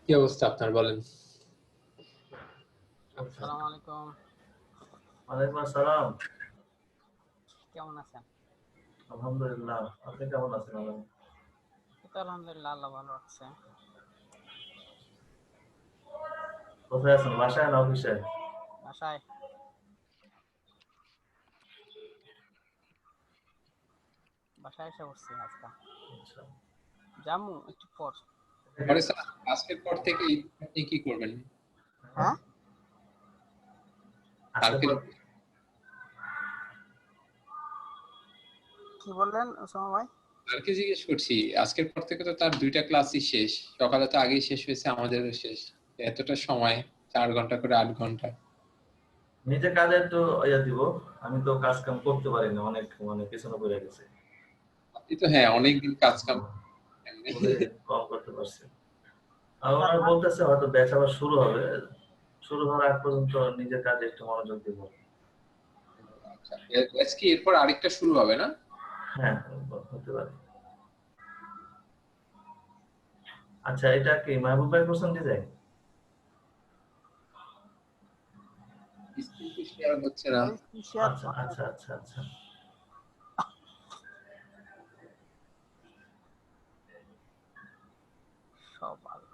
কি অবস্থা আপনার বলেন? আসসালামু আলাইকুম। ওয়ালাইকুম আসসালাম। কেমন আছেন? আলহামদুলিল্লাহ। আপনি কেমন আছেন? এই তো আলহামদুলিল্লাহ, আল্লাহ ভালো রাখছে। কোথায় আছেন? বাসায় না অফিসে? বাসায়। বাসায় এসে বসছি আজকে। আচ্ছা। যামু একটু পর। পরে স্যার আজকের পর থেকে আপনি কি করবেন? হ্যাঁ? আজকের কালকে পর কি বললেন ওসামা ভাই? কালকে জিজ্ঞেস করছি, আজকের পর থেকে তো তার 2টা ক্লাসই শেষ। সকালে তো আগেই শেষ হয়েছে, আমাদেরও শেষ। এতটা সময় 4 ঘন্টা করে 8 ঘন্টা। নিজে কাজে একটু দিব। আমি তো কাজ কাম করতে পারি না, অনেক পিছনে পড়ে গেছে। আপনি তো হ্যাঁ অনেকদিন কাজ কাম কম করতে পারছি। আর ওনারা বলতেছে হয়তো ব্যাচ আবার শুরু হবে। শুরু হওয়ার আগ পর্যন্ত নিজের কাজে একটু মনোযোগ দিব। আচ্ছা, আজকে এরপর আরেকটা শুরু হবে না? হ্যাঁ, হতে পারে। আচ্ছা, এটা কি মাহবুব ভাই করছেন ডিজাইন? স্ক্রিন তো শেয়ার হচ্ছে না। আচ্ছা আচ্ছা আচ্ছা আচ্ছা। সব ভালো।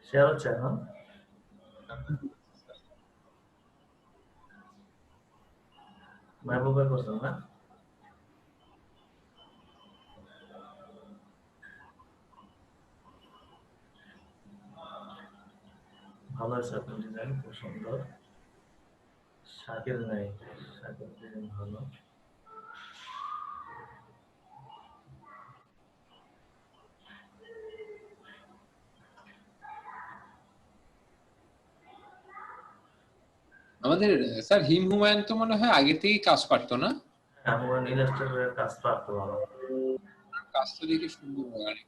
শেয়ার হচ্ছে এখন? মাহবুব ভাই করছেন না? ভালো আছে আপনার ডিজাইন, খুব সুন্দর। শাকিল নাই, শাকিল ডিজাইন ভালো। আমাদের স্যার হুমায়ুন তো মনে হয় আগে থেকেই কাজ পারতো না? হ্যাঁ, আমার ইলাস্ট্রেটরের কাজ পারতো ভালো। কাজ তো দেখে সুন্দর হয়।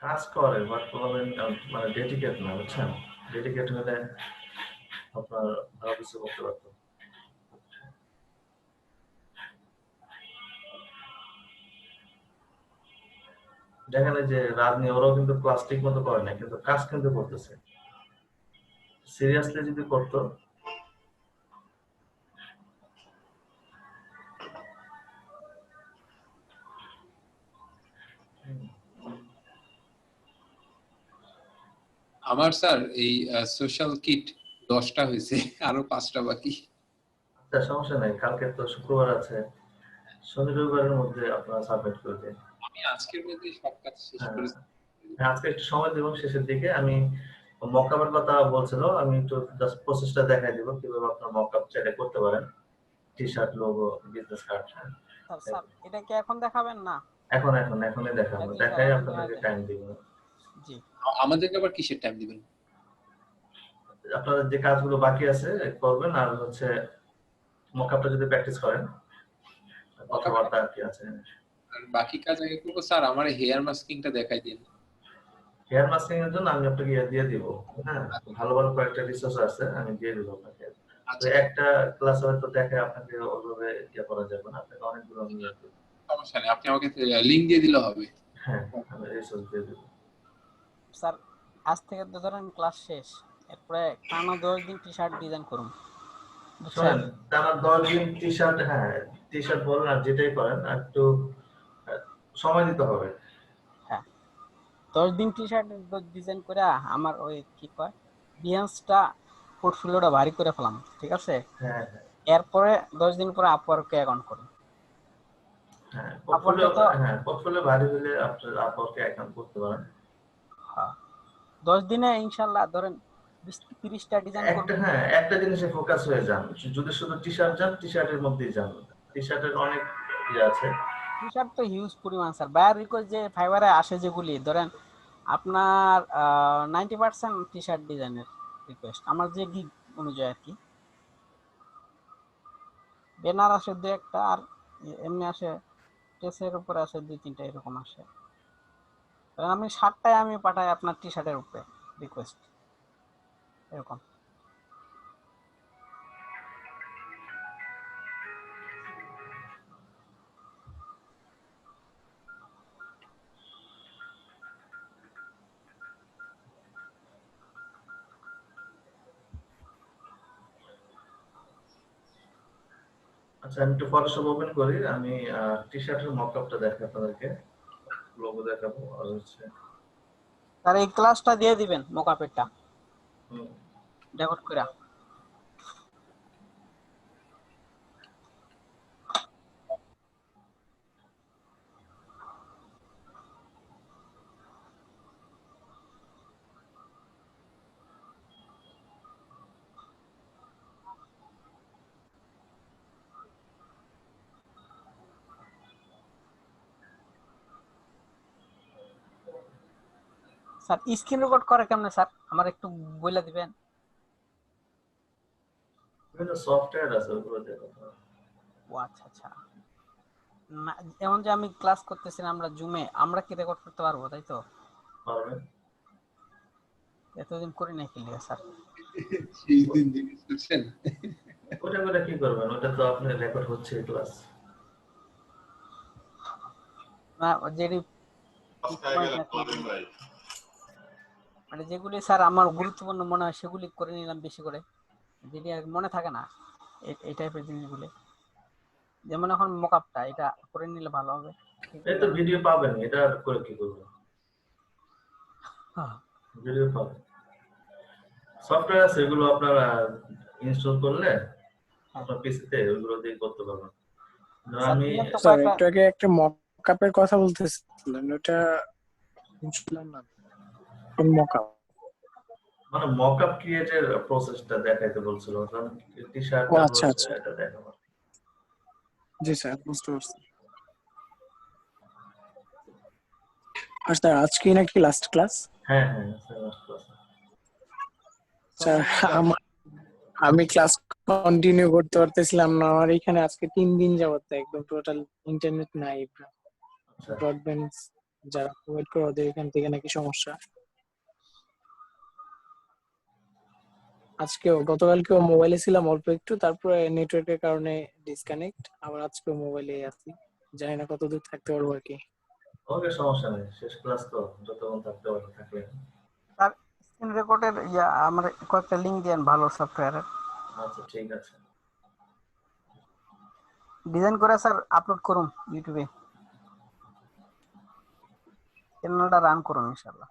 কাজ করে বাট বলেন মানে ডেডিকেট না, বুঝছেন? ডেডিকেট হলে আপনার ভালো কিছু করতে পারতো। দেখেন যে রাজনী ওরাও কিন্তু ক্লাস ঠিক মতো করে না, কিন্তু কাজ কিন্তু করতেছে। সিরিয়াসলি যদি করতো। আমার স্যার এই সোশ্যাল কিট 10টা হয়েছে, আরো 5টা বাকি। আচ্ছা, সমস্যা নাই, কালকে তো শুক্রবার আছে, শনি রবিবারের মধ্যে আপনারা সাবমিট করে দিন। আমি আজকের মধ্যে সব কাজ শেষ হ্যাঁ, করেছি। আজকে একটু সময় দেব, শেষের দিকে আমি মকআপের কথা বলছিল, আমি একটু জাস্ট প্রসেসটা দেখাই দিব কিভাবে আপনারা মকআপ চাইলে করতে পারেন। T-shirt, logo, business card. Sir এটা কি এখন দেখাবেন না? এখনই দেখাবো, নাকি দেখাই ইনশাআল্লাহ আপনাদেরকে টাইম দিব। জি, আমাদেরকে আবার কিসের টাইম দিবেন? আপনাদের যে কাজগুলো বাকি আছে করবেন, আর হচ্ছে মকআপটা যদি প্র্যাকটিস করেন, কথাবার্তা কি আছে। আর বাকি কাজ আগে করবো স্যার, আমার হেয়ার মাস্কিংটা দেখাই দিন। হেয়ার মাস্কিং এর জন্য আমি আপনাকে দিয়ে দিব। হ্যাঁ, ভালো ভালো কয়েকটা রিসোর্স আছে, আমি দিয়ে দিব আপনাকে। তো একটা ক্লাস হয়তো দেখে আপনাকে ওইভাবে করা যাবে না, আপনাকে অনেকগুলো নিয়ে দেব। সমস্যা নেই, আপনি আমাকে লিংক দিয়ে দিলে হবে। হ্যাঁ, আমি রিসোর্স দিয়ে দেব। স্যার আজ থেকে তো ধরেন ক্লাস শেষ, এরপরে টানা 10 দিন টি-শার্ট ডিজাইন করুন, বুঝছেন? শোনেন, টানা 10 দিন টি-শার্ট, হ্যাঁ টি-শার্ট বলেন আর যেটাই করেন, একটু সময় দিতে হবে। হ্যাঁ, 10 দিন টি-শার্ট ডিজাইন করে আমার ওই কি কয় বিহান্সটা পোর্টফোলিওটা ভারী করে ফেলাম, ঠিক আছে? হ্যাঁ হ্যাঁ এরপরে 10 দিন পরে আপওয়ার্কে অ্যাকাউন্ট করুন। হ্যাঁ, আপওয়ার্কে পোর্টফোলিও। তো হ্যাঁ, পোর্টফোলিও ভারী হলে আপনি আপওয়ার্কে অ্যাকাউন্ট করতে পারেন। হ্যাঁ, 10 দিনে ইনশাল্লাহ ধরেন 20-30টা ডিজাইন একটা, করবেন। হ্যাঁ, একটা জিনিসে ফোকাস হয়ে যান। যদি শুধু টি-শার্ট যান, টি-শার্টের মধ্যেই যান। টি-শার্টের অনেক আছে। টি-শার্ট তো হিউজ পরিমাণ স্যার, বায়ার রিকোয়েস্ট যে ফাইবারে আসে যেগুলি ধরেন আপনার 90% টি-শার্ট ডিজাইনের রিকোয়েস্ট আমার যে গিগ অনুযায়ী আর কি। ব্যানার আসে 2-1টা, আর এমনি আসে টেসের উপরে আসে 2-3টা, এরকম আসে। আমি 7টায় আমি পাঠাই আপনার টি-শার্টের উপরে রিকোয়েস্ট, এরকম। আচ্ছা আমি একটু ফটোশপ ওপেন করি, আমি টি-শার্টের মকআপটা দেখাই আপনাদেরকে, লোগো দেখাবো আর হচ্ছে স্যার এই ক্লাসটা দিয়ে দিবেন মোকাপেরটা হুম, রেকর্ড করে। স্যার স্ক্রিন রেকর্ড করে কেমনে স্যার, আমার একটু বলে দিবেন? বিভিন্ন সফটওয়্যার আছে ওগুলো দিয়ে কথা হবে। ও আচ্ছা আচ্ছা। না, যেমন যে আমি ক্লাস করতেছিলাম আমরা জুমে, আমরা কি রেকর্ড করতে পারবো তাই তো? পারবেন। এতদিন করি নাই ক্লিয়ার স্যার। সেই দিন দিন বুঝছেন। ওটা করে কি করবেন, ওটা তো আপনার রেকর্ড হচ্ছে ক্লাস। না যেটি মানে যেগুলি স্যার আমার গুরুত্বপূর্ণ মনে হয় সেগুলি করে নিলাম বেশি করে, যেটি আর মনে থাকে না এই টাইপের জিনিসগুলি। যেমন এখন মোকআপটা এটা করে নিলে ভালো হবে। এই তো ভিডিও পাবেন, এটা আর করে কি করবেন, হ্যাঁ। ভিডিও পাবেন। সফটওয়্যার আছে এগুলো আপনারা ইনস্টল করলে আপনার পিসিতে ওইগুলো দিয়ে করতে পারবেন। ধরুন আমি তো স্যার কয়েকটা একটু আগে একটা মকআপের কথা বলতেছিলেন, ওটা শুনলাম না। কোন মকআপ? মানে মকআপ ক্রিয়েটের প্রসেসটা দেখাইতে বলছিল, ধরুন টি-শার্ট ও তারপর আচ্ছা হচ্ছে আচ্ছা, এটা দেখাবো। জি স্যার বুঝতে পারছি। আর স্যার আজকে নাকি লাস্ট ক্লাস? হ্যাঁ হ্যাঁ স্যার। স্যার আমি ক্লাস কন্টিনিউ করতে পারতেছিলাম না, আমার এখানে আজকে 3 দিন যাবত একদম টোটাল ইন্টারনেট নাই। আচ্ছা ব্রডব্যান্ড যারা প্রোভাইড করে ওদের এখান থেকে নাকি সমস্যা। আজকেও গতকালকেও মোবাইলে ছিলাম অল্প একটু, তারপরে নেটওয়ার্কের কারণে ডিসকানেক্ট, আবার আজকেও মোবাইলে আছি, জানি না কতদূর থাকতে পারবো আর কি। ওকে সমস্যা নেই, শেষ ক্লাস তো যতক্ষণ থাকতে পারে থাকলে। স্যার স্ক্রিন রেকর্ডের আমার কয়েকটা লিংক দেন ভালো সফটওয়্যারের, আচ্ছা ঠিক আছে। ডিজাইন করে স্যার আপলোড করুন ইউটিউবে, চ্যানেলটা রান করুন ইনশাআল্লাহ।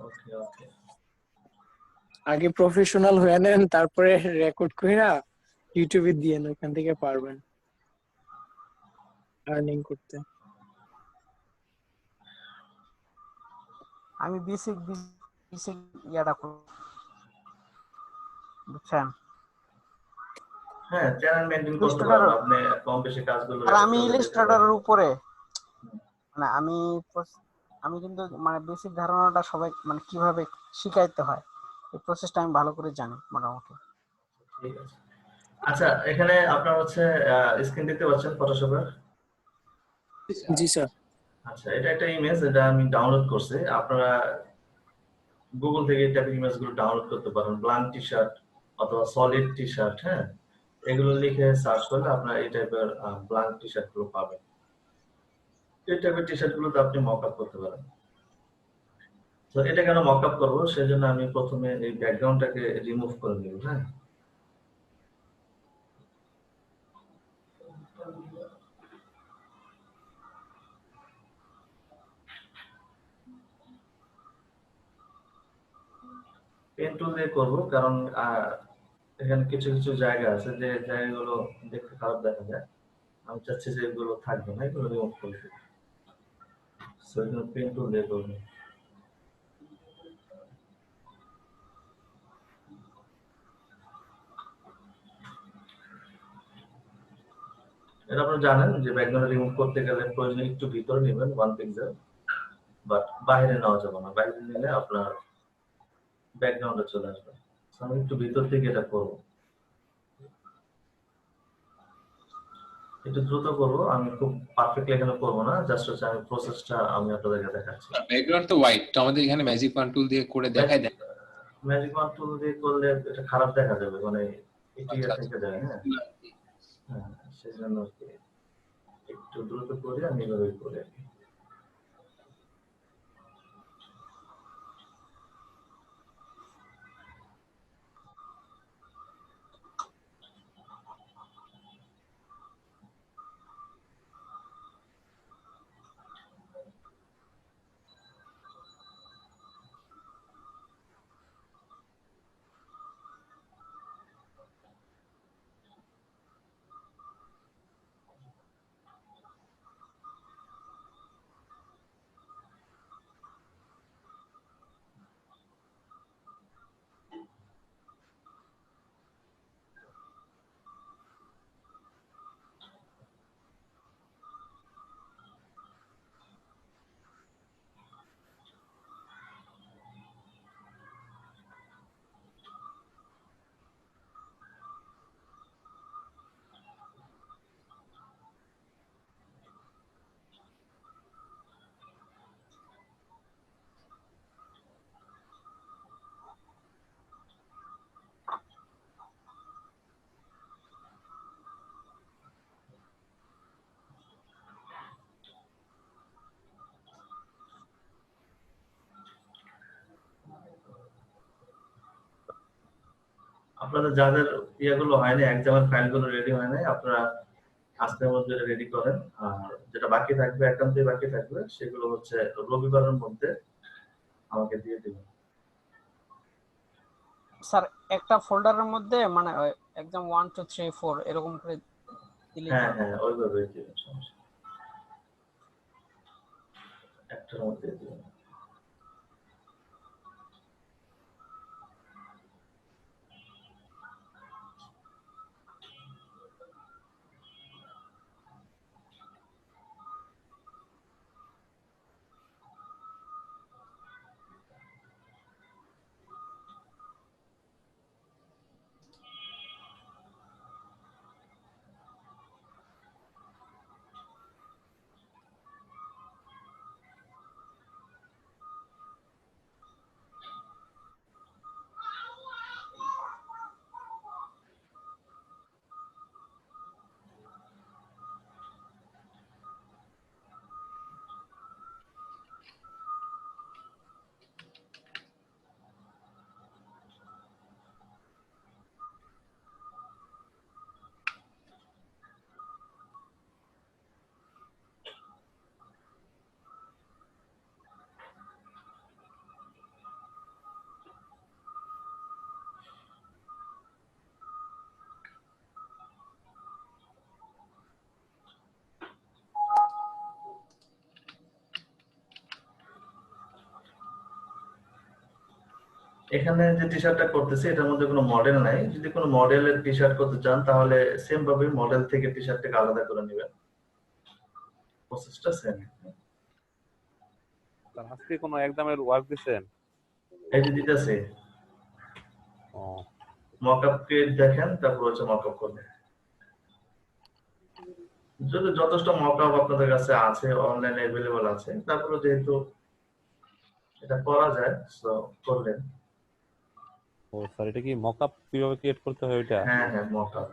ওকে ওকে। আগে প্রফেশনাল হয়ে নেন, তারপরে রেকর্ড করে ইউটিউবে দিয়ে ওখান থেকে পারবেন আর্নিং করতে। আমি বেসিক বেসিক ইয়াটা করব, বুঝছেন? হ্যাঁ চ্যানেল মেইনটেইন করতে ইলাস্ট্রেটর, পারবেন আপনি, কম বেশি কাজগুলো আর আমি রেকর্ড করে দিতে পারবেন। ইলাস্ট্রেটরের উপরে মানে আমি কিন্তু মানে বেসিক ধারণাটা সবাই মানে কিভাবে শিখাইতে হয় এই প্রসেসটা আমি ভালো করে জানি মোটামুটি। ঠিক আছে। আচ্ছা এখানে আপনার হচ্ছে স্ক্রিন দেখতে পাচ্ছেন ফটোশপের? জি স্যার। আচ্ছা এটা একটা ইমেজ, এটা আমি ডাউনলোড করছি, আপনারা গুগল থেকে এই টাইপের ইমেজগুলো ডাউনলোড করতে পারেন, ব্ল্যাঙ্ক টি-শার্ট অথবা সলিড টি-শার্ট, হ্যাঁ এগুলো লিখে সার্চ করলে আপনারা এই টাইপের ব্ল্যাঙ্ক টি-শার্ট গুলো পাবেন। এই টাইপের টি-শার্ট গুলোতে আপনি মকআপ করতে পারেন। তো এটা কেন মকআপ করবো, সেজন্য আমি প্রথমে এই ব্যাকগ্রাউন্ডটাকে রিমুভ করে নিব। হ্যাঁ পেন টুল দিয়ে করবো, কারণ এখানে কিছু কিছু জায়গা আছে যে জায়গাগুলো দেখতে খারাপ দেখা যায়, আমি চাচ্ছি যে এগুলো থাকবে না, এগুলো রিমুভ করে দিই। সো এখানে পেন টুল দিয়ে করবো। এটা আপনারা জানেন যে ব্যাকগ্রাউন্ড রিমুভ করতে গেলে প্রয়োজনে একটু ভিতরে নেবেন 1 পিক্সেল, বাট বাইরে নেওয়া যাবে না, বাইরে নিলে আপনার ব্যাকগ্রাউন্ডে চলে আসবে। So আমি একটু ভিতর থেকে এটা করবো, একটু দ্রুত করবো, আমি খুব পারফেক্টলি এখানে করবো না, জাস্ট হচ্ছে আমি প্রসেসটা আমি আপনাদেরকে দেখাচ্ছি। ব্যাকগ্রাউন্ড তো হোয়াইট, তো আমাদের এখানে ম্যাজিক ওয়ান টুল দিয়ে করে দেখাই দেন। ম্যাজিক ওয়ান টুল দিয়ে করলে এটা খারাপ দেখা যাবে, মানে এটি আচ্ছা আচ্ছা। থেকে যায়। হ্যাঁ হ্যাঁ সেজন্য আর কি একটু দ্রুত করে আমি এভাবে করে আর কি। আপনাদের যাদের ইয়েগুলো হয়নি, এক্সামের ফাইলগুলো রেডি হয় নাই, আপনারা আজকের মধ্যে রেডি করেন। আর যেটা বাকি থাকবে, একান্তই বাকি থাকবে, সেগুলো হচ্ছে রবিবারের মধ্যে আমাকে দিয়ে দিবেন। স্যার একটা ফোল্ডারের মধ্যে মানে একদম 1 2 3 4 এরকম করে দিলেই হ্যাঁ হবে? হ্যাঁ, ওইভাবে দিবেন, সমস্যা নেই। একটার মধ্যে দিবেন। এখানে যে টি শার্টটা করতেছি এটার মধ্যে কোনো মডেল নাই। যদি কোনো মডেলের টি শার্ট করতে চান তাহলে সেম ভাবে মডেল থেকে টি শার্টটাকে আলাদা করে নেবেন, প্রসেসটা সেম। আজকে কোনো এক্সামের ওয়ার্ক দিছেন? এই যে দিতেছে ও মকআপ কে দেখেন, তারপর হচ্ছে মকআপ করবেন। যদি যথেষ্ট মকআপ আপনাদের কাছে আছে, অনলাইনে अवेलेबल আছে, তারপরে যেহেতু এটা করা যায় সো করলেন। ও স্যার, এটা কি মকআপ কিভাবে ক্রিয়েট করতে হয় ওইটা? হ্যাঁ হ্যাঁ, মকআপ।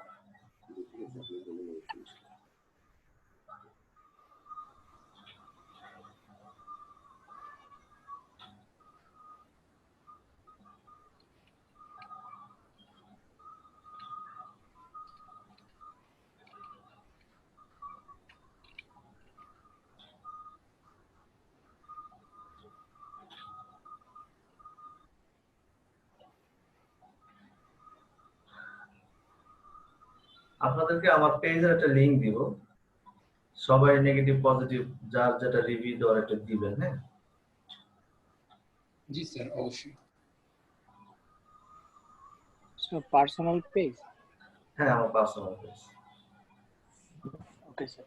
আপনাদেরকে আমার পেজের একটা লিংক দিব, সবাই নেগেটিভ পজিটিভ যার যেটা রিভিউ দেওয়ার একটা দিবেন। হ্যাঁ জি স্যার, অবশ্যই। So personal page. হ্যাঁ, আমার পার্সোনাল পেজ। Okay sir.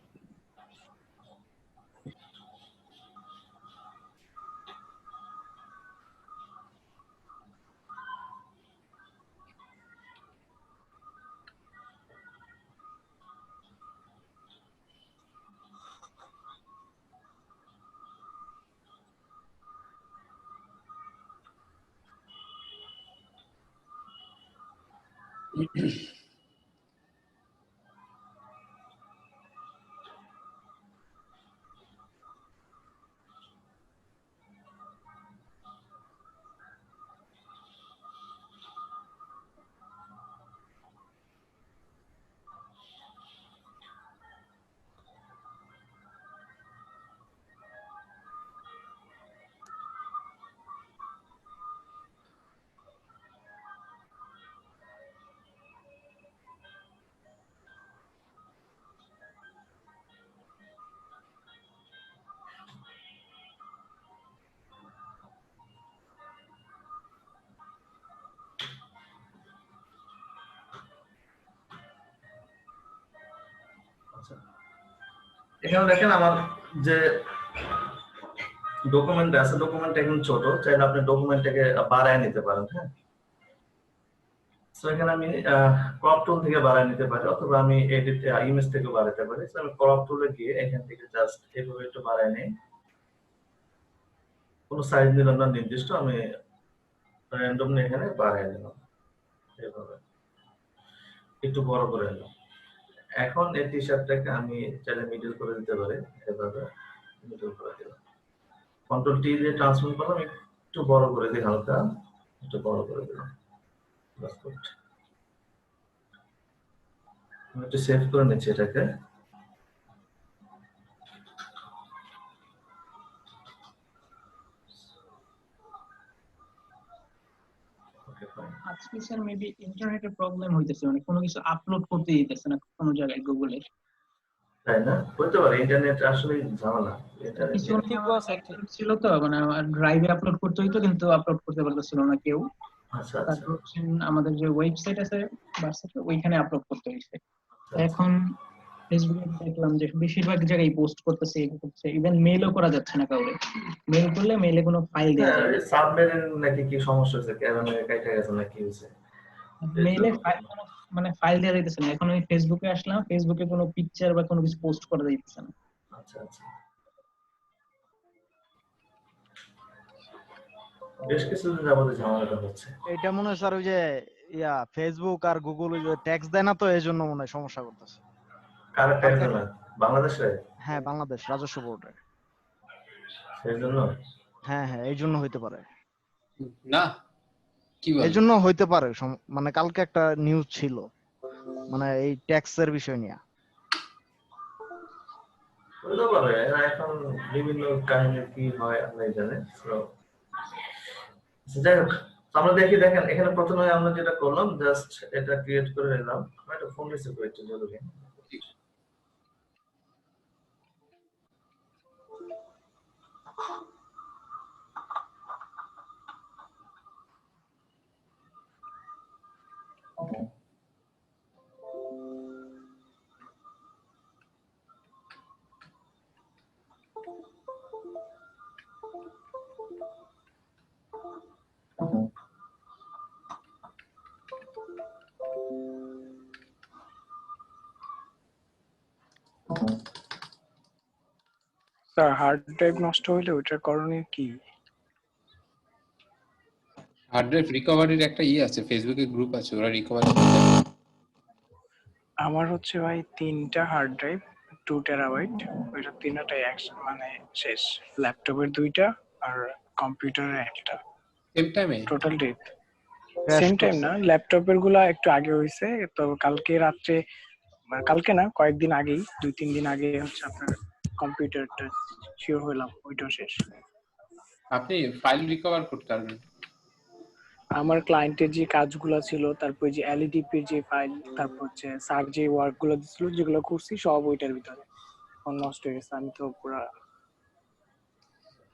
এখানে দেখেন আমার যে ডকুমেন্ট আছে, ডকুমেন্ট এখন ছোট, চাইলে আপনি ডকুমেন্টটাকে বাড়ায় নিতে পারেন। হ্যাঁ, সো এখানে আমি ক্রপ টুল থেকে বাড়ায় নিতে পারি, অথবা আমি এডিট ইমেজ থেকে বাড়াতে পারি। সো আমি ক্রপ টুলে গিয়ে এখান থেকে জাস্ট এভাবে একটু বাড়ায় নেই, কোনো সাইজ নিলাম না নির্দিষ্ট, আমি র্যান্ডমলি এখানে বাড়ায় নিলাম, এভাবে একটু বড় করে নিলাম। এখন এই টি শার্টটাকে আমি চাইলে মিডল করে দিতে পারি, এভাবে মিডল করে দিলাম। কন্ট্রোল টি দিয়ে ট্রান্সফর্ম করলাম, একটু বড় করে দিই, হালকা একটু বড় করে দিলাম। আমি একটু সেভ করে নিচ্ছি এটাকে। Okay fine. আজকে স্যার মেবি ইন্টারনেটের প্রবলেম হইতেছে, মানে কোনো কিছু আপলোড করতে দিতেছে না কোনো জায়গায় গুগলে। তাই না? হতে পারে ইন্টারনেট আসলে ঝামেলা ইন্টারনেট কিছু নিয়ে। ঠিক আমার আছে, ঠিক। ছিল তো, মানে আমার ড্রাইভে আপলোড করতে হইতো কিন্তু আপলোড করতে পারতেছিল না কেউ। আচ্ছা আচ্ছা তারপর আমাদের যে ওয়েবসাইট আছে ভার্সিটির, ওইখানে আপলোড করতে হইছে। আচ্ছা। এখন ফেসবুকে দেখলাম যে বেশিরভাগ জায়গায় পোস্ট করতেছে, ইভেন মেইলও করা যাচ্ছে না কাউরে। মেইল করলে মেইলে কোনো ফাইল দেওয়া যায় না। সাবমেরিন নাকি কি সমস্যা হচ্ছে, কেমন কাইটা গেছে নাকি হয়েছে? মেইলে মানে ফাইল দেওয়া যাইতেছে না। এখন আমি ফেসবুকে আসলাম, ফেসবুকে কোনো পিকচার বা কোনো কিছু পোস্ট করা যাইতেছে না। আচ্ছা আচ্ছা। বেশ কিছুদিন যাবত ঝামেলাটা হচ্ছে। এটা মনে হয় স্যার ওই যে ফেসবুক আর গুগল ওই যে ট্যাক্স দেয় না, তো এই জন্য মনে হয় সমস্যা করতেছে। কার ট্যাক্স না বাংলাদেশে? হ্যাঁ, বাংলাদেশ রাজস্ব বোর্ডে। সেই জন্য হ্যাঁ হ্যাঁ, এই জন্য হইতে পারে। না, কি এই বলেন? জন্য হইতে পারে, মানে কালকে একটা নিউজ ছিল মানে এই ট্যাক্সের বিষয় নিয়ে। হতে পারে, এখন বিভিন্ন কাহিনী কি হয় আল্লাহ জানে। যাই হোক, আমরা দেখেন এখানে প্রথমে আমরা যেটা করলাম জাস্ট এটা ক্রিয়েট করে নিলাম। আমি একটা ফোন রিসিভ করি একটু জরুরি। স্যার হার্ড ড্রাইভ নষ্ট হইলে ওইটার করণীয় কি? হার্ড ড্রাইভ রিকভারির একটা আছে, ফেসবুকে গ্রুপ আছে, ওরা রিকভারি। আমার হচ্ছে ভাই 3টা হার্ড ড্রাইভ 2 টেরাবাইট, ওইটা 3টাই মানে শেষ। ল্যাপটপের 2টা আর কম্পিউটারের একটা। সেম টাইমে total date Crash same time করছে। না, ল্যাপটপের গুলা একটু আগে হয়েছে। তো কালকে রাত্রে, মানে কালকে না, কয়েকদিন আগেই, 2-3 দিন আগে হচ্ছে আপনার কম্পিউটারটা শিওর হলাম ওইটাও শেষ। আপনি ফাইল রিকভার করতে পারবেন। আমার ক্লায়েন্টের যে কাজগুলো ছিল, তারপর যে এলইডিপির যে ফাইল, তারপর হচ্ছে স্যার যে ওয়ার্ক গুলো দিছিল যেগুলো করছি সব ওইটার ভিতরে নষ্ট হয়ে গেছে। আমি তো পুরা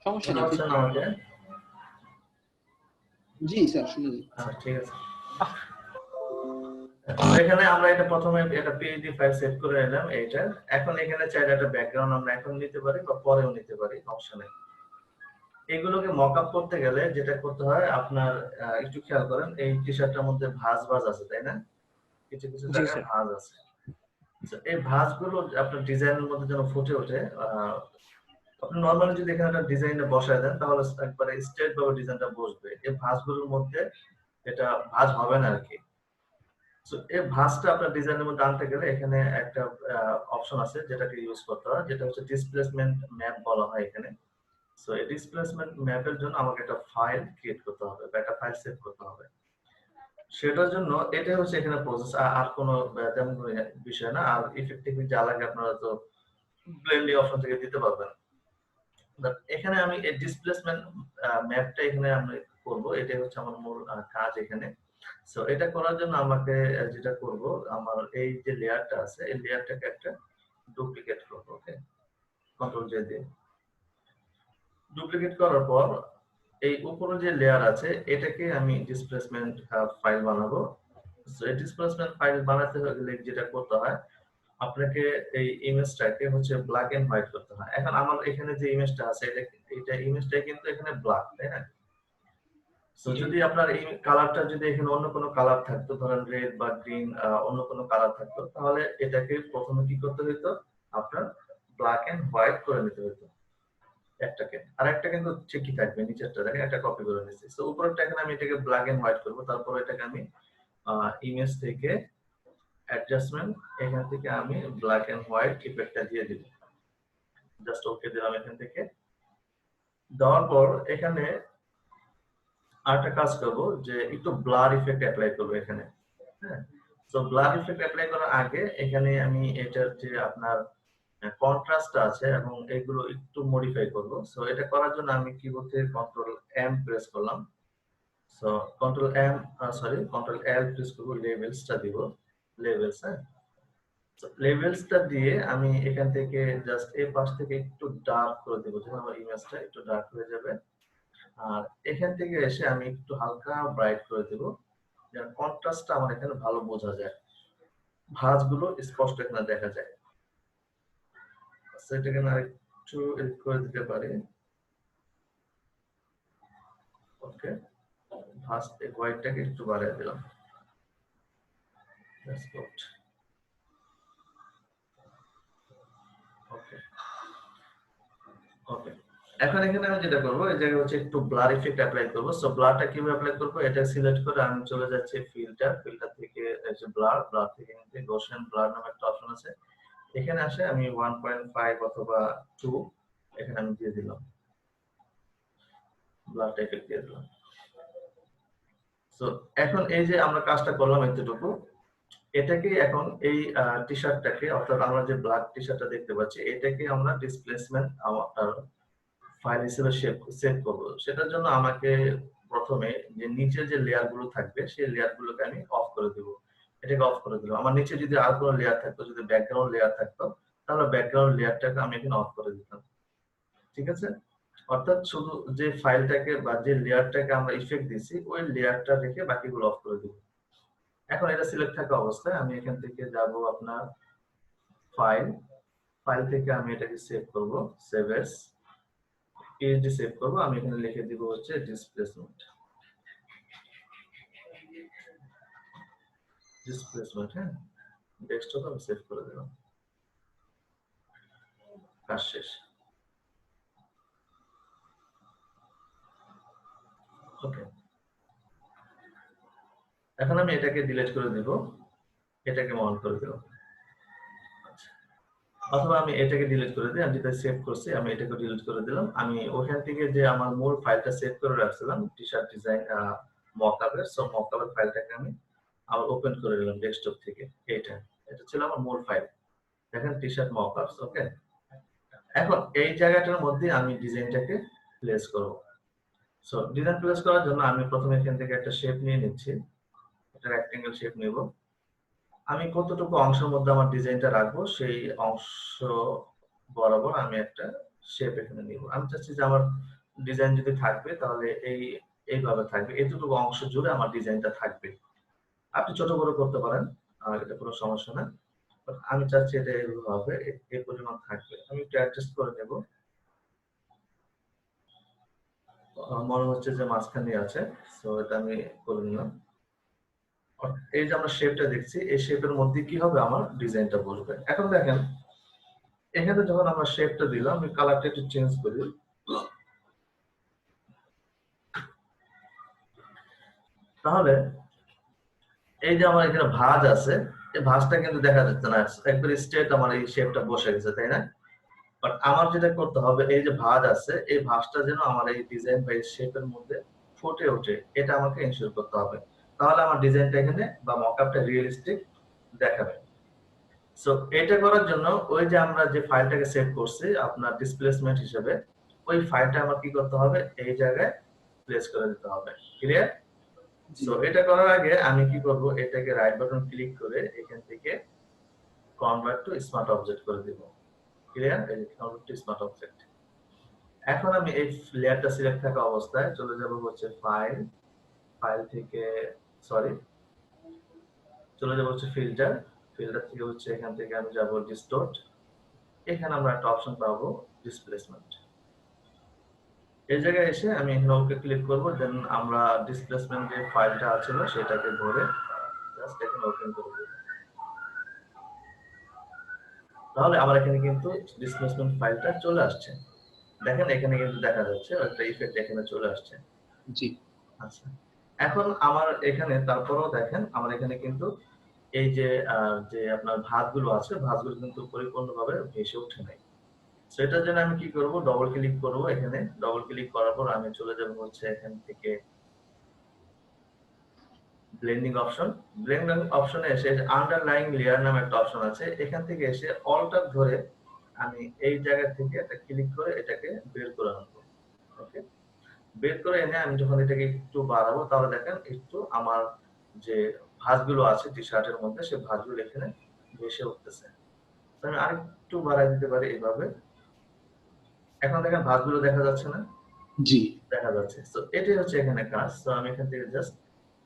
সমস্যা শোনা নেই। হচ্ছে না আমাকে? জি স্যার, শুনুন। আচ্ছা ঠিক আছে। এখানে আমরা এটা প্রথমে একটা পিএইচডি ফাইল সেভ করে নিলাম এইটা। এখন এখানে চাইলে একটা ব্যাকগ্রাউন্ড আমরা এখন নিতে পারি বা পরেও নিতে পারি, সমস্যা নেই। এগুলোকে মকআপ করতে গেলে যেটা করতে হয় আপনার একটু খেয়াল করেন, এই টি-শার্টটার মধ্যে ভাঁজ আছে তাই না? কিছু কিছু জি জায়গায় স্যার। ভাঁজ আছে। এই ভাঁজগুলো আপনার ডিজাইনের মধ্যে যেন ফুটে ওঠে, আপনি নরমালি যদি এখানে একটা ডিজাইনে বসায় দেন তাহলে একবারে স্ট্রেট ভাবে ডিজাইনটা বসবে। এই ভাঁজগুলোর মধ্যে এটা ভাঁজ হবে না আর কি। সো এই ভাঁজটা আপনার ডিজাইনের মধ্যে আনতে গেলে এখানে একটা অপশন আছে যেটাকে ইউজ করতে হয়, যেটা হচ্ছে ডিসপ্লেসমেন্ট ম্যাপ বলা হয় এখানে। সো এই ডিসপ্লেসমেন্ট ম্যাপের জন্য আমাকে একটা ফাইল ক্রিয়েট করতে হবে বা একটা ফাইল সেভ করতে হবে। সেটার জন্য এটা হচ্ছে এখানে প্রসেস, আর কোনো তেমন কোনো বিষয় না। আর ইফেক্টিভলি যা লাগে আপনারা তো ব্লেন্ডি অপশন থেকে দিতে পারবেন। এখানে আমি এই ডিসপ্লেসমেন্ট ম্যাপটা এখানে আমি করব, এটাই হচ্ছে আমার মূল কাজ এখানে। সো এটা করার জন্য আমাকে যেটা করব, আমার এই যে লেয়ারটা আছে এই লেয়ারটাকে একটা ডুপ্লিকেট করব। ওকে, কন্ট্রোল জে দিয়ে ডুপ্লিকেট করার পর এই উপরে যে লেয়ার আছে এটাকে আমি ডিসপ্লেসমেন্ট ফাইল বানাবো। সো এই ডিসপ্লেসমেন্ট ফাইল বানাতে হলে যেটা করতে হয়, আপনাকে এই ইমেজটাকে হচ্ছে ব্ল্যাক এন্ড হোয়াইট করতে হয়। এখন আমার এখানে যে ইমেজটা আছে এটা ইমেজটা কিন্তু এখানে ব্ল্যাক, তাই না? সো যদি আপনার এই কালারটা যদি এখানে অন্য কোনো কালার থাকতো, ধরেন রেড বা গ্রিন, অন্য কোনো কালার থাকতো, তাহলে এটাকে প্রথমে কি করতে হতো, আপনার ব্ল্যাক এন্ড হোয়াইট করে নিতে হতো একটাকে। আর একটা কিন্তু ঠিকই থাকবে, নিচেরটা দেখেন একটা কপি করে নিয়েছি। সো উপরেরটা এখানে আমি এটাকে ব্ল্যাক এন্ড হোয়াইট করব, তারপর এটাকে আমি ইমেজ থেকে অ্যাডজাস্টমেন্ট, এখান থেকে আমি ব্ল্যাক এন্ড হোয়াইট ইফেক্টটা দিয়ে দিব। জাস্ট ওকে দিলাম এখান থেকে। দেওয়ার পর এখানে আরেকটা কাজ করব যে একটু ব্লার ইফেক্ট অ্যাপ্লাই করব এখানে। হ্যাঁ, সো ব্লার ইফেক্ট অ্যাপ্লাই করার আগে এখানে আমি এটার যে আপনার কন্ট্রাস্ট আছে এবং এগুলো একটু মডিফাই করব। সো এটা করার জন্য আমি কিবোর্ড থেকে কন্ট্রোল এম প্রেস করলাম। সো কন্ট্রোল এল প্রেস করব, লেভেলসটা দিব, লেভেলস। হ্যাঁ, লেভেলসটা দিয়ে আমি এখান থেকে জাস্ট এই পাশ থেকে একটু ডার্ক করে দেব, যেন আমার ইমেজটা একটু ডার্ক হয়ে যাবে। আর এখান থেকে এসে আমি একটু হালকা ব্রাইট করে দেব, যেন কন্ট্রাস্টটা আমার এখানে ভালো বোঝা যায়, ভাঁজগুলো স্পষ্ট এখানে দেখা যায়। সেটাকে না একটু এডিট করে দিতে পারি। ওকে, ভাঁজ হোয়াইটটাকে একটু বাড়িয়ে দিলাম। That's good. ওকে ওকে, এখন এখানে আমি যেটা করব, এই জায়গায় হচ্ছে একটু ব্লার ইফেক্ট অ্যাপ্লাই করব। সো ব্লারটা কিভাবে অ্যাপ্লাই করব, এটা সিলেক্ট করে আমি চলে যাচ্ছি ফিল্টার থেকে এই যে ব্লার থেকে নিতে গোশন ব্লার নামে একটা অপশন আছে, এখানে আসে আমি 1.5 অথবা 2 এখানে আমি দিয়ে দিলাম, ব্লারটা ইফেক্ট দিয়ে দিলাম। সো এখন এই যে আমরা কাজটা করলাম এতটুকু, এটাকে এখন এই টি-শার্টটাকে, অর্থাৎ আমরা যে ব্ল্যাক টি-শার্টটা দেখতে পাচ্ছি, এটাকে আমরা ডিসপ্লেসমেন্ট ফাইল হিসেবে সেভ করব। সেটার জন্য আমাকে প্রথমে যে নিচে যে লেয়ার গুলো থাকবে সেই লেয়ার গুলোকে আমি অফ করে দেব। এটাকে অফ করে দিলাম। আমার নিচে যদি আর কোনো লেয়ার থাকতো, যদি ব্যাকগ্রাউন্ড লেয়ার থাকতো, তাহলে ব্যাকগ্রাউন্ড লেয়ারটাকে আমি এখানে অফ করে দিতাম। ঠিক আছে, অর্থাৎ শুধু যে ফাইলটাকে বা যে লেয়ারটাকে আমরা ইফেক্ট দিছি ওই লেয়ারটা রেখে বাকিগুলো অফ করে দেব। এখন এটা সিলেক্ট থাকা অবস্থায় আমি এখান থেকে যাব আপনার ফাইল থেকে আমি এটাকে সেভ করব, সেভ এস পিএইচডি সেভ করব। আমি এখানে লিখে দিব হচ্ছে ডিসপ্লেসমেন্ট। হ্যাঁ, ডেস্কটপ আমি সেভ করে দিলাম, কাজ শেষ। ওকে, এখন আমি এটাকে ডিলিট করে দিব, এটাকে অন করে দিলাম। অথবা আমি এটাকে ডিলিট করে দিই, আমি যেটা সেভ করছি আমি এটাকে ডিলিট করে দিলাম। আমি ওখান থেকে যে আমার মূল ফাইলটা সেভ করে রাখছিলাম টি-শার্ট ডিজাইন মকআপের, সো মকআপের ফাইলটাকে আমি আবার ওপেন করে নিলাম ডেস্কটপ থেকে। এটা ছিল আমার মূল ফাইল, দেখেন টি-শার্ট মকআপস। ওকে, এখন এই জায়গাটার মধ্যে আমি ডিজাইনটাকে প্লেস করব। সো ডিজাইন প্লেস করার জন্য আমি প্রথমে এখান থেকে একটা শেপ নিয়ে নিচ্ছি, একটা রেক্টেঙ্গেল শেপ নেব। আমি কতটুকু অংশের মধ্যে আমার ডিজাইনটা রাখবো সেই অংশ বরাবর আমি একটা শেপ এখানে নিব। আমি চাচ্ছি যে আমার ডিজাইন যদি থাকবে তাহলে এইভাবে থাকবে, এতটুকু অংশ জুড়ে আমার ডিজাইনটা থাকবে। আপনি ছোট বড় করতে পারেন, এটা কোনো সমস্যা না। আমি চাচ্ছি এটা এইভাবে হবে, এই পরিমাণ থাকবে। আমি একটু অ্যাডজাস্ট করে নেব, মনে হচ্ছে যে মাঝখানে আছে, সো এটা আমি করে নিলাম। এই যে আমরা শেপটা দেখছি, এই শেপের মধ্যে কি হবে, আমার ডিজাইনটা বসবে। এখন দেখেন এখানে যখন আমরা শেপটা দিলাম, আমি কালারটা একটু চেঞ্জ করি। তাহলে এই যে আমার এখানে ভাঁজ আছে, এই ভাঁজটা কিন্তু দেখা যাচ্ছে না, একবার স্ট্রেট আমার এই শেপটা বসে গেছে, তাই না? বাট আমার যেটা করতে হবে, এই যে ভাঁজ আছে এই ভাঁজটা যেন আমার এই ডিজাইন বা এই শেপের মধ্যে ফুটে ওঠে, এটা আমাকে এনশিওর করতে হবে। তাহলে আমার ডিজাইনটা এখানে বা মকআপটা রিয়েলিস্টিক দেখাবে। সো এটা করার জন্য ওই যে আমরা যে ফাইলটাকে সেভ করছি আপনার ডিসপ্লেসমেন্ট হিসেবে, ওই ফাইলটা আমার কি করতে হবে, এই জায়গায় প্লেস করে দিতে হবে। ক্লিয়ার? সো এটা করার আগে আমি কি করব, এটাকে রাইট বাটন ক্লিক করে এখান থেকে কনভার্ট টু স্মার্ট অবজেক্ট করে দিব। ক্লিয়ার? এই যে কনভার্ট টু স্মার্ট অবজেক্ট। এখন আমি এই লেয়ারটা সিলেক্ট থাকা অবস্থায় চলে যাব হচ্ছে ফাইল থেকে চলে যাব হচ্ছে ফিল্টার থেকে হচ্ছে এখান থেকে আমি যাব ডিস্টোর্ট। এখানে আমরা একটা অপশন পাবো ডিসপ্লেসমেন্ট। এই জায়গায় এসে আমি এখানে ওকে ক্লিক করব, দেন আমরা ডিসপ্লেসমেন্ট যে ফাইলটা ছিল সেটাকে ধরে জাস্ট এখানে ওপেন করে দেব। তাহলে আমার এখানে কিন্তু ডিসপ্লেসমেন্ট ফাইলটা চলে আসছে। দেখেন এখানে কিন্তু দেখা যাচ্ছে একটা ইফেক্ট এখানে চলে আসছে। জি, আচ্ছা, এখন আমার এখানে তারপরেও দেখেন আমার এখানে কিন্তু এই যে যে আপনার ভাঁজগুলো আছে, ভাঁজগুলো কিন্তু পরিপূর্ণভাবে ভেসে ওঠে নাই। সেটার জন্য আমি কি করব, ডবল ক্লিক করব। এখানে ডবল ক্লিক করার পর আমি চলে যাব হচ্ছে এখান থেকে ব্লেন্ডিং অপশনে এসে আন্ডারলাইং লেয়ার নামে একটা অপশন আছে, এখান থেকে এসে অল্টার ধরে আমি এই জায়গা থেকে একটা ক্লিক করে এটাকে বের করে আনবো। ওকে, বের করে এনে আমি যখন এটাকে একটু বাড়াবো তাহলে দেখেন একটু আমার যে ভাঁজগুলো আছে টি শার্টের মধ্যে সে ভাঁজগুলো এখানে ভেসে উঠতেছে। তো আমি আরেকটু বাড়াই দিতে পারি এইভাবে। এখন দেখেন ভাঁজগুলো দেখা যাচ্ছে না? জি দেখা যাচ্ছে। তো এটাই হচ্ছে এখানে কাজ। তো আমি এখান থেকে জাস্ট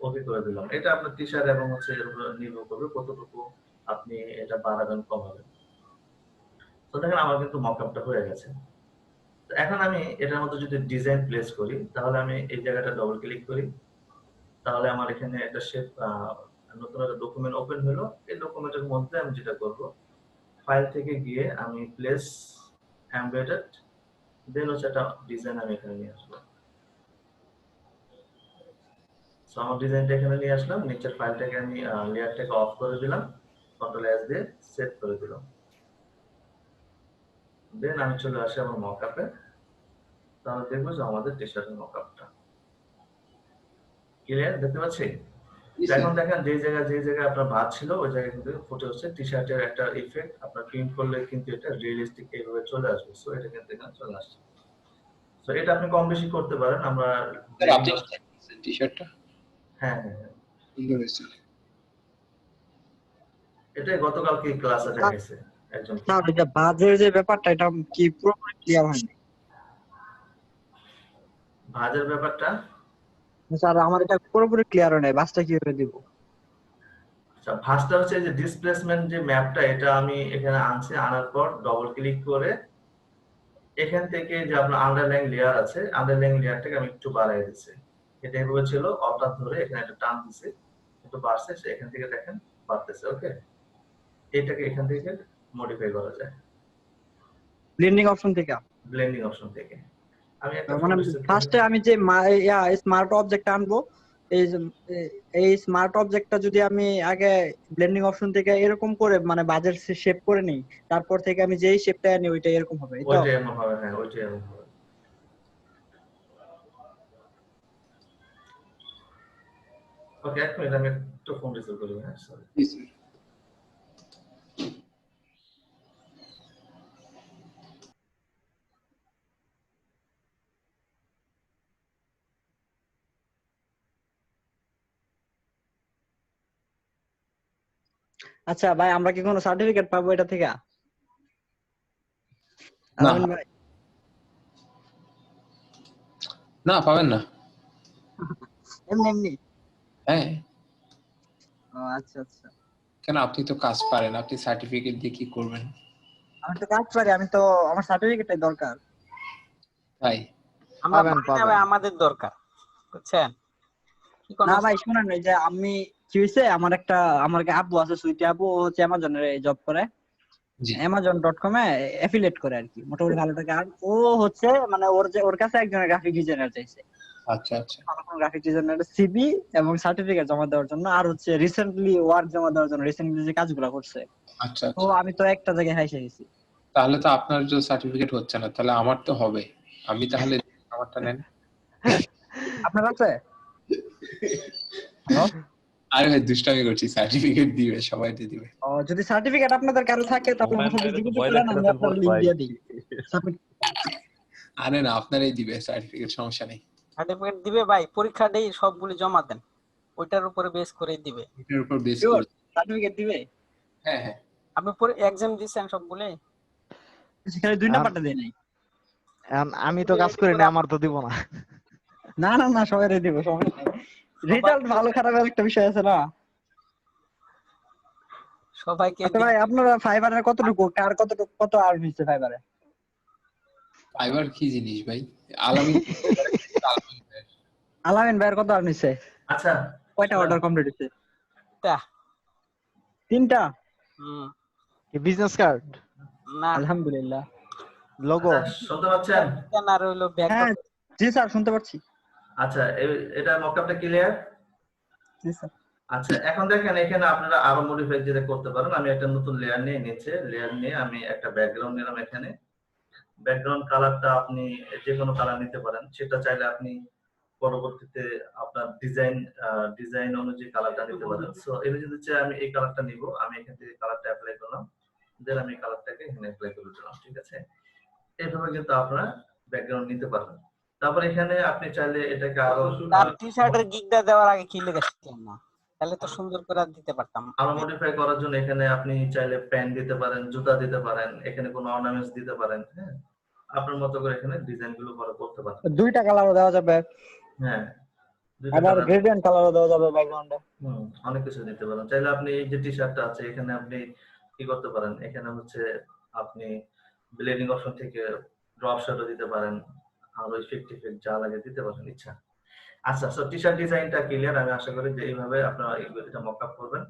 ওকে করে দিলাম। এটা আপনার টি শার্ট এবং হচ্ছে এর উপর নির্ভর করবে কতটুকু আপনি এটা বাড়াবেন কমাবেন। তো দেখেন আমার কিন্তু মকআপটা হয়ে গেছে। তো এখন আমি এটার মধ্যে যদি ডিজাইন প্লেস করি তাহলে আমি এই জায়গাটা ডবল ক্লিক করি, তাহলে আমার এখানে একটা শেপ নতুন একটা ডকুমেন্ট ওপেন হলো। এই ডকুমেন্টের মধ্যে আমি যেটা করব, ফাইল থেকে গিয়ে আমি প্লেস এমবেডেড, দেন হচ্ছে একটা ডিজাইন আমি এখানে নিয়ে আসবো। সো আমার ডিজাইনটা এখানে নিয়ে আসলাম, নিচের ফাইলটাকে আমি লেয়ারটাকে অফ করে দিলাম, কন্ট্রোল এস দিয়ে সেভ করে দিলাম। দেন আমি চলে আসি আমার মকআপে, তাহলে দেখবো যে আমাদের টি শার্টের মকআপটা ক্লিয়ার দেখতে পাচ্ছি। এখন দেখেন যে জায়গায় আপনার ভাঁজ ছিল ওই জায়গায় কিন্তু ফুটে হচ্ছে টি শার্টের একটা ইফেক্ট। আপনার প্রিন্ট করলে কিন্তু এটা রিয়েলিস্টিক এইভাবে চলে আসবে। সো এটা কিন্তু এখানে চলে আসছে। সো এটা আপনি কম বেশি করতে পারেন। আমরা স্যার আপনি টি শার্টটা হ্যাঁ হ্যাঁ হ্যাঁ, সুন্দর হয়েছে। এটাই গতকালকে ক্লাসে দেখাইছে একজন। স্যার এটা বাজের যে ব্যাপারটা এটা কি পুরোপুরি ক্লিয়ার হয়নি ভাঁজের ব্যাপারটা স্যার, আমার এটা পুরোপুরি ক্লিয়ার হয় নাই, বাসটা কিভাবে দিব? আচ্ছা, ভাঁজটা হচ্ছে যে ডিসপ্লেসমেন্ট যে ম্যাপটা এটা আমি এখানে আনছি, আনার পর ডবল ক্লিক করে এখান থেকে যে আপনার আন্ডারলাইন লেয়ার আছে আন্ডারলাইন লেয়ারটাকে আমি একটু বাড়াই দিচ্ছি। এটা এভাবে ছিল, অল্টার ধরে এখানে একটা টান দিছি, একটু বাড়ছে, এখান থেকে দেখেন বাড়তেছে। ওকে, এটাকে এখান থেকে মডিফাই করা যায় ব্লেন্ডিং অপশন থেকে। ব্লেন্ডিং অপশন থেকে। আমি একটা মানে ফার্স্টে আমি যে স্মার্ট অবজেক্ট আনবো, এই এই স্মার্ট অবজেক্টটা যদি আমি আগে ব্লেন্ডিং অপশন থেকে এরকম করে মানে বাজের শেপ করে নিই, তারপর থেকে আমি যেই শেপটা আনি ওইটা এরকম হবে, এই তো? ওইটাই এমন হবে, হ্যাঁ ওইটাই এমন হবে। ওকে, এক মিনিট আমি একটু ফোন রিসিভ করি। হ্যাঁ সরি। জি স্যার। আচ্ছা ভাই, আমরা কি কোনো সার্টিফিকেট পাবো এটা থেকে? না। আলামিন ভাই, না পাবেন না। এমনি এমনি? হ্যাঁ, ও আচ্ছা আচ্ছা। কেন আপনি তো কাজ পারেন, আপনি সার্টিফিকেট দিয়ে কি করবেন? আমি তো কাজ পারি, আমি তো আমার সার্টিফিকেটটাই দরকার। তাই আমরা পাবেন, পারি না ভাই, পাবেন। আমাদের দরকার, বুঝছেন? কি কোন না ভাই শুনেন, ওই যে আমি কি হয়েছে, আমার আব্বু আছে, সুইটি আব্বু, ও হচ্ছে অ্যামাজনের জব করে, জি amazon.com এ অ্যাফিলিয়েট করে আর কি, মোটামুটি ভালো টাকা। আর ও হচ্ছে মানে ওর কাছে একজন গ্রাফিক ডিজাইনার চাইছে, আচ্ছা আচ্ছা গ্রাফিক ডিজাইনার সিভি এবং সার্টিফিকেট জমা দেওয়ার জন্য, আর হচ্ছে রিসেন্টলি ওয়ার্ক জমা দেওয়ার জন্য, রিসেন্টলি যে কাজগুলো করছে। আচ্ছা তো আচ্ছা। আমি তো একটা জায়গায় হাইসে গেছি। তাহলে তো আপনার যে সার্টিফিকেট হচ্ছে না, তাহলে আমার তো হবে। আমি তাহলে আমারটা নেন। আপনার কাছে? হ্যালো? আরে ভাই দুষ্টামি করছি, সার্টিফিকেট দিবে, সবাই দিয়ে দিবে। ও, যদি সার্টিফিকেট আপনাদের কারো থাকে তাহলে আমার সাথে যোগাযোগ করেন, আমি আপনার লিংক দিয়ে দিই। আরে না, আপনারাই দিবে সার্টিফিকেট, সমস্যা নেই। সার্টিফিকেট দিবে ভাই, পরীক্ষা দেই সবগুলি জমা দেন, ওইটার উপরে বেস করে দিবে। এটার উপর বেস শিওর করে। সার্টিফিকেট দিবে? হ্যাঁ হ্যাঁ। আপনি পরে এক্সাম দিছেন সবগুলি? সেখানে 2 নাম্বারটা দেই নাই। এখন আমি তো কাজ করি না, আমার তো দিব না। না না না, সবাই দিব, সমস্যা নাই। রেজাল্ট ভালো খারাপের একটা বিষয় আছে না? সবাইকে আচ্ছা ভাই, আপনারা ফাইবারের কতটুকু কত আর্ন হইছে ফাইবারে? ফাইবার কি জিনিস ভাই? আলামিন আলামিন ভাইয়ের কত আর্ন হইছে? আচ্ছা, কয়টা অর্ডার কমপ্লিট হইছে? টা 3টা? কি বিজনেস কার্ড, না আলহামদুলিল্লাহ। লোগো? শুনতে পাচ্ছেন? আর হইলো ব্যাক। হ্যাঁ জি স্যার, শুনতে পাচ্ছি। আচ্ছা, এটা মকআপটা ক্লিয়ার? জি স্যার। আচ্ছা, এখন দেখেন এখানে আপনারা আরো মডিফাই যেটা করতে পারেন। আমি একটা নতুন লেয়ার নিয়ে নিচে লেয়ার নিয়ে আমি একটা ব্যাকগ্রাউন্ড নিলাম। এখানে ব্যাকগ্রাউন্ড কালারটা আপনি যে কোনো কালার নিতে পারেন, সেটা চাইলে আপনি পরবর্তীতে আপনার ডিজাইন অনুযায়ী কালারটা নিতে পারেন। সো এটা যদি চাই আমি এই কালারটা নিব, আমি এখান থেকে কালারটা অ্যাপ্লাই করলাম, দেন আমি কালারটাকে এখানে অ্যাপ্লাই করে দিলাম। ঠিক আছে, এইভাবে কিন্তু আপনারা ব্যাকগ্রাউন্ড নিতে পারবেন। তারপর এখানে আপনি চাইলে এটাকে আরো তার টি শার্টের গিকটা দেওয়ার আগে কি লিখেছিলাম না, তাহলে তো সুন্দর করে দিতে পারতাম। আরো মডিফাই করার জন্য এখানে আপনি চাইলে প্যান দিতে পারেন, জুতা দিতে পারেন, এখানে কোনো অর্নামেন্টস দিতে পারেন। হ্যাঁ, আপনার মতো করে এখানে ডিজাইন গুলো করতে পারেন। দুইটা কালারও দেওয়া যাবে, হ্যাঁ, আবার গ্রেডিয়েন্ট কালারও দেওয়া যাবে ব্যাকগ্রাউন্ডে। অনেক কিছু দিতে পারেন। চাইলে আপনি এই যে টি শার্টটা আছে এখানে আপনি কি করতে পারেন, এখানে হচ্ছে আপনি ব্লেন্ডিং অপশন থেকে ড্রপ শ্যাডো দিতে পারেন, আর ইফেক্ট যা লাগে দিতে পারেন ইচ্ছা। আচ্ছা, সো টি শার্ট ডিজাইনটা ক্লিয়ার। আমি আশা করি যে এইভাবে আপনারা এটা মক আপ করবেন।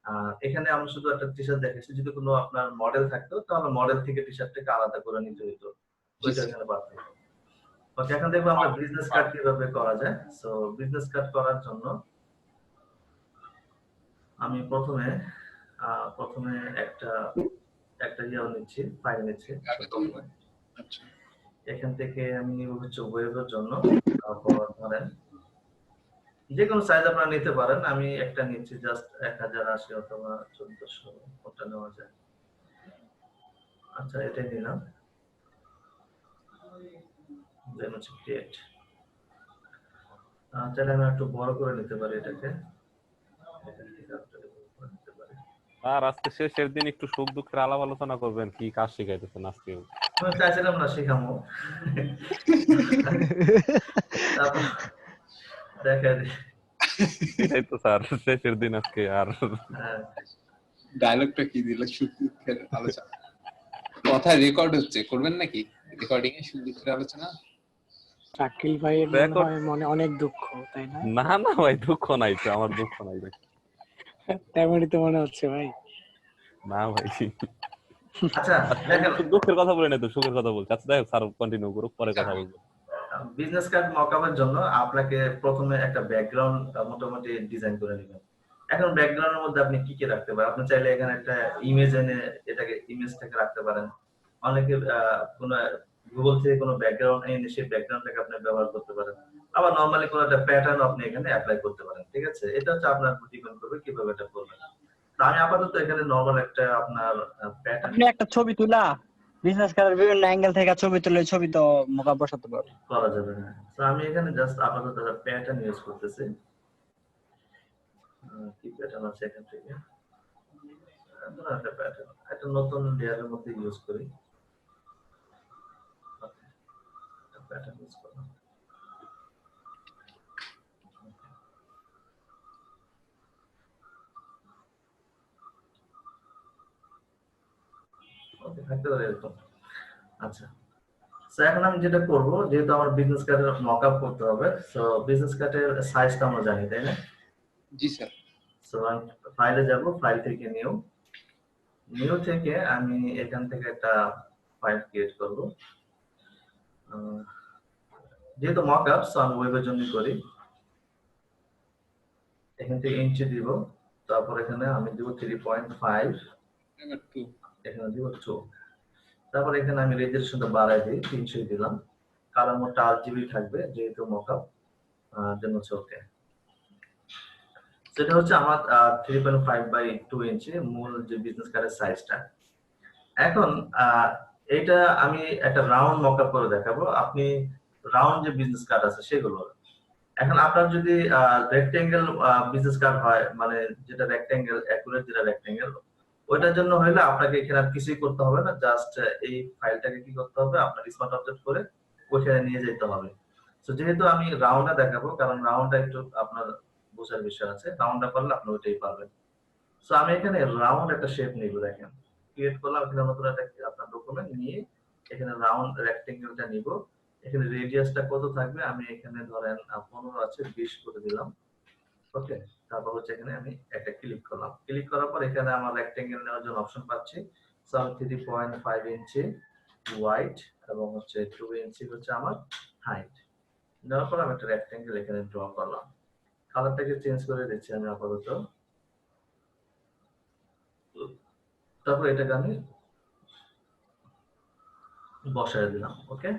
আর এখানে আমরা শুধু একটা টি শার্ট দেখাচ্ছি, যদি কোনো আপনার মডেল থাকতো তাহলে মডেল থেকে টি শার্টটাকে আলাদা করে নিতে হতো, ওইটা এখানে পারতেন। ওকে, এখন দেখবো আমরা বিজনেস কার্ড কিভাবে করা যায়। সো বিজনেস কার্ড করার জন্য আমি প্রথমে একটা নিচ্ছি, ফাইল নিচ্ছি। এখান থেকে আমি নিব হচ্ছে ওয়েবের জন্য। তারপর ধরেন যে কোনো সাইজ আপনারা নিতে পারেন, আমি একটা নিচ্ছি জাস্ট 1080 অথবা 1400, কোনটা নেওয়া যায়। আচ্ছা, এটাই নিলাম। দেন হচ্ছে ক্রিয়েট। তাহলে আমি একটু বড় করে নিতে পারি এটাকে। আর আজকে শেষের দিন একটু সুখ দুঃখের আলাপ আলোচনা করবেন, কি কাজ শিখাইতেছেন আজকে? আমি চাইছিলাম না শিখামো, তারপর দেখা যায় এটাই তো স্যার শেষের দিন আজকে। আর ডায়লগটা কি দিল, সুখ দুঃখের আলোচনা, কথা রেকর্ড হচ্ছে, করবেন নাকি রেকর্ডিং এ সুখ দুঃখের আলোচনা? শাকিল ভাইয়ের মনে হয় মনে অনেক দুঃখ, তাই না? না না ভাই, দুঃখ নাই তো, আমার দুঃখ নাই ভাই। তেমনই তো মনে হচ্ছে ভাই। না ভাই, আচ্ছা দেখেন, দুঃখের কথা বলে না তো, সুখের কথা বলছি। আচ্ছা দেখো স্যার, কন্টিনিউ করুক, পরে কথা বলবো। বিজনেস কার্ড মকআপের জন্য আপনাকে প্রথমে একটা ব্যাকগ্রাউন্ড মোটামুটি ডিজাইন করে নেবেন। এখন ব্যাকগ্রাউন্ডের মধ্যে আপনি কি কি রাখতে পারেন? আপনি চাইলে এখানে একটা ইমেজ এনে এটাকে ইমেজটাকে রাখতে পারেন। অনেকে কোন গুগল থেকে কোনো ব্যাকগ্রাউন্ড এনে সেই ব্যাকগ্রাউন্ডটাকে আপনি ব্যবহার করতে পারেন। আবার নরমালি কোনো একটা প্যাটার্ন আপনি এখানে অ্যাপ্লাই করতে পারেন। ঠিক আছে, এটা হচ্ছে আপনার উপর ডিপেন্ড করবে কিভাবে এটা করবেন। তো আমি আপাতত এখানে নরমাল একটা আপনার প্যাটার্ন, আপনি একটা ছবি তুলা বিজনেস কার্ডের বিভিন্ন অ্যাঙ্গেল থেকে ছবি তুলে ছবি তো মোকাপ বসাতে পারবেন, করা যাবে। না, তো আমি এখানে জাস্ট আপাতত একটা প্যাটার্ন ইউজ করতেছি। কি প্যাটার্ন আছে এখান থেকে, একটা প্যাটার্ন একটা নতুন লেয়ারের মধ্যে ইউজ করি। প্যাটার্ন ইউজ করলাম। ওকে, থাকতে পারে এরকম। আচ্ছা, সো এখন আমি যেটা করব, যেহেতু আমার বিজনেস কার্ডের মকআপ করতে হবে, সো বিজনেস কার্ডের সাইজটা আমরা জানি, তাই না? জি স্যার। সো আমি ফাইলে যাব, ফাইল থেকে নিউ থেকে আমি এখান থেকে একটা ফাইল ক্রিয়েট করব। যেহেতু মকআপ, সো আমি ওয়েবের জন্য করি। এখান থেকে ইঞ্চি দিব, তারপর এখানে আমি দিব 3.5, এখানে দিব 2, তারপর এখানে আমি রেজোলিউশনটা বাড়াই দিই, 300 দিলাম। কালার মোডটা RGB থাকবে যেহেতু মকআপ, দেন হচ্ছে ওকে। সেটা হচ্ছে আমার 3.5/2 ইঞ্চি মূল যে বিজনেস কার্ডের সাইজটা। এখন এটা আমি একটা রাউন্ড মকআপ করে দেখাবো। আপনি রাউন্ড যে বিজনেস কার্ড আছে সেগুলো, এখন আপনার যদি রেক্টেঙ্গেল বিজনেস কার্ড হয়, মানে যেটা রেক্টেঙ্গেল অ্যাকুরেট, যেটা রেক্টেঙ্গেল, ওইটার জন্য হইলে আপনাকে এখানে আর কিছুই করতে হবে না, জাস্ট এই ফাইলটাকে কি করতে হবে, আপনার স্মার্ট অবজেক্ট করে ওইখানে নিয়ে যেতে হবে। তো যেহেতু আমি রাউন্ডটা দেখাবো, কারণ রাউন্ডটা একটু আপনার বোঝার বিষয় আছে, রাউন্ডটা করলে আপনি ওইটাই পারবেন। সো আমি এখানে রাউন্ড একটা শেপ নিব, দেখেন ক্রিয়েট করলাম এখানে নতুন একটা আপনার ডকুমেন্ট নিয়ে এখানে রাউন্ড রেক্টেঙ্গেলটা নিব। এখানে রেডিয়াসটা কত থাকবে, আমি এখানে ধরেন 15 আছে, 20 করে দিলাম। ওকে, তারপর হচ্ছে এখানে আমি একটা ক্লিক করলাম। ক্লিক করার পর এখানে আমার রেক্টেঙ্গেল নেওয়ার জন্য অপশন পাচ্ছি। সো আমি 3.5 ইঞ্চি ওয়াইড এবং হচ্ছে 2 ইঞ্চি হচ্ছে আমার হাইট নেওয়ার পর আমি একটা রেক্টেঙ্গেল এখানে ড্র করলাম। কালারটাকে চেঞ্জ করে দিচ্ছি আমি আপাতত। তারপর এটাকে আমি বসায় দিলাম। ওকে,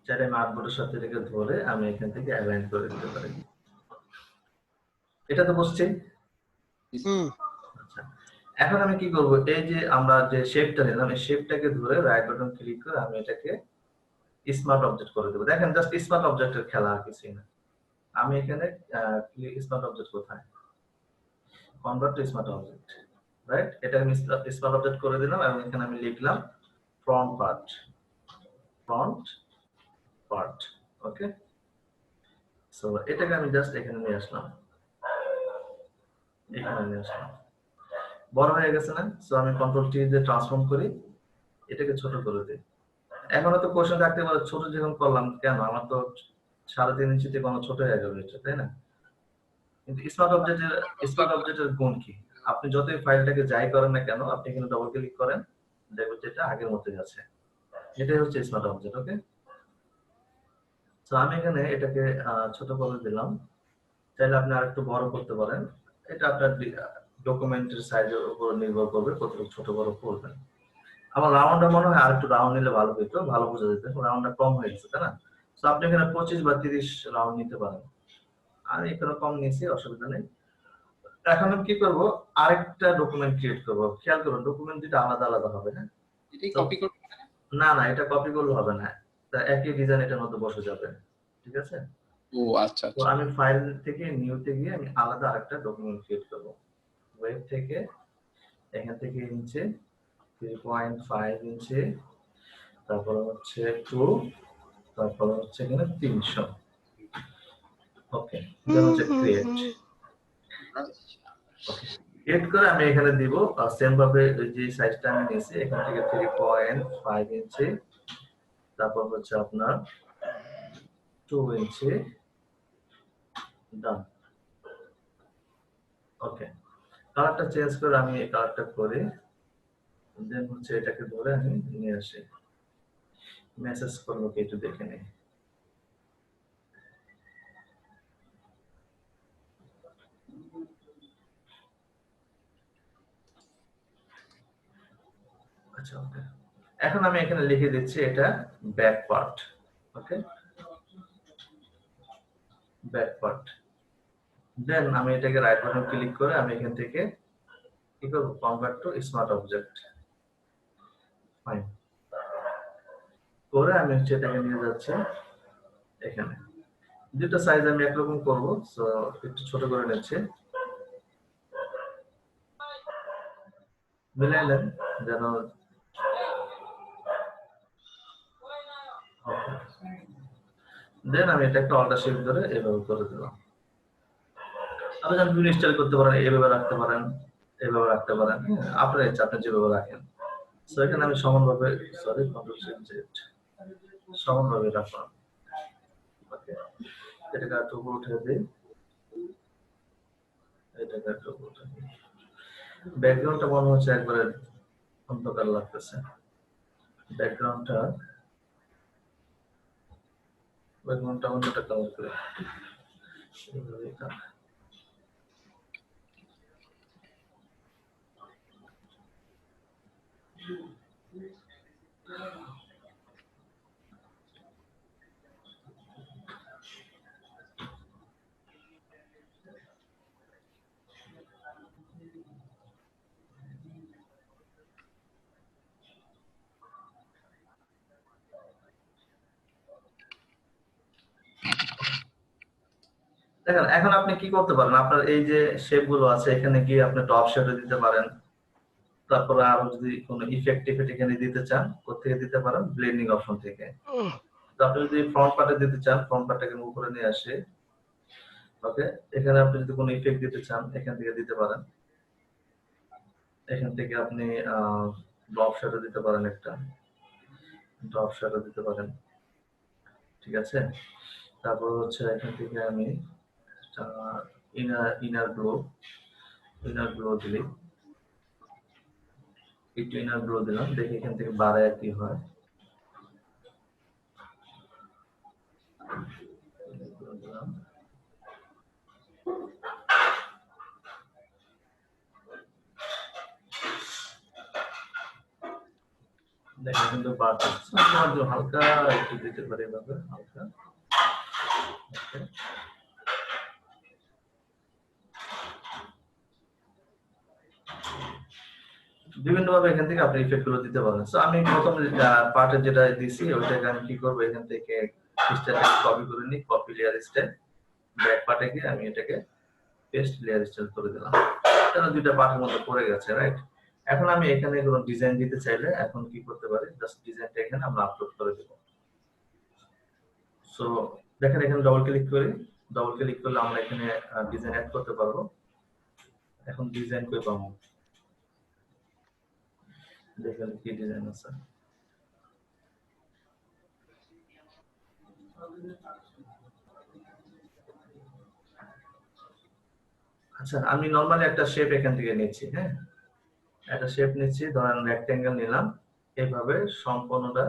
চাইলে আমি আর্টবোর্ডের সাথে এটাকে ধরে আমি এখান থেকে অ্যালাইন করে দিতে পারি। এটা তো বুঝছি। আচ্ছা, এখন আমি কি করব, এই যে আমরা যে শেপটা নিলাম এই শেপটাকে ধরে রাইট বাটন ক্লিক করে আমি এটাকে স্মার্ট অবজেক্ট করে দেব। দেখেন জাস্ট স্মার্ট অবজেক্টের খেলা আর কিছুই না। আমি এখানে স্মার্ট অবজেক্ট কোথায়, convert to smart object, right? এটা আমি স্মার্ট অবজেক্ট করে দিলাম এবং এখানে আমি লিখলাম ফ্রন্ট পার্ট। ওকে, সো এটাকে আমি জাস্ট এখানে নিয়ে আসলাম, বড় হয়ে গেছে না? সো আমি কন্ট্রোল টি দিয়ে ট্রান্সফর্ম করি, এটাকে ছোট করে দিই। এখন তো কোশ্চেন থাকতে পারে ছোট যখন করলাম কেন, আমার তো 3.5 ইঞ্চি থেকে কোনো ছোট হয়ে যাবে এটা, তাই না? কিন্তু স্মার্ট অবজেক্টের গুণ কি, আপনি যতই ফাইলটাকে যাই করেন না কেন, আপনি এখানে ডবল ক্লিক করেন, দেখবেন যে এটা আগের মতোই আছে। এটাই হচ্ছে স্মার্ট অবজেক্ট। ওকে, তো আমি এখানে এটাকে ছোট করে দিলাম, চাইলে আপনি আরেকটু বড় করতে পারেন, এটা আপনার ডকুমেন্টের সাইজের উপর নির্ভর করবে কতটুকু ছোট বড় করবেন। আমার রাউন্ডটা মনে হয় আরেকটু রাউন্ড নিলে ভালো হতো, ভালো বোঝা যেত, রাউন্ডটা কম হয়ে গেছে, তাই না? তো আপনি এখানে 25 বা 30 রাউন্ড নিতে পারেন, আর এখানে কম নিয়েছি, অসুবিধা নেই। এখন আমি কি করব, আরেকটা ডকুমেন্ট ক্রিয়েট করব। খেয়াল করুন ডকুমেন্ট দুটো আলাদা আলাদা হবে, হ্যাঁ? এটাই কপি করব না না, এটা কপি করলে হবে না, তা একই ডিজাইন এটার মধ্যে বসে যাবে, ঠিক আছে? ও আচ্ছা তো আচ্ছা, আমি ফাইল থেকে নিউতে গিয়ে আমি আলাদা আরেকটা ডকুমেন্ট ক্রিয়েট করব। ওয়েব থেকে এখান থেকে ইঞ্চি 3.5 ইঞ্চি, তারপর হচ্ছে 2, তারপর হচ্ছে এখানে 300। ওকে, দেন হচ্ছে ক্রিয়েট। ক্রিয়েট করে আমি এখানে দিব সেম ভাবে যে সাইজটা আমি নিয়েছি এখান থেকে 3.5 ইঞ্চি, তারপর হচ্ছে আপনার 2 ইঞ্চি, ডান। ওকে, কালারটা চেঞ্জ করে আমি এই কালারটা করি, দেন হচ্ছে এটাকে ধরে আমি নিয়ে আসি, মেসেজ করবো কি একটু দেখে নিই। আচ্ছা, ওকে, এখন আমি এখানে লিখে দিচ্ছি এটা ব্যাক পার্ট। ওকে, ব্যাক পার্ট। দেন আমি এটাকে রাইট বাটন ক্লিক করে আমি এখান থেকে কি করব, convert to smart object. Fine, করে আমি হচ্ছে এটাকে নিয়ে যাচ্ছি এখানে। দুটো সাইজ আমি একরকম করব, সো একটু ছোট করে নিচ্ছি, মিলাই নেন যেন। দেন আমি এটা একটা অল্টার শিফট ধরে এভাবে করে দিলাম। আপনি যদি বিভিন্ন স্টাইল করতে পারেন, এভাবে রাখতে পারেন, এভাবে রাখতে পারেন, আপনার ইচ্ছা, আপনি যেভাবে রাখেন। সো এখানে আমি সমানভাবে, সরি কন্ট্রোল শিফট জেড, সমানভাবে রাখলাম। ওকে, এটাকে একটু উপরে উঠে দিই, এটাকে একটু উপরে উঠে দিই। ব্যাকগ্রাউন্ডটা মনে হচ্ছে একবারে অন্ধকার লাগতেছে, ব্যাকগ্রাউন্ডটা অন্যটা কালার করে এইভাবেই থাক। দেখেন এখন আপনি কি করতে পারেন, আপনার এই যে শেপ গুলো আছে এখানে গিয়ে আপনি টপ শেডও দিতে পারেন, তারপরে আরো যদি কোনো ইফেক্ট এখানে দিতে চান কোথেকে দিতে পারেন, ব্লেন্ডিং অপশন থেকে। তো আপনি যদি ফ্রন্ট পার্টে দিতে চান, ফ্রন্ট পার্টটাকে মুভ করে নিয়ে আসে। ওকে, এখানে আপনি যদি কোনো ইফেক্ট দিতে চান এখান থেকে দিতে পারেন, এখান থেকে আপনি ড্রপ শ্যাডো দিতে পারেন, একটা ড্রপ শ্যাডো দিতে পারেন, ঠিক আছে? তারপর হচ্ছে এখান থেকে আমি ইনার গ্লো দিলি, একটু ইনার গ্লো দিলাম, দেখি এখান থেকে বাড়ায় কি হয়। দেখেন কিন্তু বাড়তেছে হালকা একটু দিতে পারি এভাবে হালকা। ওকে, বিভিন্ন ভাবে এখান থেকে আপনি ইফেক্ট গুলো দিতে পারেন। সো আমি প্রথম পার্টে যেটা দিছি ওইটাকে আমি কি করব, এখান থেকে স্টাইলটাকে কপি করে নিই, কপি লেয়ার স্টাইল, ব্যাক পার্টে গিয়ে আমি এটাকে পেস্ট লেয়ার স্টাইল করে দিলাম। তাহলে দুইটা পার্টের মধ্যে পড়ে গেছে, রাইট? এখন আমি এখানে কোনো ডিজাইন দিতে চাইলে এখন কি করতে পারি, জাস্ট ডিজাইনটা এখানে আমরা আপলোড করে দেব। সো দেখেন এখানে ডবল ক্লিক করি, ডবল ক্লিক করলে আমরা এখানে ডিজাইন অ্যাড করতে পারবো। এখন ডিজাইন কই পাবো, দেখেন কি ডিজাইন আছে। আচ্ছা, আমি নরমালি একটা শেপ এখান থেকে নিচ্ছি, হ্যাঁ একটা শেপ নিচ্ছি, ধরেন রেক্টেঙ্গেল নিলাম, এইভাবে সম্পূর্ণটা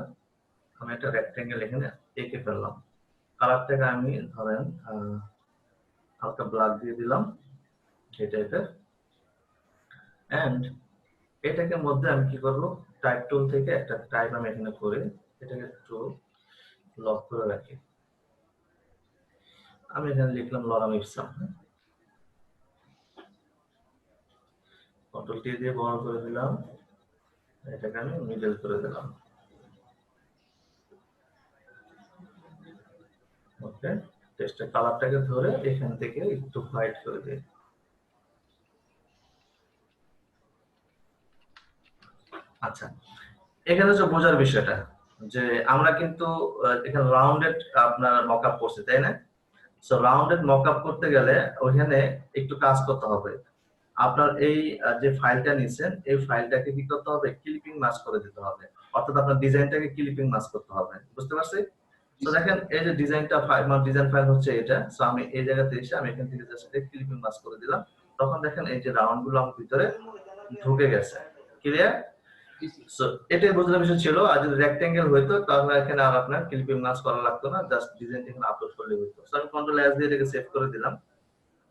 আমি একটা রেক্টেঙ্গেল এখানে এঁকে ফেললাম। কালারটাকে আমি ধরেন হালকা ব্ল্যাক দিয়ে দিলাম এই টাইপের। এন্ড এটাকে মধ্যে আমি কি করব, টাইপ টুল থেকে একটা টাইপ আমি এখানে করে এটাকে একটু লক করে রাখি। আমি এখানে লিখলাম লরাম ইপসাম, কন্ট্রোল টি দিয়ে বড় করে দিলাম, এটাকে আমি মিডল করে দিলাম। ওকে, টেক্সটের কালারটাকে ধরে এখান থেকে একটু হোয়াইট করে দিই। আচ্ছা, এখানে হচ্ছে বোঝার বিষয়টা যে আমরা কিন্তু এখানে রাউন্ডেড আপনার মকআপ করছি, তাই না? সো রাউন্ডেড মকআপ করতে গেলে ওখানে একটু কাজ করতে হবে। আপনার এই যে ফাইলটা নিছেন এই ফাইলটাকে কি করতে হবে, ক্লিপিং মাস্ক করে দিতে হবে, অর্থাৎ আপনার ডিজাইনটাকে ক্লিপিং মাস্ক করতে হবে। বুঝতে পারছি? তো দেখেন এই যে ডিজাইনটা ফাইল, মানে ডিজাইন ফাইল হচ্ছে এটা। সো আমি এই জায়গাতে এসে আমি এখান থেকে জাস্ট ক্লিপিং মাস্ক করে দিলাম, তখন দেখেন এই যে রাউন্ড গুলো আমার ভিতরে ঢুকে গেছে। ক্লিয়ার? সো এটাই বোঝার বিষয় ছিল। আর যদি রেক্টেঙ্গেল হইতো তাহলে এখানে আর আপনার ক্লিপিং মাস্ক করা লাগতো না, জাস্ট ডিজাইনটা এখানে আপলোড করলে হতো। সো আমি কন্ট্রোল এস দিয়ে এটাকে সেভ করে দিলাম,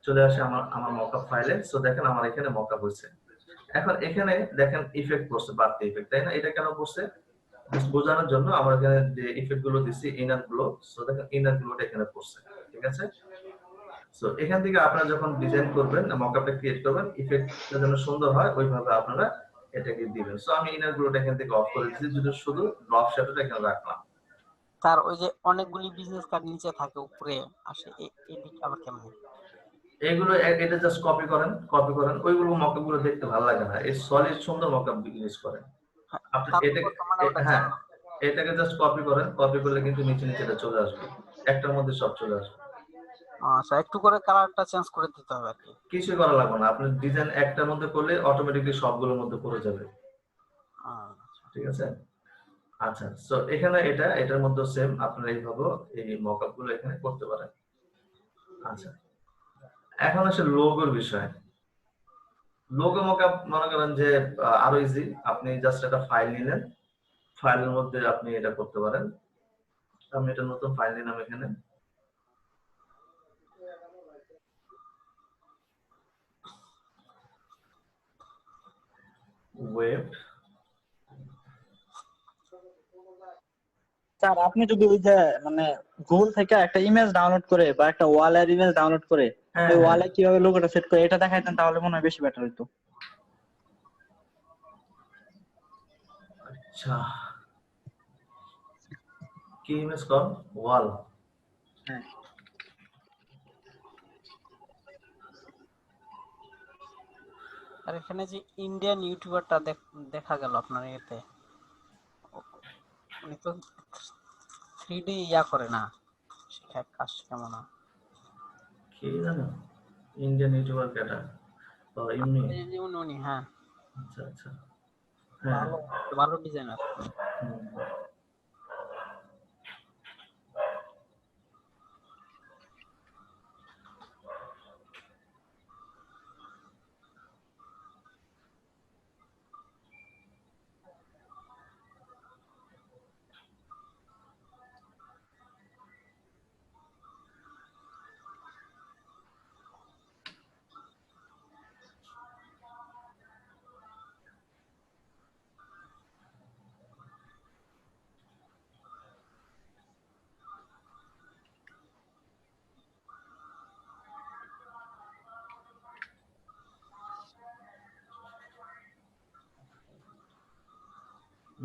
চলে আসে আমার মকআপ ফাইলে। সো দেখেন আমার এখানে মকআপ হয়েছে। এখন এখানে দেখেন ইফেক্ট পড়ছে, বাড়তি ইফেক্ট, তাই না? এটা কেন পড়ছে জাস্ট বোঝানোর জন্য আমরা এখানে যে ইফেক্ট গুলো দিছি ইনার গুলো, সো দেখেন ইনার গুলোটা এখানে পড়ছে, ঠিক আছে? সো এখান থেকে আপনারা যখন ডিজাইন করবেন, মকআপটা ক্রিয়েট করবেন, ইফেক্টটা যেন সুন্দর হয় ওইভাবে আপনারা এটাকে দিবেন। সো আমি ইনার গুলোটা এখান থেকে অফ করে দিয়েছি, শুধু ড্রপ শ্যাডোটা এখানে রাখলাম। স্যার ওই যে অনেকগুলি বিজনেস কার্ড নিচে থাকে উপরে আসে, এডিট আবার কেমন? এগুলো এটা জাস্ট কপি করেন, কপি করেন, ওইগুলো মকআপ গুলো দেখতে ভালো লাগে না, এই সলিড সুন্দর মকআপ ইউজ করেন আপনি। হ্যাঁ, এটাকে জাস্ট কপি করেন, কপি করলে কিন্তু নিচে নিচে এটা চলে আসবে, একটার মধ্যে সব চলে আসবে। আচ্ছা, একটু করে কালারটা চেঞ্জ করে দিতে হবে আর কি। কিছু করা লাগবে না, আপনি ডিজাইন একটার মধ্যে করলে অটোমেটিক্যালি সবগুলোর মধ্যে পড়ে যাবে, ঠিক আছে? আচ্ছা, সো এখানে এটার মধ্যে সেম আপনারা এইভাবে এই মকআপ গুলো এখানে করতে পারেন। আচ্ছা, এখন আসলে লোগোর বিষয়। লোগো মকআপ মনে করেন যে আরো ইজি, আপনি জাস্ট একটা ফাইল নিলেন, ফাইলের মধ্যে আপনি এটা করতে পারেন। আমি এটা নতুন ফাইল নিলাম, এখানে ওয়েব। স্যার আপনি যদি ওই যে মানে গুগল থেকে একটা ইমেজ ডাউনলোড করে বা একটা ওয়ালের ইমেজ ডাউনলোড করে ওই ওয়ালে কিভাবে লোগোটা সেট করে এটা দেখাইতেন তাহলে মনে হয় বেশি বেটার হতো। আচ্ছা, কি ইমেজ কল ওয়াল? হ্যাঁ, আর এখানে যে ইন্ডিয়ান ইউটিউবারটা দেখা গেল আপনার এতে, উনি তো 3D ইয়া করে না, শিখায় কাজ কেমন? কি জানো ইন্ডিয়ান ইউটিউবার কেটা? ও এমনি? উনি, হ্যাঁ। আচ্ছা আচ্ছা, হ্যাঁ ভালো ভালো ডিজাইনার।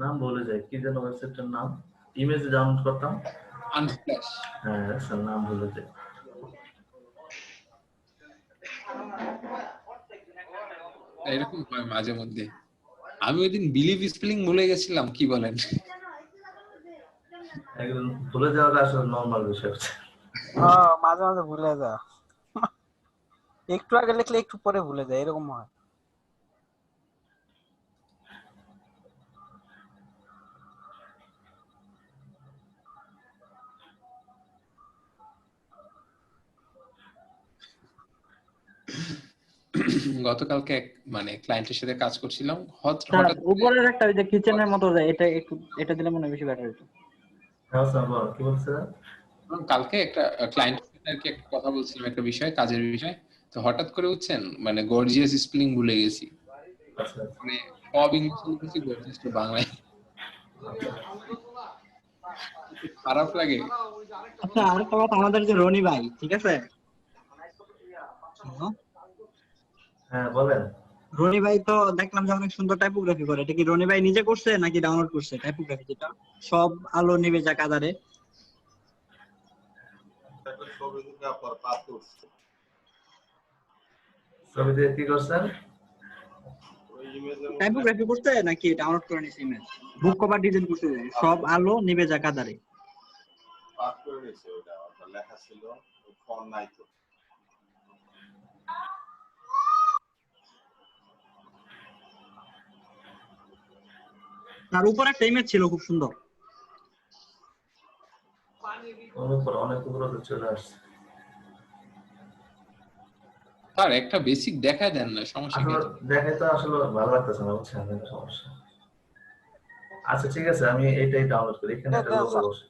নাম বলে যায়, কি যেন ওয়েবসাইটের নাম, ইমেজ ডাউনলোড করতাম। আনফ্ল্যাশ। হ্যাঁ স্যার, নাম ভুলে যায়। এরকম হয় মাঝে মধ্যে। আমি ওই দিন বিলিভ স্পেলিং ভুলে গেছিলাম, কি বলেন? একদম ভুলে যাওয়াটা আসলে নরমাল বিষয় হচ্ছে। মাঝে মাঝে ভুলে যা, একটু আগে লিখলে একটু পরে ভুলে যায়, এরকম হয়। গতকালকে মানে ক্লায়েন্টের সাথে কাজ করছিলাম, স্যার হঠাৎ উপরের একটা ওই যে কিচেনের মতো যায়, এটা একটু এটা দিলে মনে হয় বেশি বেটার হতো। হ্যাঁ স্যার বল, কি বলছিলেন? কালকে একটা ক্লায়েন্টের সাথে আর কি একটা কথা বলছিলাম, একটা বিষয়, কাজের বিষয়। তো হঠাৎ করে বুঝছেন মানে গর্জিয়াস স্পেলিং ভুলে গেছি। আচ্ছা মানে সব ইংলিশে লিখেছি, গর্জিয়াসটা বাংলায়। খারাপ লাগে। আচ্ছা আরেকটা কথা, আমাদের যে রনি ভাই, ঠিক আছে, হ্যাঁ বলেন। রনি ভাই তো দেখলাম যে অনেক সুন্দর টাইপোগ্রাফি করে। এটা কি রনি ভাই নিজে করছে নাকি ডাউনলোড করছে টাইপোগ্রাফি, যেটা সব আলো নিবে যা কাদারে? ছবিতে কি করছেন? টাইপোগ্রাফি করছে নাকি ডাউনলোড করে নিছে ইমেজ? বুক কভার ডিজাইন করছে, সব আলো নিবে যা কাদারে। তার উপর একটা ইমেজ ছিল খুব সুন্দর। অনেক উপরে তো চলে আসছে। তার একটা বেসিক দেখায় দেন না, সমস্যা কি? আসলে দেখে তো আসলে ভালো লাগতেছে না, বুঝছেন, এটা সমস্যা। আচ্ছা ঠিক আছে, আমি এইটাই ডাউনলোড করি, এখানে একটা দেন লোগো স্যার, বসে।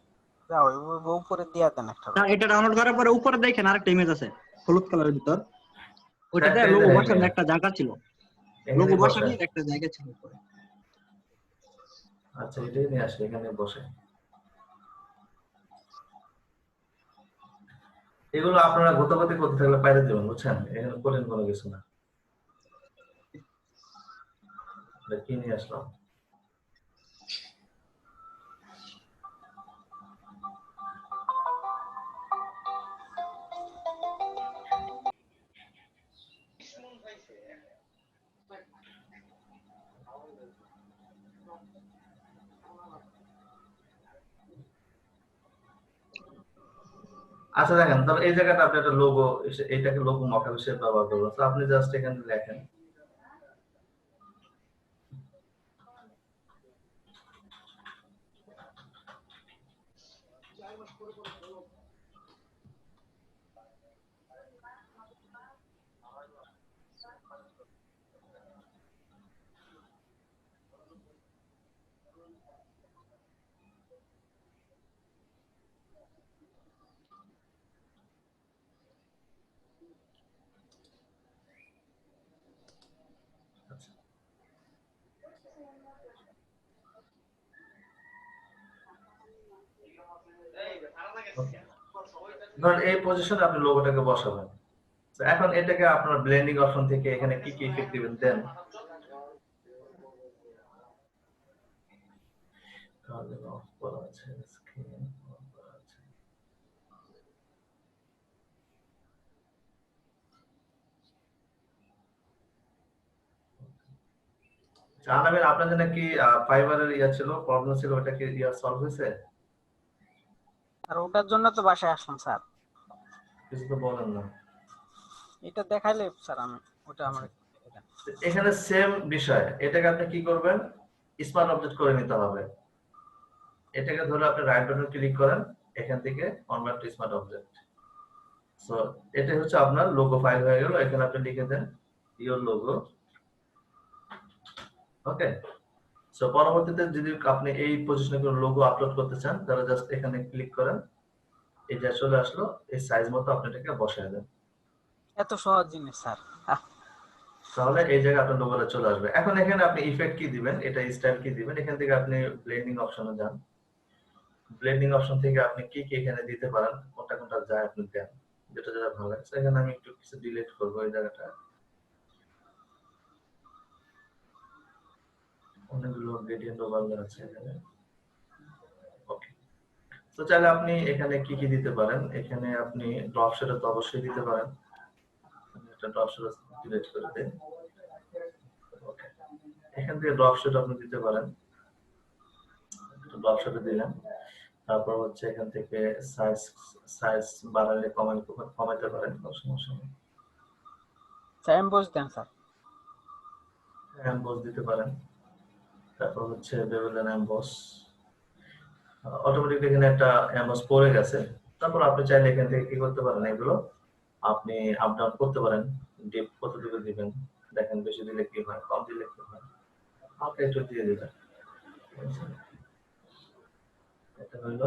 যাও উপরে দিয়া দেন একটা। না, এটা ডাউনলোড করার পরে উপরে দেখেন আরেকটা ইমেজ আছে হলুদ কালারের ভিতর, ওইটাতে একটাই লোগো দেখাই বসানোর একটা জায়গা ছিল, লোগো এখানে বসে। বসানোর একটা জায়গা ছিল উপরে। আচ্ছা এটাই নিয়ে আসলে এখানে বসে। এগুলো আপনারা গতাগতি করতে থাকলে পাইরে দেবেন, বুঝছেন, এখানে করেন কোনো কিছু না। এটা কি নিয়ে আসলাম? আচ্ছা দেখেন, তাহলে এই জায়গাটা আপনি একটা লোগো, এইটাকে লোগো মক হিসেবে ব্যবহার করবেন। তো আপনি জাস্ট এখানে লেখেন ধরেন এই পজিশনে আপনি লোগোটাকে বসাবেন। তো এখন এটাকে আপনার ব্লেন্ডিং অপশন থেকে এখানে কি কি ইফেক্ট দিবেন দেন। কালার অফ করা আছে, স্ক্রিন অফ করা আছে। জানাবেন আপনাদের নাকি ফাইবারের ইয়া ছিল, প্রবলেম ছিল, ওটা কি ইয়া সলভ হয়েছে? আর ওটার জন্য তো বাসায় আসলাম স্যার, কিছু তো বলেন না। এটা দেখাইলে স্যার আমি ওটা আমার এখানে সেম বিষয়, এটাকে আপনি কি করবেন, স্মার্ট অবজেক্ট করে নিতে হবে। এটাকে ধরে আপনি রাইট বাটন ক্লিক করেন, এখান থেকে convert to smart object. So এটা হচ্ছে আপনার লোগো ফাইল হয়ে গেল। এখানে আপনি লিখে দেন ইওর লোগো। ওকে, সো পরবর্তীতে যদি আপনি এই পজিশনে কোনো লোগো আপলোড করতে চান, তাহলে জাস্ট এখানে ক্লিক করেন, এই যে চলে আসলো, এই সাইজ মতো আপনি এটাকে বসায় দেন। এত সহজ জিনিস স্যার, তাহলে এই জায়গায় আপনার লোগোটা চলে আসবে। এখন এখানে আপনি ইফেক্ট কি দিবেন, এটা স্টাইল কি দিবেন, এখান থেকে আপনি ব্লেন্ডিং অপশনে যান। ব্লেন্ডিং অপশন থেকে আপনি কি কি এখানে দিতে পারেন, কোনটা কোনটা যায় আপনি দেন, যেটা যেটা ভালো লাগছে। এখানে আমি একটু কিছু ডিলিট করব, এই জায়গাটা অনেকগুলো গ্রেডিয়েন্ট ওভারলে আছে এখানে। ওকে, তো চাইলে আপনি এখানে কি কি দিতে পারেন, এখানে আপনি ড্রপ শেডো তো অবশ্যই দিতে পারেন। আমি একটা ড্রপ শেডো ডিলিট করে দেই। ওকে, এখান থেকে ড্রপ শেডো আপনি দিতে পারেন, ড্রপ শেডো দিলেন। তারপর হচ্ছে এখান থেকে সাইজ সাইজ বাড়ালে কমাতে পারেন, কোনো সমস্যা নেই। এমবস দেন স্যার। এমবস দিতে পারেন। তারপর হচ্ছে বেভেলেন এমবস, অটোমেটিক এখানে একটা এমবস পড়ে গেছে। তারপর আপনি চাইলে এখান থেকে কি করতে পারেন, এগুলো আপনি আপ ডাউন করতে পারেন, ডিপ কতটুকু দিবেন, দেখেন বেশি দিলে কি হয়, কম দিলে কি হয়, আপনি একটু দিয়ে দিবেন। এটা হইল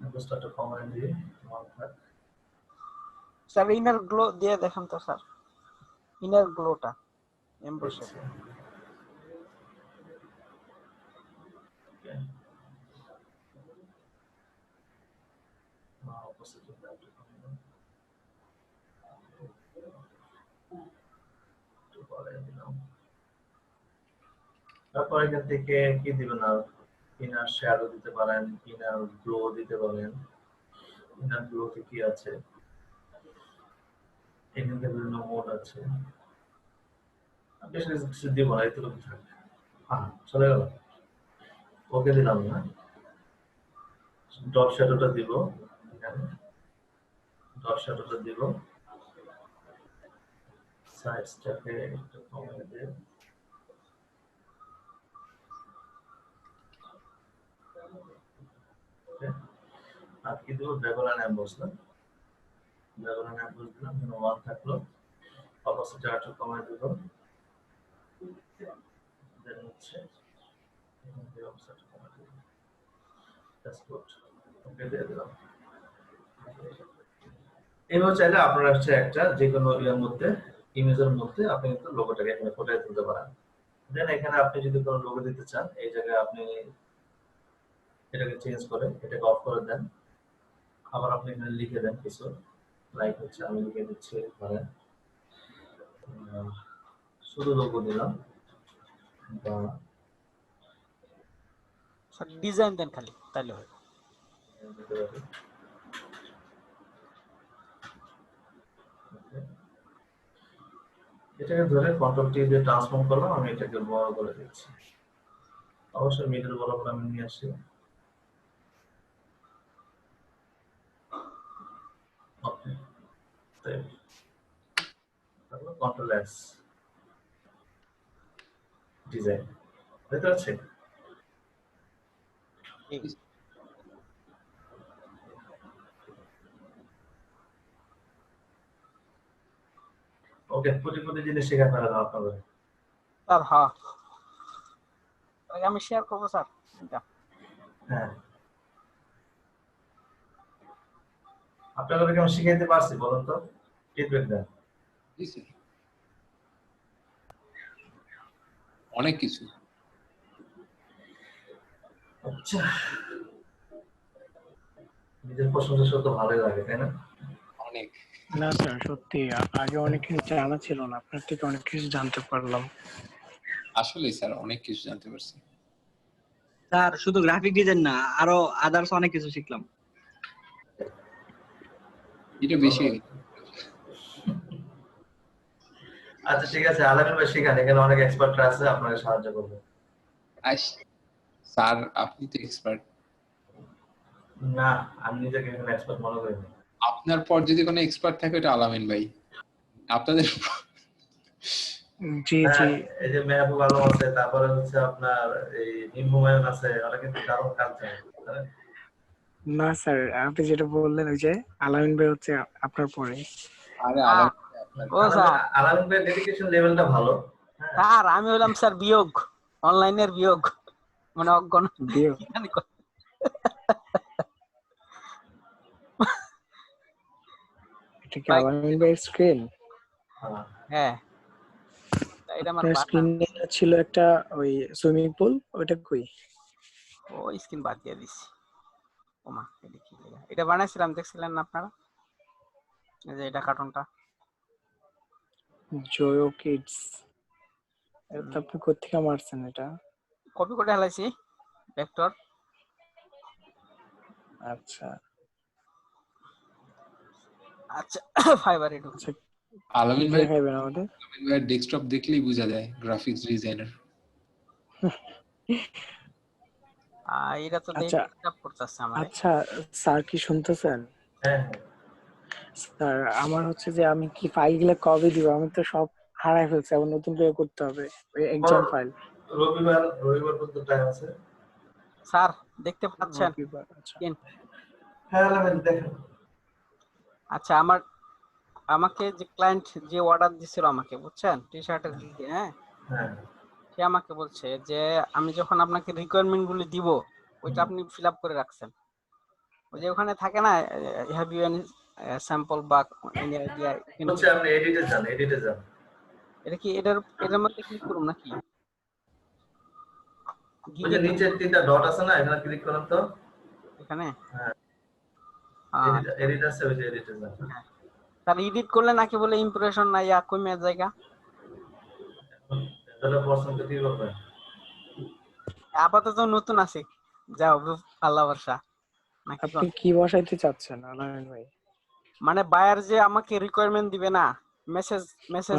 এমবসটা একটু কমায় দিয়ে স্যার ইনার গ্লো দিয়ে দেখেন তো স্যার, ইনার গ্লোটা এমবসে। তারপর এখান থেকে কি দিবেন, আর ইনার শ্যাডো দিতে পারেন, ইনার গ্লো দিতে পারেন। ইনার গ্লোতে কি আছে, এখান থেকে বিভিন্ন মোড আছে, বেশি কিছু দিব না, এতটুকু থাকবে। চলে গেল, ওকে দিলাম না, ডট শ্যাডোটা দিব, এখানে ডট শ্যাডোটা দিব, সাইজটাকে একটু কমিয়ে দেব। আর কি দেবো, বেভেলেন এমবস না, বেভেলেন এমবস দিলাম, এখানে 1 থাকলো, অপোজিট একটু কমিয়ে দেব। দেন হচ্ছে এখান থেকে অপোজিট কমিয়ে দেব, দ্যাটস গুড, ওকে দিয়ে দিলাম। এবার চাইলে আপনারা হচ্ছে একটা যে কোনো ইয়ার মধ্যে, ইমেজের মধ্যে আপনি কিন্তু লোগোটাকে এখানে ফুটিয়ে তুলতে পারেন। দেন এখানে আপনি যদি কোনো লোগো দিতে চান, এই জায়গায় আপনি এটাকে চেঞ্জ করে এটাকে অফ করে দেন, আবার আপনি এখানে লিখে দেন কিছু, লাইক হচ্ছে আমি লিখে দিচ্ছি ধরেন শুধু লোগো দিলাম, বা স্যার ডিজাইন দেন খালি, তাহলে হয়। এটাকে ধরে কন্ট্রোল টি দিয়ে ট্রান্সফর্ম করলাম, আমি এটাকে বড় করে দিচ্ছি, অবশ্যই মিডল বরাবর আমি নিয়ে আসি। ওকে, তারপর কন্ট্রোল এস ডিজাইন, দেখতে পাচ্ছেন? ওকে, প্রতি জিনিস শেখা ফেলা দাও আপনাদের। স্যার হ্যাঁ, আমি শেয়ার করবো স্যার এটা। হ্যাঁ, আপনাদেরকে আমি শিখাইতে পারছি বলুন তো, ফিডব্যাক দেন। জি স্যার, অনেক কিছু। আচ্ছা, নিজের প্রশংসা তো ভালোই লাগে, তাই না? অনেক। না স্যার, সত্যি আগে অনেক কিছু জানা ছিল না, আপনার থেকে অনেক কিছু জানতে পারলাম। আসলে স্যার অনেক কিছু জানতে পারছি স্যার। শুধু গ্রাফিক ডিজাইন না, আরো আদার্স অনেক কিছু শিখলাম। এটা বেশি। আচ্ছা ঠিক আছে, আলামিন ভাই শিখান, এখানে অনেক এক্সপার্টরা আছে, আপনাকে সাহায্য করবে। স্যার আপনি তো এক্সপার্ট। না, আমি নিজেকে এখানে এক্সপার্ট মনে করি না। আপনার পর যদি কোনো এক্সপার্ট থাকে এটা আলামিন ভাই। আপনাদের জি জি, এই যে মেহবুব আলম আছে, তারপরে হচ্ছে আপনার এই হুমায়ুন আছে, ওরা কিন্তু দারুণ কাজ জানে। না স্যার, আপনি যেটা বললেন ওই যে আলামিন ভাই হচ্ছে আপনার পরে। আরে ও স্যার, আলামিন ভাই ডেডিকেশন লেভেলটা ভালো। স্যার আমি হলাম স্যার বিয়োগ, অনলাইনের বিয়োগ, মানে অজ্ঞান বিয়োগ। এটা কি আলামিন ভাইয়ের স্ক্রিন? হ্যাঁ, এটা আমার আপনার স্ক্রিনে ছিল একটা ওই সুইমিং পুল, ওটা কই? ওই স্ক্রিন বাদ দিয়ে দিছি। ওমা, এটা কি লেখা? এটা বানাইছিলাম, দেখছিলেন না আপনারা? এই যে এটা কার্টুনটা জয়ো কিডস। এটা আপনি কোত্থেকে মারছেন এটা? কপি করে হেলাইছি ভেক্টর। আচ্ছা আচ্ছা ফাইবারে ঢুকছে। আচ্ছা, আলামিন কি ভাই, দেখাবেন আমাদের? আলামিন ভাইয়ের ডেস্কটপ দেখলেই বোঝা যায় গ্রাফিক্স ডিজাইনার। এটা তো আচ্ছা ডিস্টার্ব করতেছে আমারে। আচ্ছা স্যার কি শুনতেছেন? হ্যাঁ স্যার আমার হচ্ছে যে আমি কি ফাইলগুলো কবে দিব? আমি তো সব হারাই ফেলছি, আবার নতুন করে করতে হবে ওই এক্সাম ফাইল। রবিবার পর্যন্ত টাইম আছে। স্যার দেখতে পাচ্ছেন? রবিবার, আচ্ছা হ্যাঁ আলামিন দেখেন। আচ্ছা আমাকে যে ক্লায়েন্ট যে অর্ডার দিছিল আমাকে, বুঝছেন, টি শার্টের দিকে, হ্যাঁ, হ্যাঁ সে আমাকে বলছে যে আমি যখন আপনাকে রিকোয়ারমেন্ট গুলি দিব ওইটা আপনি ফিল আপ করে রাখছেন। ওই যে ওখানে থাকে না, হ্যাভ ইউ এনি স্যাম্পল বা এনি আইডিয়া, হচ্ছে আপনি এডিটে যান। এটা কি এটার মধ্যে ক্লিক করুন নাকি? ওই যে নিচে তিনটা ডট আছে না, এখানে ক্লিক করুন তো। এখানে হ্যাঁ আচ্ছা, এডিট আছে, ওই যে এডিটে যান। হ্যাঁ। তার এডিট করলে নাকি বলে ইমপ্রেশন না ইয়া কমে জায়গা। তাহলে পছন্দ কি করবেন? আপাতত নতুন আছে, যাও আল্লাহ ভরসা নাকি আপনি কি বসাইতে চাচ্ছেন আলামিন ভাই? মানে বায়ার যে আমাকে রিকোয়ারমেন্ট দিবে না, মেসেজ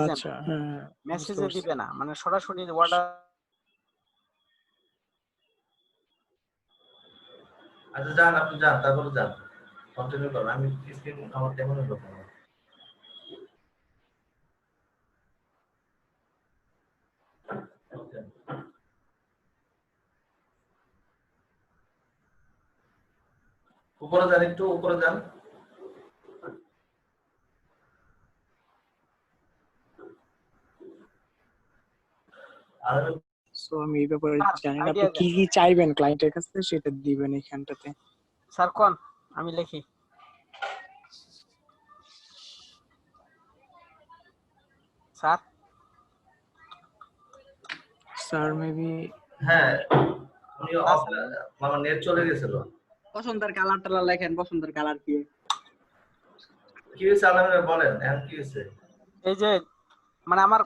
আচ্ছা হ্যাঁ মেসেজে দিবে না, মানে সরাসরি অর্ডার। আচ্ছা যান, আপনি যান, তারপরে যান, কন্টিনিউ করুন। আমি স্ক্রিন আমার কেমন করবো? উপরে যান, একটু উপরে যান। আর সো আমি এই ব্যাপারে জানি না, আপনি আইডিয়া কি কি চাইবেন ক্লায়েন্টের কাছে সেটা দিবেন এখানটাতে। স্যার কোন আমি লিখি। স্যার স্যার মেবি হ্যাঁ আমি আমার নেট চলে গেছিল। পছন্দের কালার টালার লেখেন, পছন্দের কালার কি? কি হয়েছে আলামিন বলেন, এখন কি হয়েছে? এই যে মানে আমার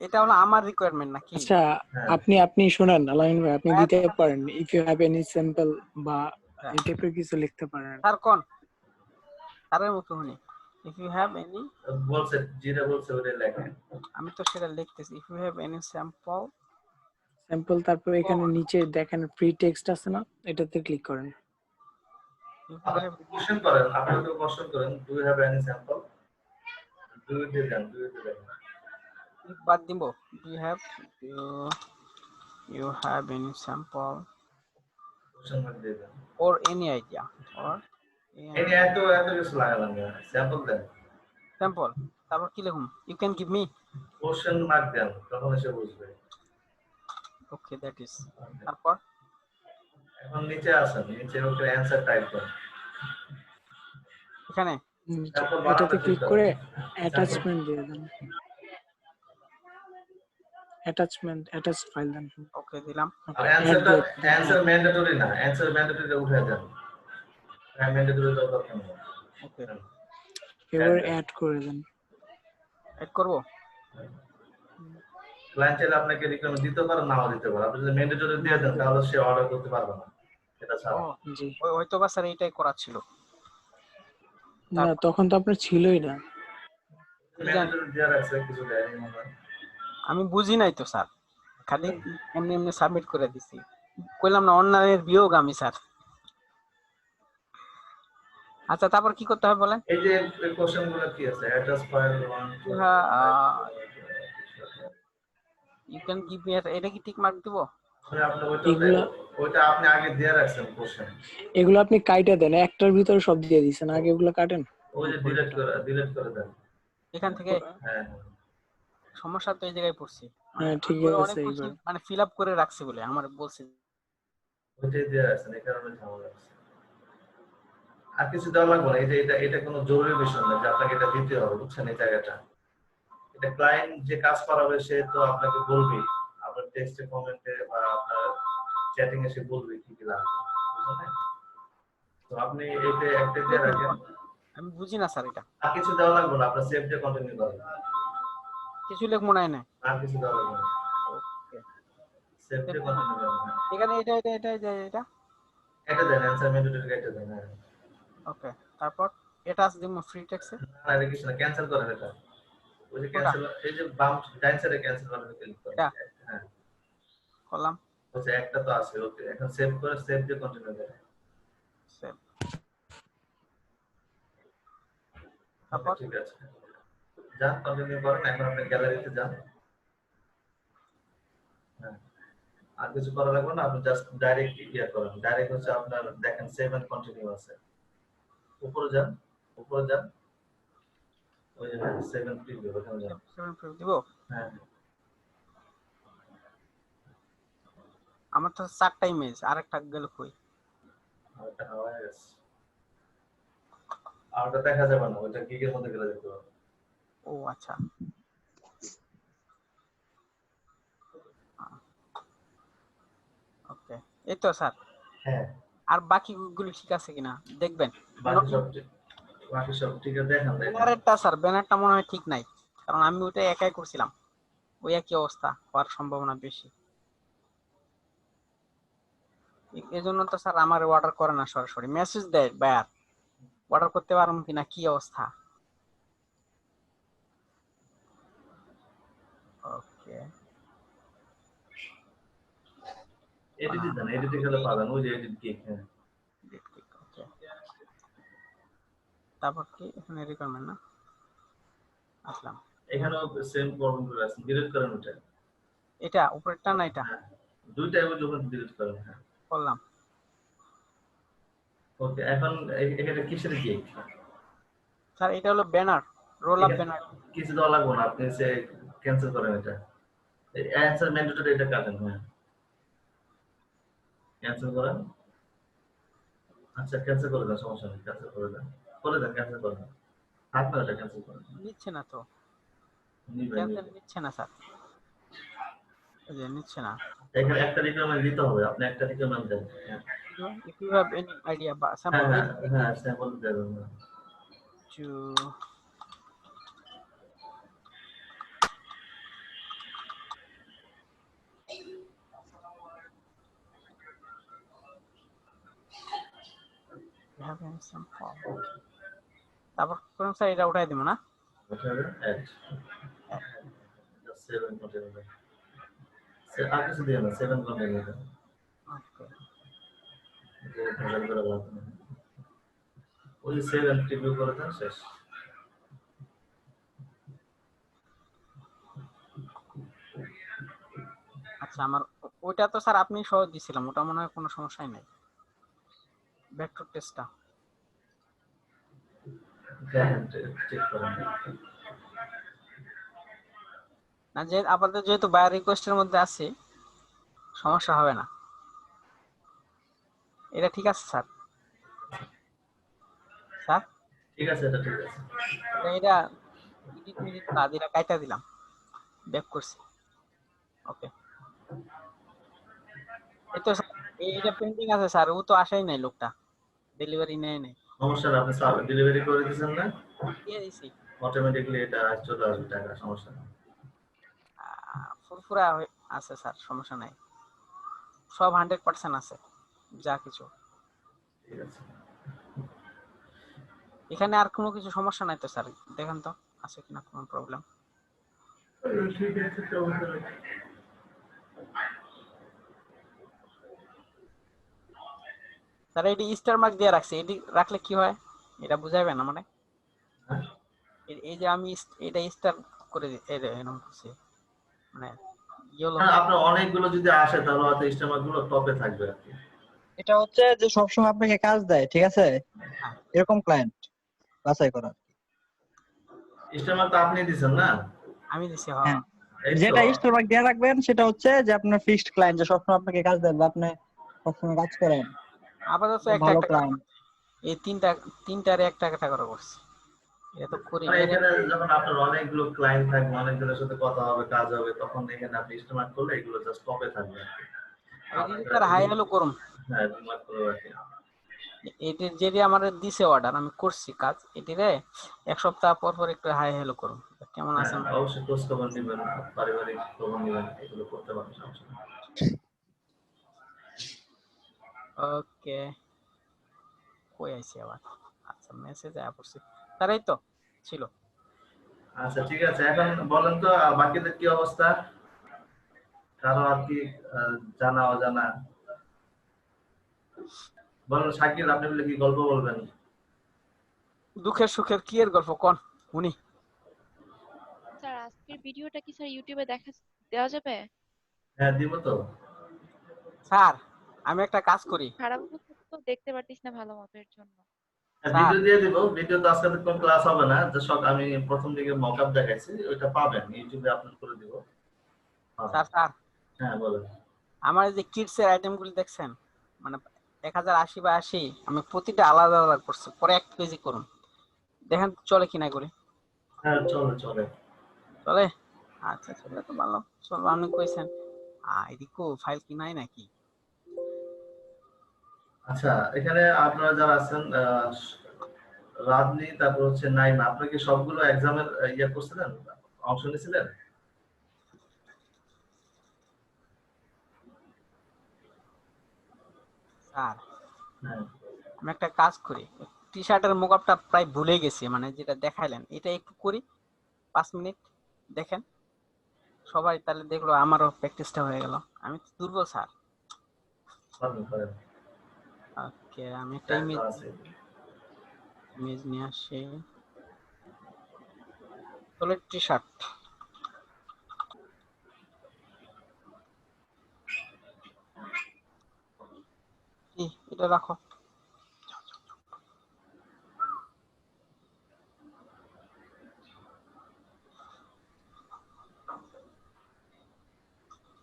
এটা হলো আমার রিকোয়ারমেন্ট নাকি? আচ্ছা হ্যাঁ। আপনি শুনেন আলামিন ভাই, আপনি দিতে পারেন if you have any sample বা এই টাইপের কিছু লিখতে পারেন। স্যার কোন স্যারের মতো শুনি, ইফ ইউ হ্যাভ এনি, বলছে যেটা বলছে ওটা লেখেন। আমি তো সেটা লিখতেছি, if you have any sample. তারপর এখানে নিচে দেখেন ফ্রি টেক্সট আছে না, এটাতে ক্লিক করেন। কোশ্চেন করেন, আপনি তো কোশ্চেন করেন, do you have any sample, do you দেন, বাদ দিব, do you have any sample question mark দিয়ে দেন। or any idea or এই এত কিছু লাগালাম না, স্যাম্পল দেন, sample, তারপর কি লিখুম, you can give me, question mark দেন, তখন এসে বুঝবে। okay that is, তারপর এখন নিচে আসেন, নিচে ওকে অ্যানসার টাইপ করেন। এখানে এটাতে ক্লিক করে অ্যাটাচমেন্ট দিয়ে দেন, অ্যাটাচ ফাইল দেন। ওকে দিলাম। আর অ্যানসার ম্যান্ডেটরি না, অ্যানসার ম্যান্ডেটরি উঠে দেন, ম্যান্ডেটরি দরকার নেই। ওকে এবার অ্যাড করে দেন। এড করব। ক্লায়েন্ট চাইলে আপনাকে রিকোয়ারমেন্ট দিতে পারে, নাও দিতে পারে। আপনি যদি ম্যান্ডেটরি দিয়ে দেন তাহলে সে অর্ডার করতে পারবে না, এটা ছাড়া। জি হয়তো বা স্যার এইটাই করা ছিল না, তখন তো আপনার ছিলই না। ম্যান্ডেটরি দেওয়া আছে, কিছু দেয়নি মনে হয়। আমি বুঝি নাই তো স্যার, খালি এমনি এমনি সাবমিট করে দিছি, কইলাম না অন্যায়ের বিয়োগ আমি স্যার। আচ্ছা তারপর কি করতে হবে বলেন? এই যে কোশ্চেনগুলো কি আছে, address file 1 you can give me, এটা কি টিক মার্ক দিব? আপনি ওইটা আপনি আগে দিয়ে রাখছেন কোশ্চেন, এগুলো আপনি কাইটা দেন, একটার ভিতরে সব দিয়ে দিয়েছেন, আগে এগুলো কাটেন। ওই যে ডিলিট করে দেন এখান থেকে। হ্যাঁ সমস্যা তো এই জায়গায় পড়ছি, হ্যাঁ ঠিক আছে, এইবার মানে ফিল আপ করে রাখছি বলে আমার বলছে, ওইটাই দিয়ে রাখছেন, এই কারণে ঝামেলা আছে। আর কিছু দেওয়া লাগবে না, এই যে এটা কোনো জরুরি বিষয় না যে আপনাকে এটা দিতে হবে, বুঝছেন? এই জায়গাটা এটা ক্লায়েন্ট যে কাজ করাবে সে তো আপনাকে বলবে, আপনার টেক্সটে কমেন্টে বা আপনার চ্যাটিং এ সে বলবে কি কি লাগবে, বুঝলেন? তো আপনি এটা একটা দিয়ে রাখেন। আমি বুঝি না স্যার এটা। আর কিছু দেওয়া লাগবে না, আপনার সেভ দিয়ে কন্টিনিউ করেন, কিছু লেখ মনে হয় না, আর কিছু দেওয়া লাগবে না। সেভ দিয়ে কন্টিনিউ করেন। এখানে এটা এটা দেন অ্যানসার ম্যান্ডেটরি এটা দেন। হ্যাঁ ওকে, তারপর এটা আছে দিমু ফ্রি টেক্সে। না এটা কিছু না, ক্যান্সেল করেন এটা। ওই যে কোনটা? ক্যান্সেল, এই যে বাম ডান সাইডে ক্যান্সেল করেন ক্লিক করেন। এটা হ্যাঁ করলাম, আচ্ছা একটা তো আছে। ওকে এখন সেভ করে সেভ দিয়ে কন্টিনিউ করেন। সেভ। ওকে তারপর ঠিক আছে, যান কন্টিনিউ করেন। এখন আপনি গ্যালারিতে যান। হ্যাঁ আর কিছু করা লাগবে না, আপনি জাস্ট ডাইরেক্ট ইয়া করেন। ডাইরেক্ট হচ্ছে আপনার দেখেন সেভ এন্ড কন্টিনিউ আছে, উপরে যান, উপরে যান, ওই যে সেভ এন্ড প্রিভিউ ওখানে যান। 7 প্রিভিউ দিব। হ্যাঁ আমার তো 4টা ইমেজ, আরেকটা গেল কই? আর এটা হয়ে গেছে। আর ওটা দেখা যাবে না, ওটা গিগের মধ্যে গেলে দেখতে পাবেন। ও আচ্ছা, ওকে। এই তো স্যার, হ্যাঁ আর বাকিগুলো ঠিক আছে কিনা দেখবেন। বাকি সব ঠিক আছে, দেখেন দেখেন। ব্যানারটা স্যার, ব্যানারটা মনে হয় ঠিক নাই, কারণ আমি ওটা একাই করছিলাম। ওই একই অবস্থা হওয়ার সম্ভাবনা বেশি। এই জন্য তো স্যার আমার অর্ডার করে না, সরাসরি মেসেজ দেয় বায়ার অর্ডার করতে পারবো কিনা, কি অবস্থা। ওকে, এডিট দেন, এডিট গেলে পাবেন ওই যে এডিট কি। হ্যাঁ ওকে। তারপর কি এখানে রিকোয়ারমেন্ট না আসলাম, এখানেও সেম প্রবলেম করে আছে, ডিলিট করেন ওটা। এটা উপরেরটা না এটা হ্যাঁ দুইটাই ওই যখন ডিলিট করেন। হ্যাঁ করলাম। ওকে এখন এটা কিসের কি? স্যার এটা হলো ব্যানার, রোল আপ ব্যানার। কিছু দেওয়া লাগবে না, আপনি সে ক্যান্সেল করেন এটা। অ্যানসার ম্যান্ডেটরি এটা কাটেন। হ্যাঁ ক্যান্সেল করেন। আচ্ছা ক্যান্সেল করে দেন, সমস্যা নেই, ক্যান্সেল করে দেন, ক্যান্সেল করে দেন। আপনার এটা ক্যান্সেল করেন। নিচ্ছে না তো, নিবেন ক্যান্সেল নিচ্ছে না স্যার, এই যে নিচ্ছে না। এখানে একটা রিকোয়ারমেন্ট দিতে হবে, আপনি একটা রিকোয়ারমেন্ট দেন। হ্যাঁ if you have any idea বা হ্যাঁ sample হ্যাঁ স্যাম্পল দেবেন। to you have any sample, তারপর কোন স্যার এটা উঠাই দিব না। ওখানে অ্যাড জাস্ট 7 কন্টেন্ট দেন। আর কিছু দিও না, 7 কন্টেন্ট দেন। ওকে, যে ভেজাল করে লাভ নেই। ওই 7 প্রিভিউ করে দেন, শেষ। আচ্ছা আমার ওইটা তো স্যার আপনি সহ দিছিলাম, ওটা মনে হয় কোনো সমস্যাই নাই। ভেক্টর টেস্টটা দেখেন চেক করেন। না, যে আপাতত যেহেতু বায়ার রিকোয়েস্টের মধ্যে আছে সমস্যা হবে না। এটা ঠিক আছে স্যার? স্যার ঠিক আছে, এটা ঠিক আছে। এটা এডিট মিডিট না দিলা কাইটা দিলাম, ব্যাক করছি। ওকে, এই তো এইটা পেন্ডিং আছে স্যার, ও তো আসাই নাই, লোকটা ডেলিভারি নেয় নাই। সমস্যা না, আপনি ডেলিভারি করে দিয়েছেন না, দিয়ে দিছি, অটোমেটিক্যালি এটা চলে আসবে টাকা, সমস্যা না। ফুরফুরা আছে স্যার, সমস্যা নাই, সব 100% আছে যা কিছু। ঠিক আছে, এখানে আর কোনো কিছু সমস্যা নাই তো স্যার? দেখেন তো আছে কিনা কোনো প্রবলেম। ঠিক আছে, সমস্যা নেই। স্যার এটি স্টার মার্ক দিয়ে রাখছি, এটি রাখলে কি হয় এটা বুঝাইবেন না? মানে এই যে আমি এটা স্টার করে এরকম করছি, মানে ইয়েলো। আপনার অনেকগুলো যদি আসে তাহলে হয়তো স্টেমার গুলো টপে থাকবে আর কি। এটা হচ্ছে যে সবসময় আপনাকে কাজ দেয়, ঠিক আছে, এরকম ক্লায়েন্ট বাছাই করা। স্টেমার তো আপনি দিবেন না? আমি দিছি। হ্যাঁ, এই তো। যেটা স্টার মার্ক দিয়ে রাখবেন সেটা হচ্ছে যে আপনার ফিক্সড ক্লায়েন্ট, যে সবসময় আপনাকে কাজ দেয় বা আপনি সবসময় কাজ করেন, আপাতত একটা ভালো একটা ক্লায়েন্ট। এই তিনটারে একটা একটা করে করছি, এটা তো করি। মানে এখানে যখন আপনার অনেকগুলো ক্লায়েন্ট থাকবে, অনেকজনের সাথে কথা হবে, কাজ হবে, তখন এখানে আপনি স্টেমার করলে এগুলো জাস্ট টপে থাকবে আর কি। স্যার হাই হ্যালো করুন। হ্যাঁ রিমার্ক করে রাখি। এটি যেটি আমার দিছে অর্ডার, আমি করছি কাজ, এটিরে এক সপ্তাহ পর পর একটু হাই হ্যালো করুন, কেমন আছেন। অবশ্যই খোঁজ খবর নিবেন, পারিবারিক খবর নিবেন, এগুলো করতে পারেন, সমস্যা নেই। ওকে, কই আইছি আবার? আচ্ছা মেসেজ আয়া পড়ছি, তারাই তো ছিল। আচ্ছা ঠিক আছে, এখন বলেন তো বাকিদের কি অবস্থা, কারো আর কি জানা অজানা? বলেন শাকিল, আপনি বলে কি গল্প বলবেন? দুঃখের সুখের কি এর গল্প কোন শুনি। স্যার আজকের ভিডিওটা কি স্যার ইউটিউবে দেওয়া যাবে? হ্যাঁ দিব তো। স্যার আমি একটা কাজ করি খারাপ অবস্থা তো দেখতে পারতিস না ভালো মতো, এর জন্য। স্যার। ভিডিও দিয়ে দিব, ভিডিও তো আজকে কোন ক্লাস হবে না, যে সব আমি প্রথম দিকে মকআপ দেখাইছি ওইটা পাবেন, ইউটিউবে আপলোড করে দিব। স্যার স্যার হ্যাঁ বলেন। আমার এই যে কিডস এর আইটেম গুলি দেখছেন, মানে 1080 বাই 80, আমি প্রতিটা আলাদা আলাদা করছি, পরে এক পেজে করুন, দেখেন চলে কিনা এগুলি। হ্যাঁ চলে চলে চলে? আচ্ছা চলে তো ভালো, চলো আপনি কইছেন। এদিকও ফাইল কি নাই নাকি? আচ্ছা এখানে আপনারা যারা আছেন রাজনী, তারপর হচ্ছে নাইমা, আপনারা কি সবগুলো এক্সামের ইয়ে করছিলেন, অংশ নিয়েছিলেন? স্যার হ্যাঁ আমি একটা কাজ করি, টি শার্টের মোকআপটা প্রায় ভুলে গেছি, মানে যেটা দেখাইলেন এটা একটু করি, 5 মিনিট দেখেন সবাই, তাহলে দেখলো আমারও প্র্যাকটিসটা হয়ে গেল। আমি তো দুর্বল স্যার। পারবেন পারেন। ওকে আমি একটা টাইম তো ইমেজ আছে। নিয়ে আসি, তাহলে টি শার্ট এটা রাখো।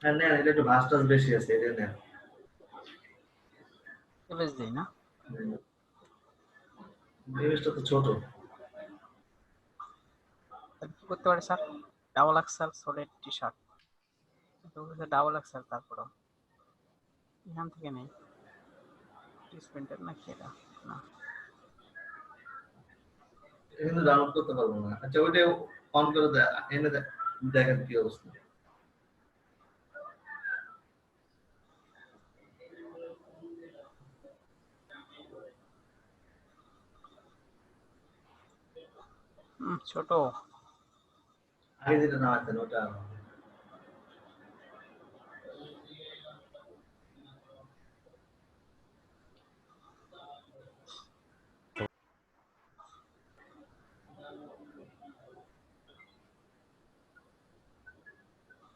হ্যাঁ নেন, এটা একটু ভাস টাস বেশি আছে, এটা নেন। ইমেজ দেই না, ইমেজটা তো ছোট। তাহলে কি করতে পারি sir? Double XL solid T shirt, double XL, তারপরে এখান থেকে নেই প্রিন্টার নাকি এটা? না এটা কিন্তু ডাউনলোড করতে পারবো না। আচ্ছা ওইটা অন করে এনে দেখেন কি অবস্থা। ছোট। আগে যেটা নামাতেন ওটা।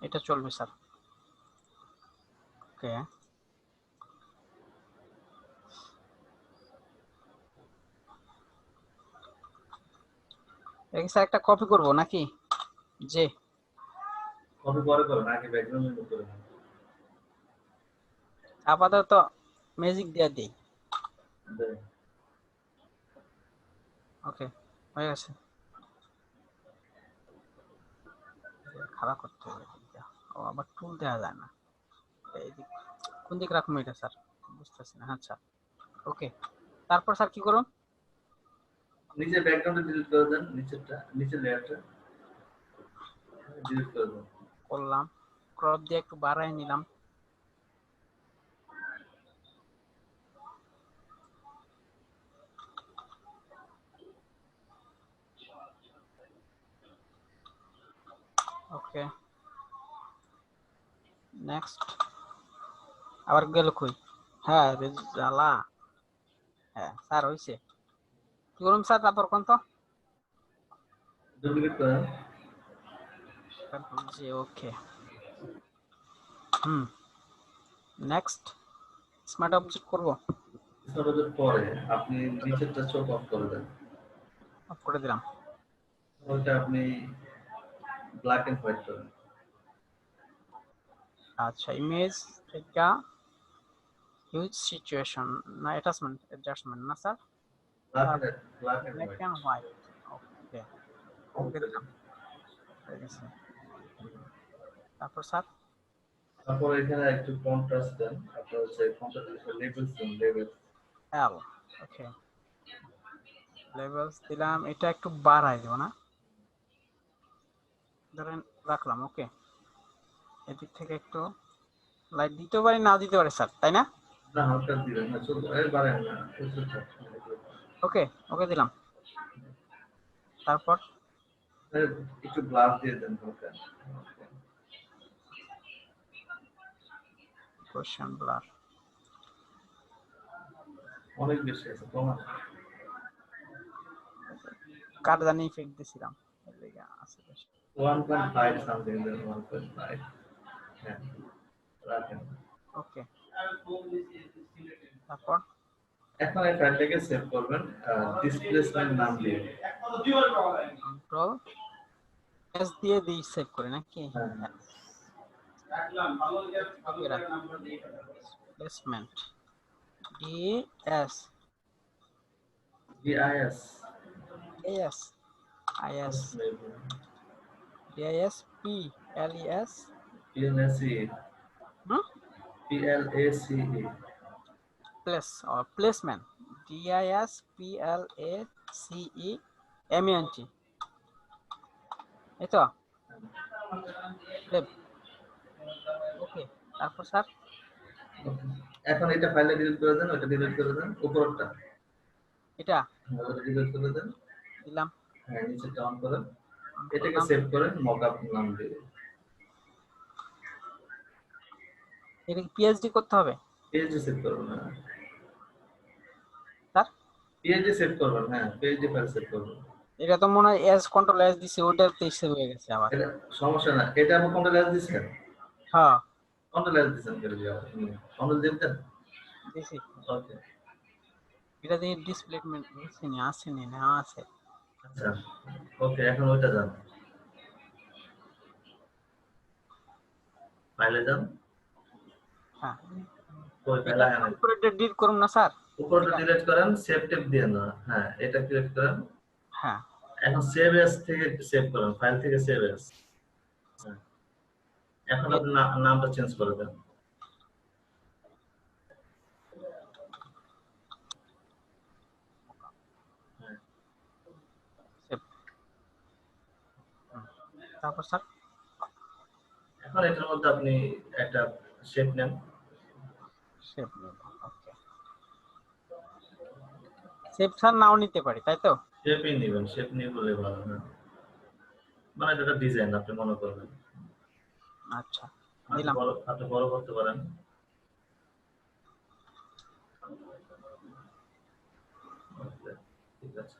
এটা চলবে স্যার। ওকে এই স্যার একটা কপি করব নাকি? যে কপি পরে করেন, আগে ব্যাকগ্রাউন্ড রিমুভ করে দেন। আপাতত ম্যাজিক দিয়ে দেই। দেন। ওকে হয়ে গেছে, খারাপ করতে হবে এটা। ও আবার টুল দেওয়া যায় না, এই দিক কোন দিক রাখবো এটা স্যার বুঝতেছি না। আচ্ছা ওকে, তারপর স্যার কি করুন? নিচে ব্যাকগ্রাউন্ডে ডিলিট করে দেন, নিচেরটা, নিচের লেয়ারটা ডিলিট করে দেন। করলাম, ক্রপ দিয়ে একটু বাড়াই নিলাম। ওকে নেক্সট, আবার গেল কই? হ্যাঁ জ্বালা। হ্যাঁ স্যার হইছে, কি করুন স্যার তারপর কোন তো? ডুপ্লিকেট করেন। জি ওকে। নেক্সট স্মার্ট অবজেক্ট করব। সরোজের পরে আপনি নিচেরটা চোখ অফ করে দেন। অফ করে দিলাম। ওইটা আপনি ব্ল্যাক এন্ড হোয়াইট করেন। আচ্ছা ইমেজ এটা হিউজ সিচুয়েশন না অ্যাটাচমেন্ট অ্যাডজাস্টমেন্ট না sir? Black and black white. And white. Okay okay দিলাম, হয়ে গেছে। তারপর স্যার তারপর এখানে একটু কন্ট্রাস্ট দেন, আপনার হচ্ছে কন্ট্রাস্ট লেভেলস দেন, লেভেলস। এল। ওকে লেভেলস দিলাম, এটা একটু বাড়াই দেব না, ধরেন রাখলাম। ওকে এদিক থেকে একটু লাইট দিতে পারি, নাও দিতে পারি স্যার, তাই না? না হালকা দিবেন না, চলবে এই বাড়েন না। ওকে ওকে দিলাম। তারপর একটু ব্লার দিয়ে দেন হালকা। কোশ্চেন ব্লার অনেক বেশি আছে, কমান। কার জানি ইফেক্ট দিছিলাম এর লাগি আছে বেশি। 1.5 সামথিং দেন, 1.5। হ্যাঁ রাখেন। ওকে তারপর এখন এই ফাইলটাকে সেভ করবেন ডিসপ্লেসমেন্ট নাম দিয়ে। কন্ট্রোল এস দিয়ে দিই সেভ করে নাকি? হ্যাঁ placement D S DIS S I S D I S P L E S PLAC PLAC place or placement DISPLACEMENT এই তো ওকে তারপর স্যার এখন এটা ফাইলটা ডিলিট করে দেন, ওটা ডিলিট করে দেন, উপরটা এটা ওটা ডিলিট করে দেন। দিলাম। হ্যাঁ নিচে ডাউন করেন, এটাকে সেভ করেন মকআপ নাম দিয়ে। এটা পিএইচডি করতে হবে? পিএইচডি সেভ করবেন না স্যার, পিএইচডি সেভ করবেন। হ্যাঁ পিএইচডি ফাইল সেভ করবেন। এটা তো মনে হয় এস কন্ট্রোল এস দিছি, ওটাতে সেভ হয়ে গেছে আবার। এটা সমস্যা না, এটা আপনি কন্ট্রোল এস দিবেন। হ্যাঁ কন্ট্রোল এস দিবেন, করে দিও কন্ট্রোল দিবেন দিছি। ওকে এটা দিয়ে ডিসপ্লেসমেন্ট দিছিনি, আসেনি না আছে। আচ্ছা ওকে এখন ওইটা যান, ফাইলে যান। হ্যাঁ ওই ফাইলে আনেন, উপরে ডিলিট করুন না স্যার, উপরটা ডিলিট করেন, সেভ টেপ দিয়ে না। হ্যাঁ এটা ক্লিক করেন। হ্যাঁ এখন সেভ এস থেকে সেভ করেন, ফাইল থেকে সেভ এস। এখন আপনি নামটা চেঞ্জ করে দেন। তারপর স্যার এখন এটার মধ্যে আপনি একটা শেপ নেন। শেপ নেব, ওকে। শেপ স্যার নাও নিতে পারি তাই তো? শেপই নেবেন, শেপ নিয়ে বলে ভালো না, মানে এটা ডিজাইন আপনি মনে করবেন। আচ্ছা দিলাম। আপনি বড় করতে পারেন। ঠিক আছে,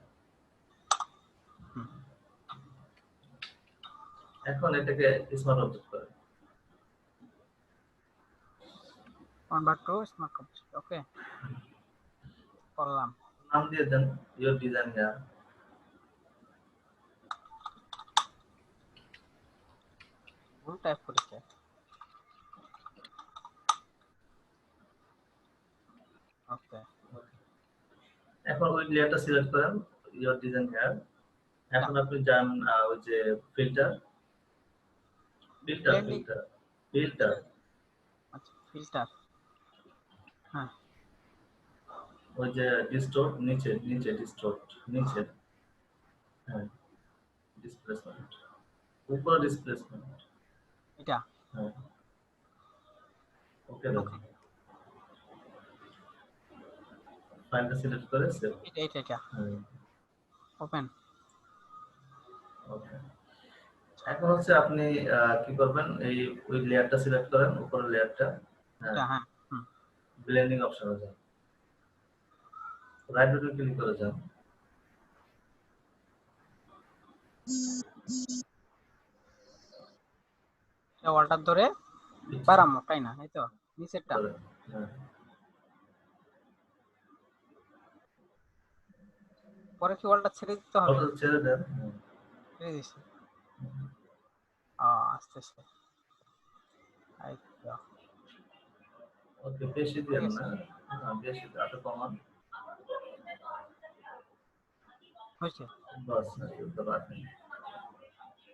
এখন এটাকে স্মার্ট অবজেক্ট করেন। কনভার্ট টু স্মার্ট অবজেক্ট, ওকে করলাম। নাম দিয়ে দেন ইওর ডিজাইন হিয়ার। ভুল টাইপ করেছে। ওকে এখন ওই লেয়ারটা সিলেক্ট করেন, ইওর ডিজাইন হিয়ার। এখন আপনি যান ওই যে ফিল্টার ফিল্টার ফিল্টার ফিল্টার আচ্ছা ফিল্টার, হ্যাঁ ওই যে ডিস্টোর্ট নিচে নিচে ডিস্টোর্ট নিচে, হ্যাঁ ডিসপ্লেসমেন্ট উপরে ডিসপ্লেসমেন্ট এটা, হ্যাঁ ওকে দাও। ফাইলটা সিলেক্ট করে সেভ। এটা ওপেন। ওকে এখন হচ্ছে আপনি কি করবেন, এই ওই লেয়ারটা সিলেক্ট করেন, উপরের লেয়ারটা। হ্যাঁ ব্লেন্ডিং অপশনে যান, রাইট বাটন ক্লিক করে যান। ওয়ালটা ধরে বাড়ামো তাই না, এই তো নিচেরটা। হ্যাঁ পরে কি ওয়ালটা ছেড়ে দিতে হবে? ওটা ছেড়ে দেন। ছেড়ে দিছি। আসতেছে। এই তো ওকে বেশি দেন না, বেশি আরো কমান। হয়েছে বাস এটা রাখেন।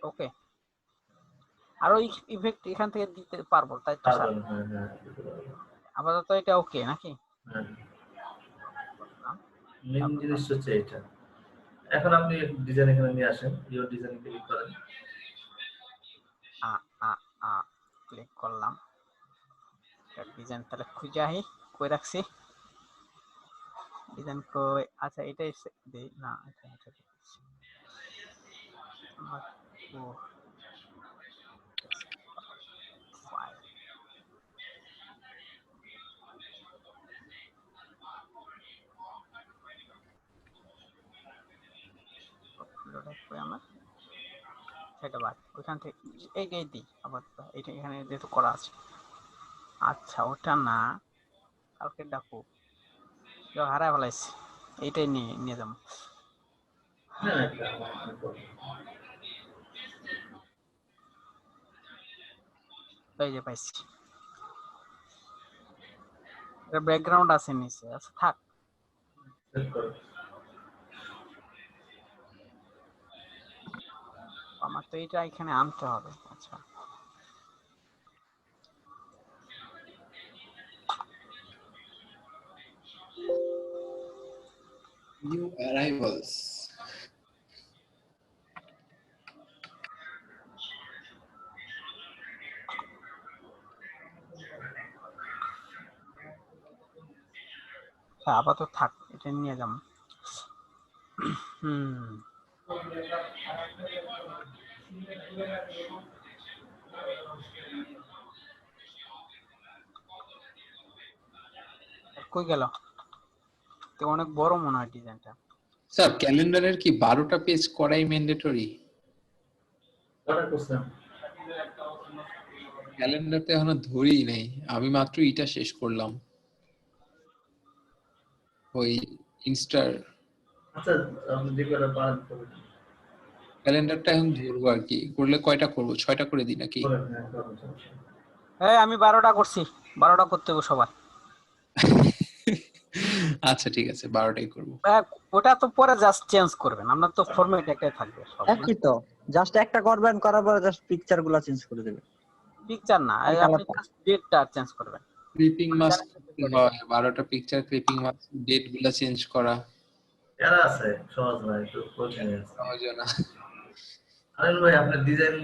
ওকে। আর ওই ইফেক্ট এখান থেকে দিতে পারবো তাই তো স্যার? হ্যাঁ হ্যাঁ আপাতত এটা ওকে নাকি? হ্যাঁ মেইন জিনিস হচ্ছে এটা। এখন আপনি ডিজাইন এখানে নিয়ে আসেন, ইওর ডিজাইন ক্লিক করেন। ক্লিক করলাম, ডিজাইন তাহলে খুঁজে আহি কই রাখছি ডিজাইন কই আচ্ছা এটাই দেই না এটা ও ফাইল লোডে কই আমার সেটা বাদ ওইখান থেকে এইটাই দিই আবার এটা এখানে যেহেতু করা আছে আচ্ছা ওটা না কালকে ডাকো হারায় ফেলাইছি এইটাই নিয়ে যাবো এই যে পাইছি এটা ব্যাকগ্রাউন্ড আছে নিচে আচ্ছা থাক আমার তো এটা এখানে আনতে হবে আচ্ছা New arrivals. আপাতত থাক এটা নিয়ে যাবো কই গেল তো অনেক বড় মনে হয় ডিজাইনটা স্যার ক্যালেন্ডারের কি 12টা পেজ করাই ম্যান্ডেটরি ক্যালেন্ডারতে এখনো ধরিই নাই আমি মাত্র এটা শেষ করলাম ওই ইনস্টার আচ্ছা আমি যেগুলো পারেন ক্যালেন্ডারটা এখন ধরবো আর কি করলে কয়টা করব 6টা করে দিই নাকি এই আমি 12টা করছি 12টা করতে হবে সবাই আচ্ছা ঠিক আছে 12টাই করব ওটা তো পরে জাস্ট চেঞ্জ করবেন আমরা তো ফরম্যাট একটাই থাকবে সব একই তো জাস্ট একটা করবেন করার পরে জাস্ট পিকচারগুলো চেঞ্জ করে দিবেন পিকচার না আপনি জাস্ট ডেটটা চেঞ্জ করবেন ক্লিপিং মাস্ক 12টা পিকচার ক্লিপিং মাস্ক ডেট গুলা চেঞ্জ করা এরা আছে সহজ না একটু কঠিন সহজ না আরে ভাই আপনি ডিজাইন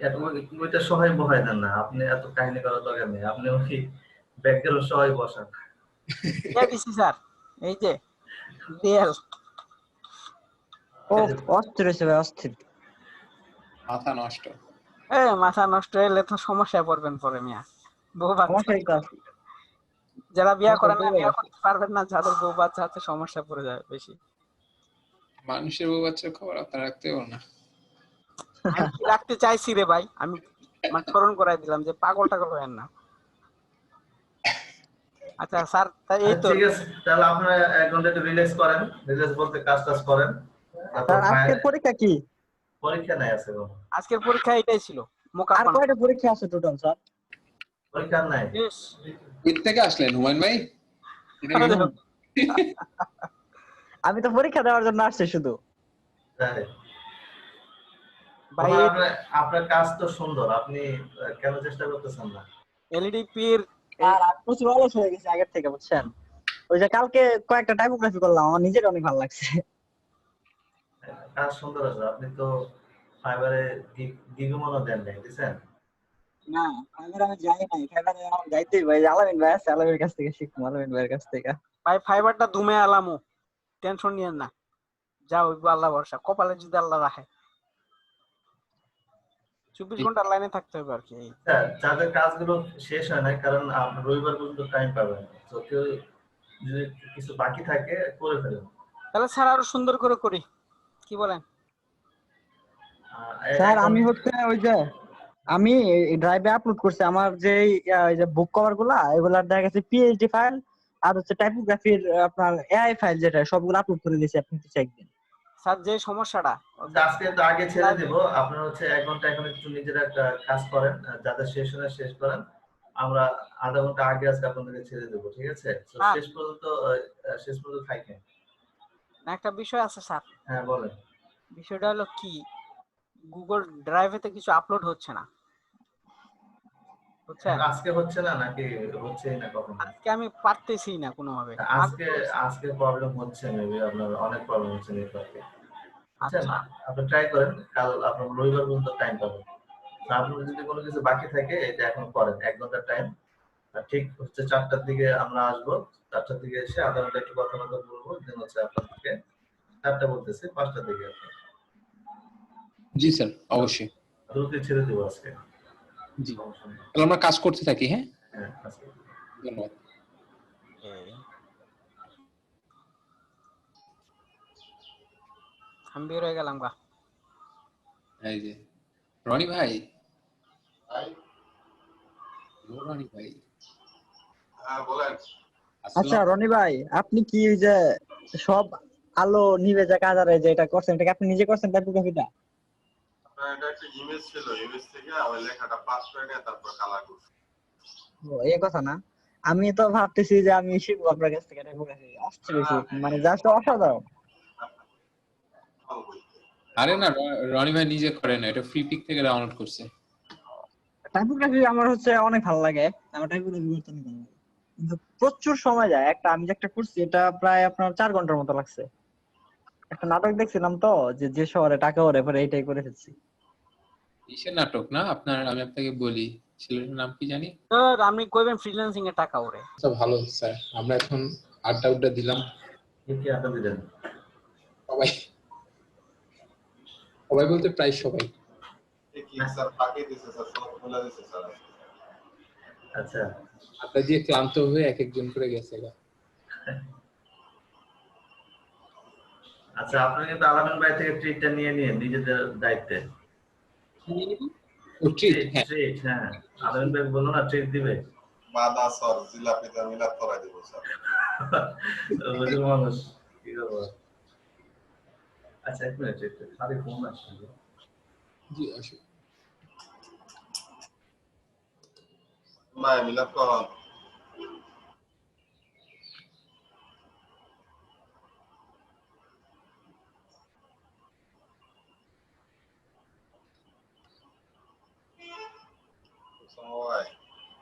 এত ওইটা সহায় বহায় দেন না আপনি এত কাহিনী করার দরকার নেই আপনি ওই ব্যাকগ্রাউন্ড সহায় বসান দিছি স্যার এই যে ডিএল ও অস্থির হয়েছে ভাই অস্থির মাথা নষ্ট মাথা নষ্ট হলে তো সমস্যায় পড়বেন পরে মিয়া বউ বাচ্চা যারা বিয়ে করেন না বিয়ে করতে পারবেন না যাদের বউ বাচ্চা আছে সমস্যা পড়ে যায় বেশি মানুষের বউ বাচ্চার খবর আপনারা রাখতেও না আমি কি রাখতে চাইছি রে ভাই আমি স্মরণ করাই দিলাম যে পাগল টাগল হয়েন না আচ্ছা স্যার তাই এই তো ঠিক আছে তাহলে আপনারা 1 ঘন্টা একটু রিল্যাক্স করেন রিল্যাক্স বলতে কাজ করেন স্যার আজকের পরীক্ষা কি পরীক্ষা নাই আছে কোনো আজকের পরীক্ষা এটাই ছিল আর কয়টা পরীক্ষা আছে টোটাল স্যার পরীক্ষা নাই কই থেকে আসলেন হুমায়ুন ভাই আমি তো পরীক্ষা দেওয়ার জন্য আসছি শুধু ভাই আপনার কাজ তো সুন্দর আপনি কেন চেষ্টা করতেছেন না এলইডিপি এর আর প্রচুর অলস হয়ে গেছে আগের থেকে বুঝছেন ওই যে কালকে কয়েকটা টাইপোগ্রাফি করলাম আমার নিজের অনেক ভালো লাগছে কাজ সুন্দর আছে আপনি তো ফাইবারে গিগমনও দেন নাই বুঝছেন না ফাইবার আমি যাই নাই ফাইবারে আমি যাইতেই ভাই আলামিন ভাই আছে আলামিনের কাছ থেকে শিখবো আলামিন ভাইয়ের কাছ থেকে ভাই ফাইবারটা দুমে আলামু টেনশন নিয়েন না যাও আল্লাহ ভরসা কপালে যদি আল্লাহ রাখে 24 ঘন্টা লাইনে থাকতে হবে আর কি যাদের কাজগুলো শেষ হয় না কারণ আপনি রবিবার পর্যন্ত টাইম পাবেন তো কেউ যদি কিছু বাকি থাকে করে ফেলেন তাহলে স্যার আরো সুন্দর করে করি কি বলেন স্যার আমি হচ্ছে ওই যে আমি ড্রাইভে আপলোড করছি আমার যে ওই যে বুক কভার গুলা এগুলা দেখা গেছে পিএইচডি ফাইল আর হচ্ছে টাইপোগ্রাফির আপনার এআই ফাইল যেটা সবগুলো আপলোড করে দিয়েছি আপনি তো চেক দিন স্যার যে সমস্যাটা আজকে তো আগে ছেড়ে দেব আপনারা হচ্ছে 1 ঘন্টা এখন একটু নিজেরা কাজ করেন যাদের শেষ হলে শেষ করেন আমরা আধা ঘন্টা আগে আজকে আপনাদেরকে ছেড়ে দেব ঠিক আছে তো শেষ পর্যন্ত থাকেন না একটা বিষয় আছে স্যার হ্যাঁ বলেন বিষয়টা হলো কি গুগল ড্রাইভেতে কিছু আপলোড হচ্ছে না বুঝছেন আজকে হচ্ছে না নাকি হচ্ছেই না কখনো আজকে আমি পারতেছি না কোনো ভাবে আজকে প্রবলেম হচ্ছে মেবি আপনার অনেক প্রবলেম হচ্ছে নেটওয়ার্কে আচ্ছা আপনি ট্রাই করেন কাল আপনার রবিবার পর্যন্ত টাইম পাবেন আপনি যদি কোনো কিছু বাকি থাকে এটা এখন করেন 1 ঘন্টা টাইম আর ঠিক হচ্ছে 4টার দিকে আমরা আসবো। 4টার দিকে এসে আধা ঘন্টা একটু কথাবার্তা বলবো, দেন হচ্ছে আপনাদেরকে 4টা বলতেছি 5টার দিকে জি স্যার, অবশ্যই। দ্রুতই ছেড়ে দেবো আজকে। জি, সমস্যা নেই। তাহলে আমরা কাজ করতে থাকি। হ্যাঁ, হ্যাঁ আজকে ধন্যবাদ। আমি বের হয়ে গেলাম গা। এই যে রনি ভাই, রনি ভাই, আচ্ছা রনি ভাই, আপনি কি ওই যে সব আলো নিভে যে কাজ আর যে এটা করছেন, এটা কি আপনি নিজে করছেন টাইপোগ্রাফিটা? এটা একটা ইমেজ ছিল, ইমেজ থেকে ওই লেখাটা পাস করে নিয়ে তারপর কালার করছি। ও এই কথা না, আমি তো ভাবতেছি যে আমি শিখবো আপনার কাছ থেকে টাইপোগ্রাফি। আসছে বেশি মানে জাস্ট অসাধারণ। আরে না, রনি ভাই নিজে করে না, এটা ফ্রি পিক থেকে ডাউনলোড করছে। টাইপোগ্রাফি আমার হচ্ছে অনেক ভালো লাগে, আমার টাইপোগ্রাফি করতে অনেক ভালো লাগে, কিন্তু প্রচুর সময় যায়। আমি যে একটা করছি এটা প্রায় আপনার 4 ঘন্টার মতো লাগছে। একটা নাটক দেখছিলাম তো, যে শহরে টাকা ওরে পরে এইটাই করে ফেলছি। কিসের নাটক না আপনার, আমি আপনাকে বলি, ছেলেটার নাম কি জানি। স্যার আপনি কইবেন ফ্রিল্যান্সিং এর টাকা ওরে। আচ্ছা ভালো স্যার, আমরা এখন আড্ডা দিলাম। কি আড্ডা দিলেন? সবাই সবাই বলতে প্রায় সবাই। কি স্যার ফাঁকি দিছে স্যার, সব বলে দিছে স্যার। আচ্ছা আড্ডা দিয়ে ক্লান্ত হয়ে এক একজন করে গেছে গা। আচ্ছা, আপনি কিন্তু আলামিন ভাই থেকে ট্রিটটা নিয়ে নিয়ে নিজেদের দায়িত্বে। ও ট্রিট? হ্যাঁ ট্রিট, হ্যাঁ আলামিন ভাই বললো না ট্রিট দিবে। বাদা স্যার জিলাপিটা মিলাপ করাই দিব স্যার। ওই মানুষ কি করবো। আচ্ছা এক মিনিট, একটু খালি ফোন আসছে। জি আসুন। না মিলাপ করান।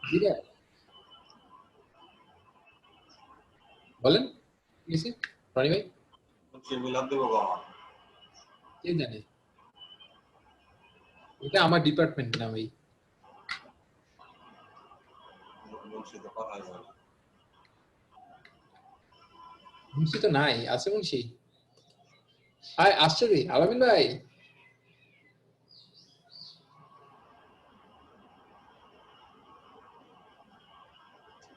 জি ভাই বলেন, কি হয়েছে রনি ভাই? কি মিলাপ দিব কখন? কে জানে, এটা আমার ডিপার্টমেন্ট না ভাই। মুন্সি তো কথা বলে। মুন্সি তো নাই, আছে মুন্সি? আয় আসছে রে আলামিন ভাই।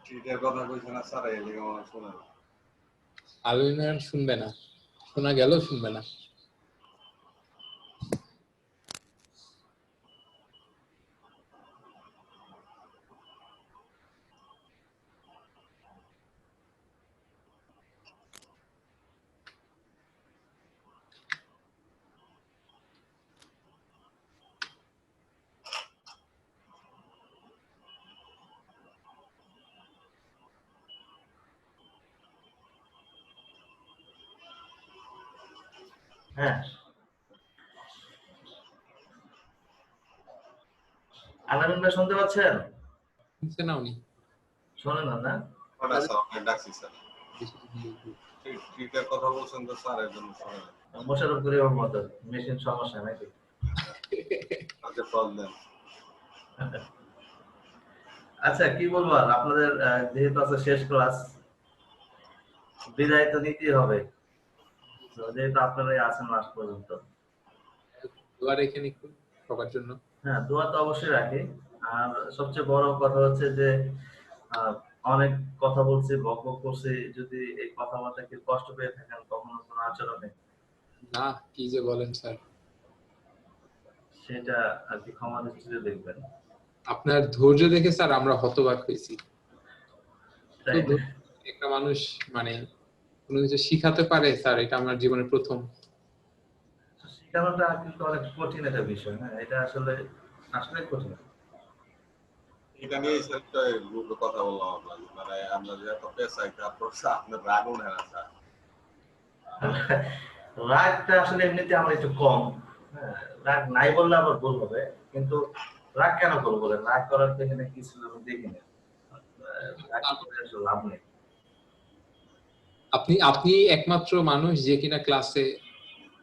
ট্রিটের কথা কইছে না স্যার, এই লিগে মনে শুনে না। আলামিন ভাই শুনবে না, শোনা গেলেও শুনবে না। হ্যাঁ আলামিন ভাই শুনতে পাচ্ছেন? শুনছে না উনি? শোনেন না না? ওটা স্যার আমি ডাকছি স্যার। ট্রিটের কথা বলছেন তো স্যার, এর জন্য শুনে না। মোশাররফ করিমের মতো মেশিন সমস্যা নাকি? আচ্ছা প্রবলেম। আচ্ছা কি বলবো আর, আপনাদের যেহেতু আছে শেষ ক্লাস, বিদায় তো নিতেই হবে, তো যেহেতু আপনারাই আছেন লাস্ট পর্যন্ত। দোয়া রেখে নিকু সবার জন্য। হ্যাঁ দোয়া তো অবশ্যই রাখি। আর সবচেয়ে বড় কথা হচ্ছে যে অনেক কথা বলছি, বকবক করছি, যদি এই কথাবার্তা কেউ কষ্ট পেয়ে থাকেন কখনো কোনো আচরণে, না কি যে বলেন স্যার, সেটা আর কি ক্ষমা দৃষ্টিতে দেখবেন। আপনার ধৈর্য দেখে স্যার আমরা হতবাক হয়েছি। তাই না? একটা মানুষ মানে কোনো কিছু শিখাতে পারে স্যার, এটা আমার জীবনের প্রথম। শিখানোটা কিন্তু অনেক কঠিন একটা বিষয়, হ্যাঁ এটা আসলে আসলে কঠিন। এটা নিয়ে স্যার একটা গ্রুপে কথা বললাম আপনার, মানে আমরা যে এত পেশাই তারপর আপনার রাগ উঠে না স্যার। রাগটা আসলে এমনিতে আমার একটু কম, হ্যাঁ রাগ নাই বললে আবার ভুল হবে, কিন্তু রাগ কেন করবো বলেন, রাগ করার তো এখানে কিছু আমি দেখি না, রাগ করে আসলে লাভ নেই। আপনি একমাত্র মানুষ যে কিনা ক্লাসে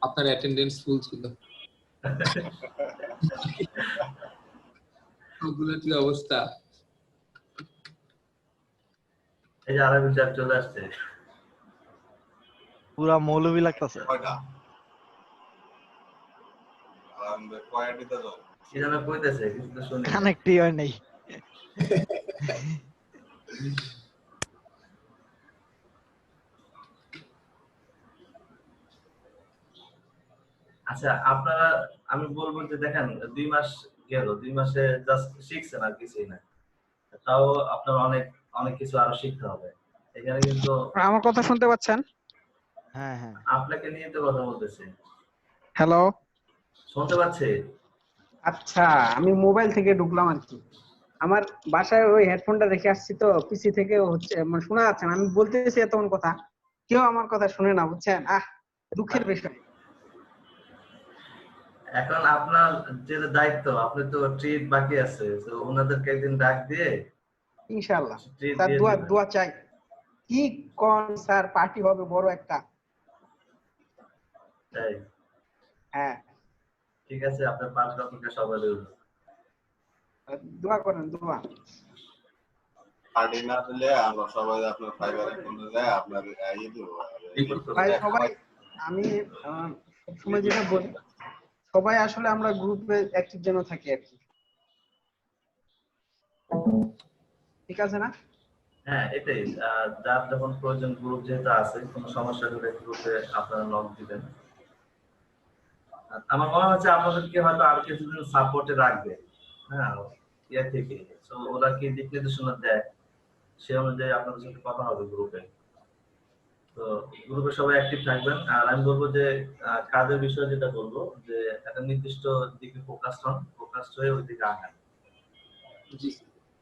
আপনার অ্যাটেন্ডেন্স ফুল ছিল। সবগুলোর কি অবস্থা? এই যে আরবি চ্যাট চলে আসছে। পুরা মৌলবি লাগতেছে। কয়টা আমাদের কয়টিতে যাও কি যেন কইতেছে কিছু তো শুনি না। কানেক্টই হয় নাই। আচ্ছা আপনারা, আমি বলবো যে দেখেন 2 মাস গেল, 2 মাসে জাস্ট শিখছেন আর কিছুই না, তাও আপনার অনেক অনেক কিছু আরো শিখতে হবে এখানে কিন্তু। আমার কথা শুনতে পাচ্ছেন? হ্যাঁ হ্যাঁ আপনাকে নিয়ে তো কথা বলতেছি, হ্যালো। শুনতে পাচ্ছি। আচ্ছা, আমি মোবাইল থেকে ঢুকলাম আর কি। আমার বাসায় ওই হেডফোনটা রেখে আসছি তো, পিসি থেকে হচ্ছে মানে শোনা যাচ্ছে না। আমি বলতেছি এতক্ষণ কথা, কেউ আমার কথা শুনে না, বুঝছেন? দুঃখের বিষয়। এখন আপনার যে দায়িত্ব, আপনি তো ট্রিট বাকি আছে, তো ওনাদেরকে একদিন ডাক দিয়ে ইনশাআল্লাহ ট্রিট স্যার, দিয়ে দোয়া দিবেন। দোয়া চাই। কি কোন স্যার, পার্টি হবে বড় একটা। তাই হ্যাঁ, ঠিক আছে, আপনার পাঁচ লক্ষকে সবাই দেব। দোয়া করেন, দোয়া। পার্টি না দিলে আমরা সবাই আপনার ফাইবার অ্যাকাউন্টে যায় আপনার ইয়ে দেবো ভাই সবাই, আমি সবসময় যেটা বলি, সবাই আসলে আমরা গ্রুপে অ্যাক্টিভ যেন থাকি আর কি। ঠিক আছে না? হ্যাঁ এটাই, যার যখন প্রয়োজন গ্রুপ যেহেতু আছে, কোনো সমস্যা হলে গ্রুপে আপনারা নক দিবেন। আমার মনে হচ্ছে আপনাদেরকে হয়তো আর কিছুদিন সাপোর্টে রাখবে, হ্যাঁ ইয়ে থেকে। তো ওরা কি দিক নির্দেশনা দেয়, সে অনুযায়ী আপনাদের সাথে কথা হবে গ্রুপে। তো গ্রুপে সবাই অ্যাক্টিভ থাকবেন। আর আমি বলবো যে কাজের বিষয়ে যেটা বলবো, যে একটা নির্দিষ্ট দিকে ফোকাস হয়ে ওই দিকে আগান।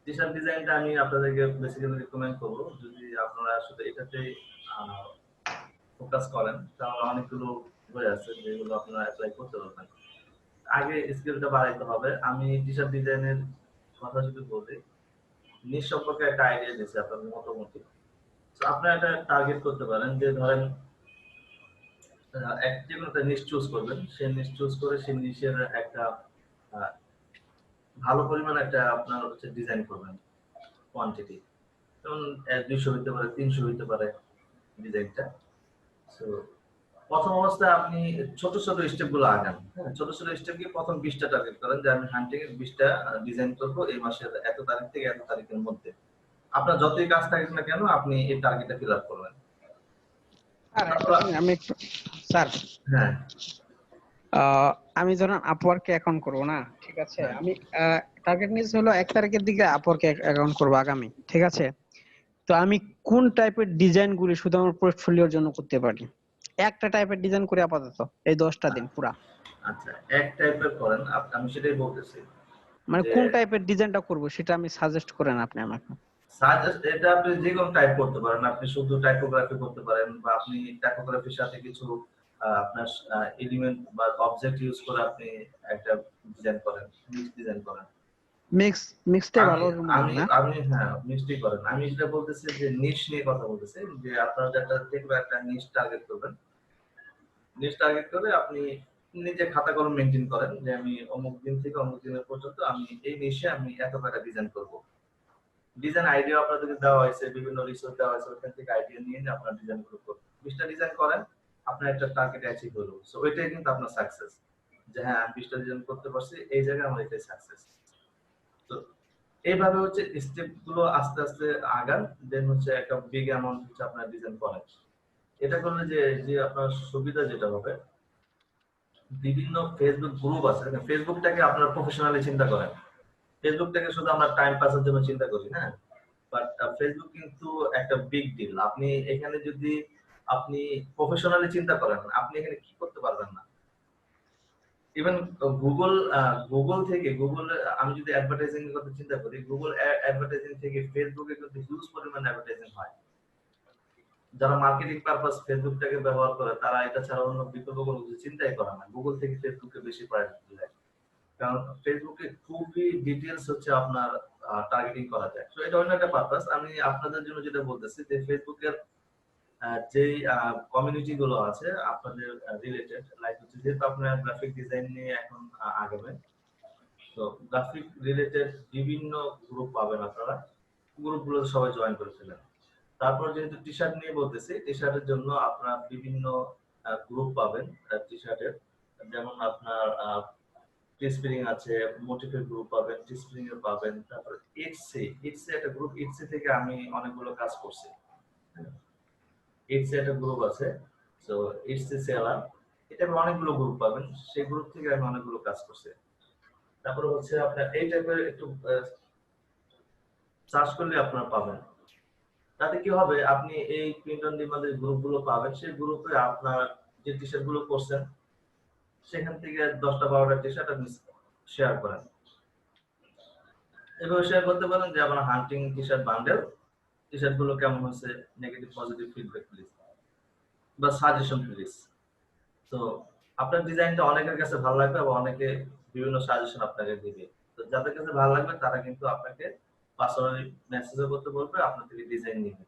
টি-শার্ট ডিজাইনটা আমি আপনাদেরকে বেসিক্যালি রিকমেন্ড করবো, যদি আপনারা আসলে এটাতে ফোকাস করেন তাহলে অনেকগুলো হয়ে আছে যেগুলো আপনারা অ্যাপ্লাই করতে পারবেন। আগে স্কিলটা বাড়াইতে হবে। আমি টি-শার্ট ডিজাইনের কথা যদি বলি, নিশ সম্পর্কে একটা আইডিয়া দিচ্ছি আপনাদের মোটামুটি। তো আপনারা একটা টার্গেট করতে পারেন যে ধরেন যে কোনো একটা নিশ চুজ করবেন, সেই নিশ চুজ করে সেই নিশের একটা ভালো পরিমাণ একটা আপনার হচ্ছে ডিজাইন করবেন কোয়ান্টিটি, যেমন 200 হইতে পারে, 300 হইতে পারে ডিজাইনটা। সো প্রথম অবস্থায় আপনি ছোট ছোট স্টেপ গুলো আগান। হ্যাঁ, ছোট ছোট স্টেপ কি প্রথম 20টা টার্গেট করেন যে আমি হান্টিং এর 20টা ডিজাইন করব এই মাসের এত তারিখ থেকে এত তারিখের মধ্যে। আপনার যতই কাজ থাকুক না কেন, আপনি এই টার্গেটটা ফিল আপ করবেন। আমি একটু স্যার, হ্যাঁ আমি ধরেন আপওয়ার্কে অ্যাকাউন্ট করব না, ঠিক আছে? আমি টার্গেট নিয়েছি হলো 1 তারিখের দিকে আপওয়ার্কে অ্যাকাউন্ট করব আগামী, ঠিক আছে? তো আমি কোন টাইপের ডিজাইন গুলি শুধু আমার পোর্টফোলিওর জন্য করতে পারি? একটা টাইপের ডিজাইন করে আপাতত এই 10টা দিন পুরা। আচ্ছা, এক টাইপের করেন, আমি সেটাই বলতেছি। মানে যে কোন টাইপের ডিজাইনটা করব সেটা আমি সাজেস্ট করেন আপনি আমাকে। সাজেস্ট এটা আপনি যে কোনো টাইপ করতে পারেন, আপনি শুধু টাইপোগ্রাফি করতে পারেন, বা আপনি টাইপোগ্রাফির সাথে কিছু আপনার এলিমেন্ট বা অবজেক্ট ইউজ করে আপনি একটা ডিজাইন করেন, মিক্স ডিজাইন করেন। মিক্সটাই ভালো আমি না? আমি হ্যাঁ মিক্সই করেন। আমি যেটা বলতেছি যে নিশ নিয়ে কথা বলতেছি, যে আপনার যেটা দেখবে একটা নিশ টার্গেট করবেন, নিশ টার্গেট করে আপনি নিজে খাতা কলম মেনটেন করেন যে আমি অমুক দিন থেকে অমুক দিনের পর্যন্ত আমি এই নিশে আমি এত টাকা ডিজাইন করব। ডিজাইন আইডিয়া আপনাদেরকে দেওয়া হয়েছে, বিভিন্ন রিসোর্স দেওয়া হয়েছে, ওখান থেকে আইডিয়া নিয়ে আপনার ডিজাইন গ্রুপ করবেন, 20টা ডিজাইন করেন, আপনার একটা টার্গেট অ্যাচিভ হলো। সো ওইটাই কিন্তু আপনার সাকসেস, যে হ্যাঁ আমি 20টা ডিজাইন করতে পারছি, এই জায়গায় আমার এটাই সাকসেস। তো এইভাবে হচ্ছে স্টেপ গুলো আস্তে আস্তে আগান, দেন হচ্ছে একটা বিগ অ্যামাউন্ট হচ্ছে আপনার ডিজাইন করেন। এটা করলে যে যে আপনার সুবিধা যেটা হবে, বিভিন্ন ফেসবুক গ্রুপ আছে, ফেসবুকটাকে আপনারা প্রফেশনালি চিন্তা করেন, ফেসবুকটাকে শুধু আমরা টাইম পাসের জন্য চিন্তা করি, হ্যাঁ, বাট ফেসবুক কিন্তু একটা বিগ ডিল। আপনি এখানে যদি আপনি প্রফেশনালি চিন্তা করেন, আপনি এখানে কি করতে পারবেন না। ইভেন গুগল থেকে আমি যদি অ্যাডভার্টাইজিং এর কথা চিন্তা করি, গুগল অ্যাডভার্টাইজিং থেকে ফেসবুকে কিন্তু হিউজ পরিমাণ অ্যাডভার্টাইজিং হয়। যারা মার্কেটিং পারপাস ফেসবুকটাকে ব্যবহার করে, তারা এটা ছাড়া অন্য বিকল্প কোনো কিছু চিন্তাই করে না, গুগল থেকে ফেসবুকে বেশি প্রায়োরিটি দেয়। কারণ ফেসবুকে খুবই ডিটেইলস হচ্ছে আপনার টার্গেটিং করা যায়। তো এটা অন্য একটা পারপাস। আমি আপনাদের জন্য যেটা বলতেছি যে ফেসবুকের যে কমিউনিটি গুলো আছে আপনাদের রিলেটেড, লাইক হচ্ছে যেহেতু আপনারা গ্রাফিক ডিজাইন নিয়ে এখন আগাবেন, তো গ্রাফিক রিলেটেড বিভিন্ন গ্রুপ পাবেন আপনারা, গ্রুপগুলো সবাই জয়েন করে ফেলেন। তারপর যেহেতু টি শার্ট নিয়ে বলতেছি, টি শার্টের জন্য আপনার বিভিন্ন গ্রুপ পাবেন টি শার্টের, যেমন আপনার টিস্প্রিং আছে, মোটিভের গ্রুপ পাবেন, টিস্প্রিং এর পাবেন, তারপর ইটসি একটা গ্রুপ, ইটসি থেকে আমি অনেকগুলো কাজ করছি। ইটসি একটা গ্রুপ আছে, তো ইটসি সেলার, এটা অনেকগুলো গ্রুপ পাবেন, সেই গ্রুপ থেকে আমি অনেকগুলো কাজ করছি। তারপর হচ্ছে আপনার এই টাইপের একটু সার্চ করলে আপনারা পাবেন। তাতে কি হবে, আপনি এই প্রিন্ট অন ডিমান্ডের গ্রুপগুলো পাবেন, সেই গ্রুপে আপনার যে টি শার্ট গুলো করছেন সেখান থেকে 10টা 12টা টি শার্ট আপনি শেয়ার করেন। এভাবে শেয়ার করতে পারেন যে আপনার hunting T shirt bundle, T shirt গুলো কেমন হয়েছে, নেগেটিভ পজিটিভ ফিডব্যাক প্লিজ, বা সাজেশন প্লিজ। তো আপনার ডিজাইনটা অনেকের কাছে ভালো লাগবে এবং অনেকে বিভিন্ন সাজেশন আপনাকে দিবে। তো যাদের কাছে ভালো লাগবে তারা কিন্তু আপনাকে পার্সোনালি মেসেজও করতে বলবে, আপনার থেকে ডিজাইন নিবে।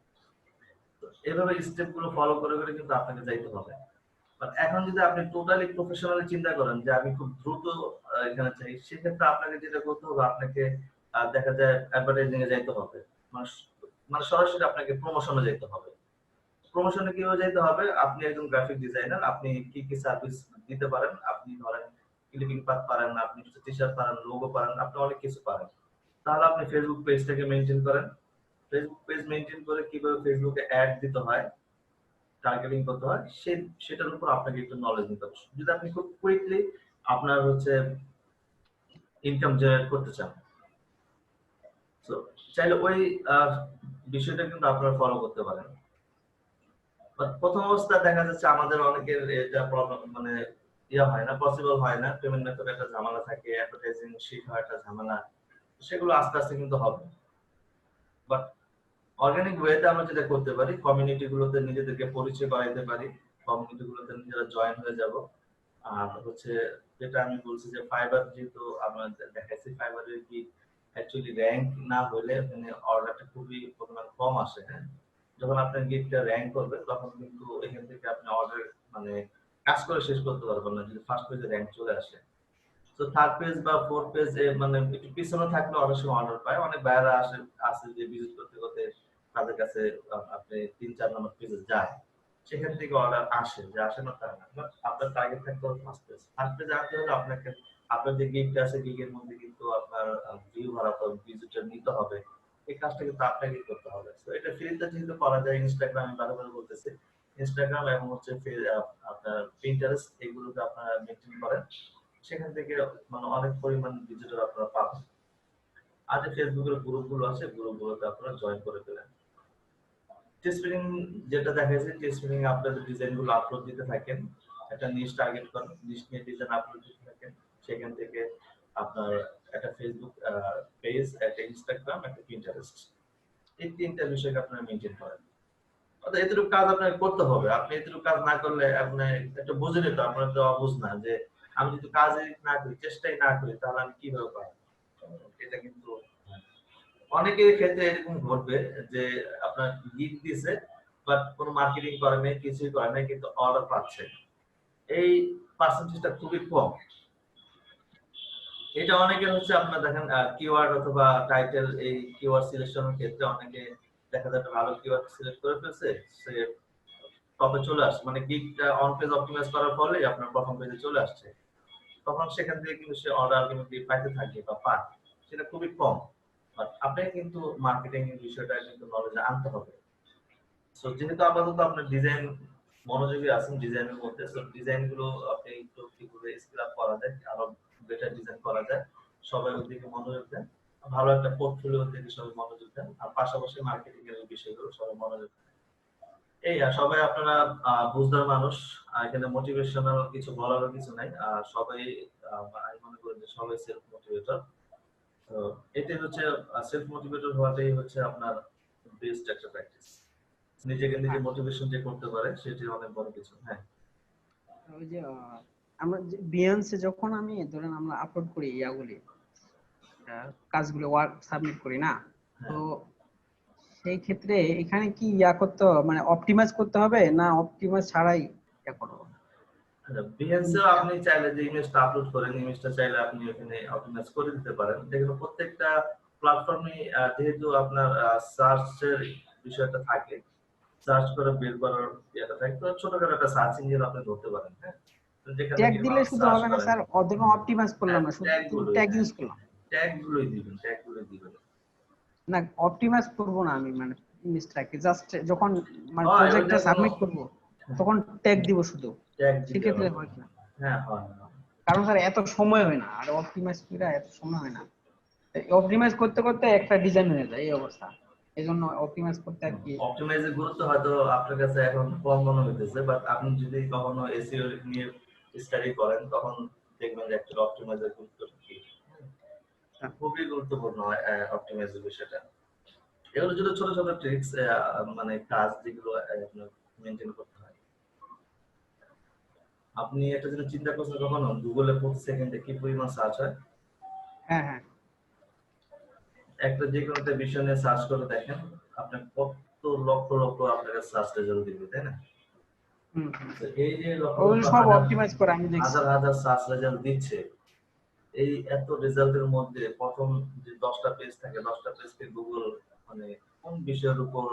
তো এভাবে স্টেপ গুলো ফলো করে করে কিন্তু আপনাকে যাইতে হবে। বাট এখন যদি আপনি টোটালি প্রফেশনালি চিন্তা করেন যে আমি খুব দ্রুত এখানে চাই, সেক্ষেত্রে আপনাকে যেটা করতে হবে, আপনাকে দেখা যায় অ্যাডভার্টাইজিং এ যাইতে হবে, মানে সরাসরি আপনাকে প্রমোশনে যাইতে হবে। প্রমোশনে কিভাবে যাইতে হবে, আপনি একজন গ্রাফিক ডিজাইনার, আপনি কি কি সার্ভিস দিতে পারেন, আপনি ধরেন ক্লিপিং পাথ পারেন, আপনি টি শার্ট পারেন, লোগো পারেন, আপনি অনেক কিছু পারেন। তাহলে আপনি ফেসবুক পেজটাকে মেইনটেইন করেন। ফেসবুক পেজ মেইনটেইন করে কিভাবে ফেসবুকে অ্যাড দিতে হয়, টার্গেটিং করতে হয়, সেটার উপর আপনাকে একটু নলেজ নিতে হবে। যদি আপনি খুব কুইকলি আপনার হচ্ছে ইনকাম জেনারেট করতে চান, তো চাইলে ওই বিষয়টা কিন্তু আপনারা ফলো করতে পারেন। প্রথম অবস্থায় দেখা যাচ্ছে আমাদের অনেকের এটা প্রবলেম, মানে হয় না, পসিবল হয় না, পেমেন্ট মেথড একটা ঝামেলা থাকে, অ্যাডভার্টাইজিং শেখা একটা ঝামেলা, সেগুলো আস্তে আস্তে কিন্তু হবে। বাট অর্গানিক ওয়েতে আমরা যেটা করতে পারি, কমিউনিটি গুলোতে নিজেদেরকে পরিচয় করাইতে পারি, কমিউনিটি গুলোতে নিজেরা জয়েন হয়ে যাব। আর হচ্ছে যেটা আমি বলছি যে ফাইবার, যেহেতু আমরা দেখাইছি ফাইবারের কি অ্যাকচুয়ালি র‍্যাঙ্ক না হলে মানে অর্ডারটা খুবই পরিমাণ কম আসে। হ্যাঁ, যখন আপনার গিগটা র‍্যাঙ্ক করবে তখন কিন্তু এখান থেকে আপনি অর্ডার মানে কাজ করে শেষ করতে পারবেন না যদি ফার্স্ট পেজে র‍্যাঙ্ক চলে আসে। তো থার্ড পেজ বা ফোর্থ পেজ মানে একটু পিছনে থাকলে অনেক সময় অর্ডার পায়। অনেক বাইরে আসে যে ভিজিট করতে করতে তাদের কাছে আপনি 3-4 নম্বর পেজে যায়, সেখান থেকে অর্ডার আসে, যে আসে না তা না। আপনার টার্গেট থাকতে হবে ফার্স্ট পেজ। ফার্স্ট পেজে আনতে হলে আপনাকে আপনার যে গিগটা আছে, গিগের মধ্যে কিন্তু আপনার ভিউ বাড়াতে হবে, ভিজিটর নিতে হবে, এই কাজটা কিন্তু আপনাকে করতে হবে। তো এটা ফ্রিতে যেহেতু করা যায়, ইনস্টাগ্রাম আমি বারবার বলতেছি, ইনস্টাগ্রাম এবং হচ্ছে আপনার পিন্টারেস্ট, এগুলোকে আপনারা মেইনটেইন করেন, সেখান থেকে মানে অনেক পরিমাণ ভিজিটর আপনারা পাবেন। আর যে ফেসবুকের গ্রুপগুলো আছে, গ্রুপগুলোতে আপনারা জয়েন করে ফেলেন। টিস্প্রিং যেটা দেখাইছে, টিস্প্রিং আপনাদের ডিজাইনগুলো আপলোড দিতে থাকেন, একটা নিশ টার্গেট করেন, নিশ নিয়ে ডিজাইন আপলোড দিতে থাকেন, সেখান থেকে আপনার একটা ফেসবুক পেজ, একটা ইনস্টাগ্রাম, একটা পিন্টারেস্ট, এই তিনটা বিষয়কে আপনারা মেইনটেইন করেন। অর্থাৎ এতটুকু কাজ আপনাকে করতে হবে। আপনি এতটুকু কাজ না করলে আপনি একটা বুঝে নিতে, আপনার তো অবুঝ না যে আমি যদি কাজই না করি, চেষ্টাই না করি, তাহলে আমি কিভাবে পারবো। এটা কিন্তু অনেকের ক্ষেত্রে এরকম ঘটবে যে আপনার গিগ দিছে বাট কোনো মার্কেটিং করে নাই, কিছুই করে নাই, কিন্তু অর্ডার পাচ্ছে। এই পার্সেন্টেজটা খুবই কম। এটা অনেকের হচ্ছে আপনার দেখেন কিওয়ার্ড অথবা টাইটেল, এই কিওয়ার্ড সিলেকশনের ক্ষেত্রে অনেকে দেখা যায় ভালো কিওয়ার্ড সিলেক্ট করে ফেলছে, সে টপে চলে আসছে, মানে গিগটা অন পেজ অপটিমাইজ করার ফলে আপনার প্রথম পেজে চলে আসছে, তখন সেখান থেকে কিন্তু সে অর্ডার আলটিমেটলি পাইতে থাকে বা পায়, সেটা খুবই কম। বাট আপনাকে কিন্তু মার্কেটিং এর বিষয়টা কিন্তু নলেজে আনতে হবে। সো যেহেতু আপাতত আপনার ডিজাইন মনোযোগী আছেন ডিজাইনের মধ্যে, সো ডিজাইন গুলো আপনি একটু কিভাবে স্কেল আপ করা যায়, আরো বেটার ডিজাইন করা যায়, সবাই ওই দিকে মনোযোগ দেন, ভালো একটা পোর্টফোলিও থেকে সবাই মনোযোগ দেন, আর পাশাপাশি মার্কেটিং এর বিষয়গুলো সবাই মনোযোগ দেন। এই সবাই আপনারা বুঝদার মানুষ, এখানে মোটিভেশনাল কিছু বলারও কিছু নাই, আর সবাই আমি মনে করি যে সবাই সেলফ মোটিভেটর। তো এটাই হচ্ছে সেলফ মোটিভেটর হওয়াটাই হচ্ছে আপনার বেস্ট একটা প্র্যাকটিস। নিজেকে নিজে মোটিভেশন যে করতে পারে সেটা অনেক বড় কিছু। হ্যাঁ, ওই যে আমরা বিয়ান্সে যখন আমি ধরেন আমরা আপলোড করি ইয়াগুলি কাজগুলো ওয়ার্ক সাবমিট করি না, তো সেই ক্ষেত্রে এখানে কি ইয়া করতে হবে, মানে অপটিমাইজ করতে হবে না অপটিমাইজ ছাড়াই ইয়া করব? বিহেন্সে আপনি চাইলে যে ইমেজটা আপলোড করেন, ইমেজটা চাইলে আপনি এখানে অপটিমাইজ করে দিতে পারেন। দেখুন প্রত্যেকটা প্ল্যাটফর্মে যেহেতু আপনার সার্চের বিষয়টা থাকে, সার্চ করে বের করার ইয়েটা থাকে, তো ছোটখাটো একটা সার্চ ইঞ্জিন আপনি ধরতে পারেন। হ্যাঁ, তো যেখানে ট্যাগ কি দিলে মানুষ শুধু সার্চ হবে না করে, স্যার, ওদের অপটিমাইজ করলাম না, শুধু ট্যাগ ইউজ করলাম। ট্যাগগুলোই দিবেন, ট্যাগগুলোই দিবেন। না অপটিমাইজ করব না আমি, মানে ইমেজটাকে জাস্ট যখন মানে হয়, প্রজেক্টটা ওইটা কোনো সাবমিট করব তখন ট্যাগ দিব শুধু, ট্যাগ দিতে সেক্ষেত্রে হবে। হয় কিনা? হ্যাঁ হয়। কারণ স্যার এত সময় হয় না, আর অপটিমাইজ করে এত সময় হয় না, অপটিমাইজ করতে করতে একটা ডিজাইন হয়ে যায় এই অবস্থা, এই জন্য অপটিমাইজ করতে আর কি। অপটিমাইজের গুরুত্ব হয়তো আপনার কাছে এখন কম মনে হইতেছে, বাট আপনি যদি কখনো এসইও নিয়ে স্টাডি করেন তখন দেখবেন যে একটা অপটিমাইজের গুরুত্ব কি, খুবই গুরুত্বপূর্ণ অপটিমাইজের বিষয়টা। এগুলো যদি ছোট ছোট ট্রিক্স, মানে কাজ যেগুলো আপনার মেনটেন করতে হয়। আপনি একটা জিনিস চিন্তা করছেন কখনো, গুগলে প্রতি সেকেন্ডে কি পরিমাণ সার্চ হয়? হ্যাঁ হ্যাঁ, একটা যে কোনো একটা বিষয় নিয়ে সার্চ করে দেখেন, আপনার কত লক্ষ লক্ষ আপনাকে সার্চ রেজাল্ট দিবে, তাই না? তো এই যে লক্ষ ওগুলো লক্ষ সব হাজার অপটিমাইজ করে আমি দেখছি। হাজার হাজার সার্চ রেজাল্ট দিচ্ছে, এই এত রেজাল্টের মধ্যে প্রথম যে 10টা পেজ থাকে, 10টা পেজকে গুগল মানে কোন বিষয়ের উপর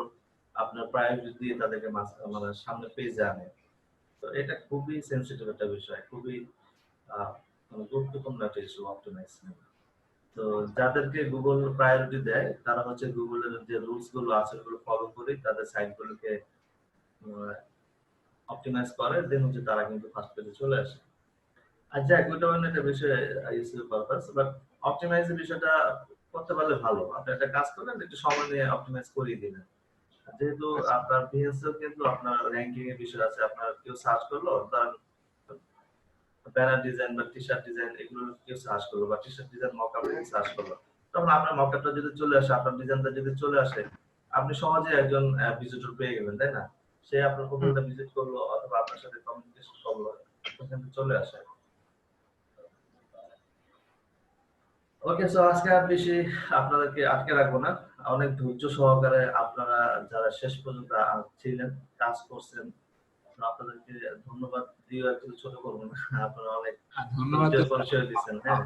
আপনার প্রায়োরিটি দিয়ে তাদেরকে মানে সামনে পেজে আনে। তো এটা খুবই সেনসিটিভ একটা বিষয়, খুবই মানে গুরুত্বপূর্ণ একটা ইস্যু অপটিমাইজ। তো যাদেরকে গুগল প্রায়োরিটি দেয় তারা হচ্ছে গুগলের যে রুলস গুলো আছে ওগুলো ফলো করে তাদের সাইটগুলোকে অপটিমাইজ করে, দেন হচ্ছে তারা কিন্তু ফার্স্ট পেজে চলে আসে। আচ্ছা, ওইটা অন্য একটা বিষয় ইউজফুল পারপাস, বাট অপটিমাইজের বিষয়টা করতে পারলে ভালো। আপনি একটা কাজ করলেন, একটু সময় নিয়ে অপটিমাইজ করিয়ে দিলেন, যেহেতু আপনার ভিএসও কিন্তু আপনার র্যাঙ্কিং এর বিষয় আছে। আপনার কেউ সার্চ করলো, তার ব্যানার ডিজাইন বা টি-শার্ট ডিজাইন এগুলো কেউ সার্চ করলো, বা টি-শার্ট ডিজাইন মকআপ সার্চ করলো, তখন আপনার মকআপটা যদি চলে আসে, আপনার ডিজাইনটা যদি চলে আসে, আপনি সহজে একজন ভিজিটর পেয়ে গেলেন, তাই না? সে আপনার প্রোফাইলটা ভিজিট করলো অথবা আপনার সাথে কমিউনিকেশন করলো, ওখানে চলে আসে। ওকে, সো আজকে আর বেশি আপনাদেরকে আটকে রাখবো না। অনেক ধৈর্য সহকারে আপনারা যারা শেষ পর্যন্ত ছিলেন, কাজ করছেন, আপনাদেরকে ধন্যবাদ দিয়ে আর কিছু ছোট করবো না। আপনারা অনেক ধন্যবাদ ধৈর্যের পরিচয় দিচ্ছেন। হ্যাঁ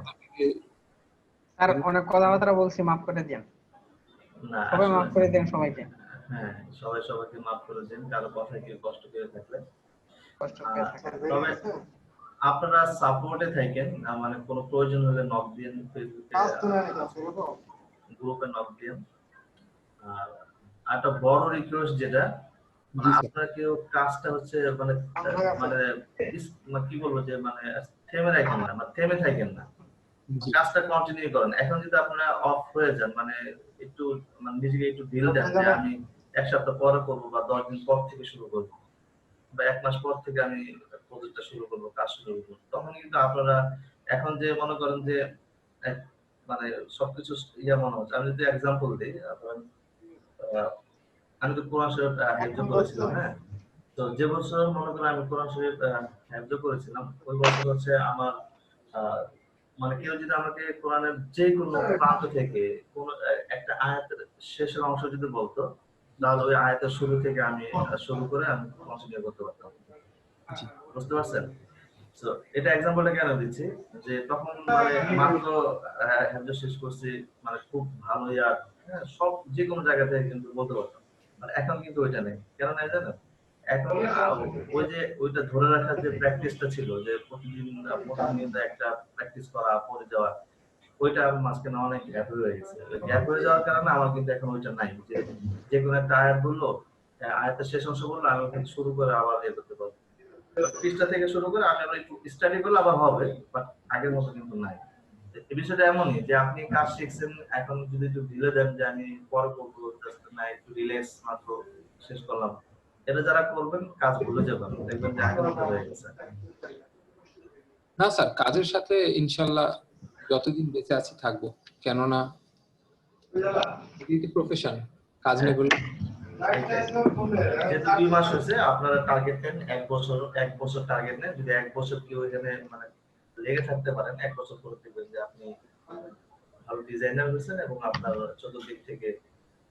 স্যার অনেক কথাবার্তা বলছি, মাফ করে দেন। না, সবাই মাফ করে দেন সবাইকে। হ্যাঁ, সবাই সবাইকে মাফ করে দেন, কারো কথায় কেউ কষ্ট পেয়ে থাকলে। কষ্ট পেয়ে থাকেন। তবে আপনারা সাপোর্টে থাকেন, মানে কোনো প্রয়োজন হলে নক দিন, ফেসবুকে গ্রুপে নক দিন। আর একটা বড় রিকোয়েস্ট যেটা, আপনারা কেউ কাজটা হচ্ছে মানে মানে কি বলবো যে মানে থেমে রাখেন না, মানে থেমে থাকেন না, কাজটা কন্টিনিউ করেন। এখন যদি আপনারা অফ হয়ে যান, মানে একটু মানে নিজেকে একটু ঢিল দেন যে আমি 1 সপ্তাহ পরে করবো বা 10 দিন পর থেকে শুরু করবো বা 1 মাস পর থেকে আমি প্রজেক্টটা শুরু করবো, কাজ শুরু করবো, তখন কিন্তু আপনারা এখন যে মনে করেন যে মানে সবকিছু মনে হচ্ছে। আমি যদি এক্সাম্পল দিই, আমি তো কোরআন শরীফ হেফজ করেছিলাম। হ্যাঁ, তো যে বছর মনে করেন আমি কোরআন শরীফ হেফজ করেছিলাম, ওই বছর হচ্ছে আমার মানে কেউ যদি আমাকে কোরআনের যে কোনো প্রান্ত থেকে কোন একটা আয়াতের শেষের অংশ যদি বলতো, তাহলে ওই আয়াতের শুরু থেকে আমি শুরু করে আমি কন্টিনিউ করতে পারতাম। বুঝতে পারছেন? তো এটা এক্সাম্পলটা কেন দিচ্ছি, যে তখন মানে মাত্র হেফজ শেষ করছি, মানে খুব ভালো ইয়ার, সব যে কোনো জায়গা থেকে কিন্তু বলতে পারতাম। আর এখন কিন্তু ওইটা নেই। কেন নাই জানেন? এখন ওই যে ওইটা ধরে রাখার যে প্র্যাকটিসটা ছিল, যে প্রতিদিন প্রতিনিয়ত একটা প্র্যাকটিস করা, পড়ে যাওয়া, ওইটা মাঝখানে অনেক গ্যাপ হয়ে গেছে। গ্যাপ হয়ে যাওয়ার কারণে আমার কিন্তু এখন ওইটা নাই, যে যে কোনো একটা আয়াত বললো, আয়াতের শেষ অংশ বললো, আমি কিন্তু শুরু করে আবার ইয়ে করতে পারবো, পৃষ্ঠা থেকে শুরু করে আমি আবার একটু স্টাডি করলে আবার হবে, বাট আগের মতো কিন্তু নাই। এই বিষয়টা এমনই যে আপনি কাজ শিখছেন, এখন যদি একটু ঢিলে দেন যে আমি পরে করবো, না একটু রিল্যাক্স মাত্র শেষ করলাম, এটা যারা করবেন কাজ ভুলে যাবেন, দেখবেন যে আগের মতো হয়ে গেছে। না স্যার, কাজের সাথে ইনশাল্লাহ যতদিন বেঁচে আছি থাকবো, কেননা এটি প্রফেশন, কাজ নেই বলে। যেহেতু 2 মাস হয়েছে, আপনারা টার্গেট নেন 1 বছর টার্গেট নেন। যদি 1 বছর কেউ এখানে মানে লেগে থাকতে পারেন, 1 বছর পরে দেখবেন যে আপনি ভালো ডিজাইনার হয়েছেন এবং আপনার চতুর্দিক থেকে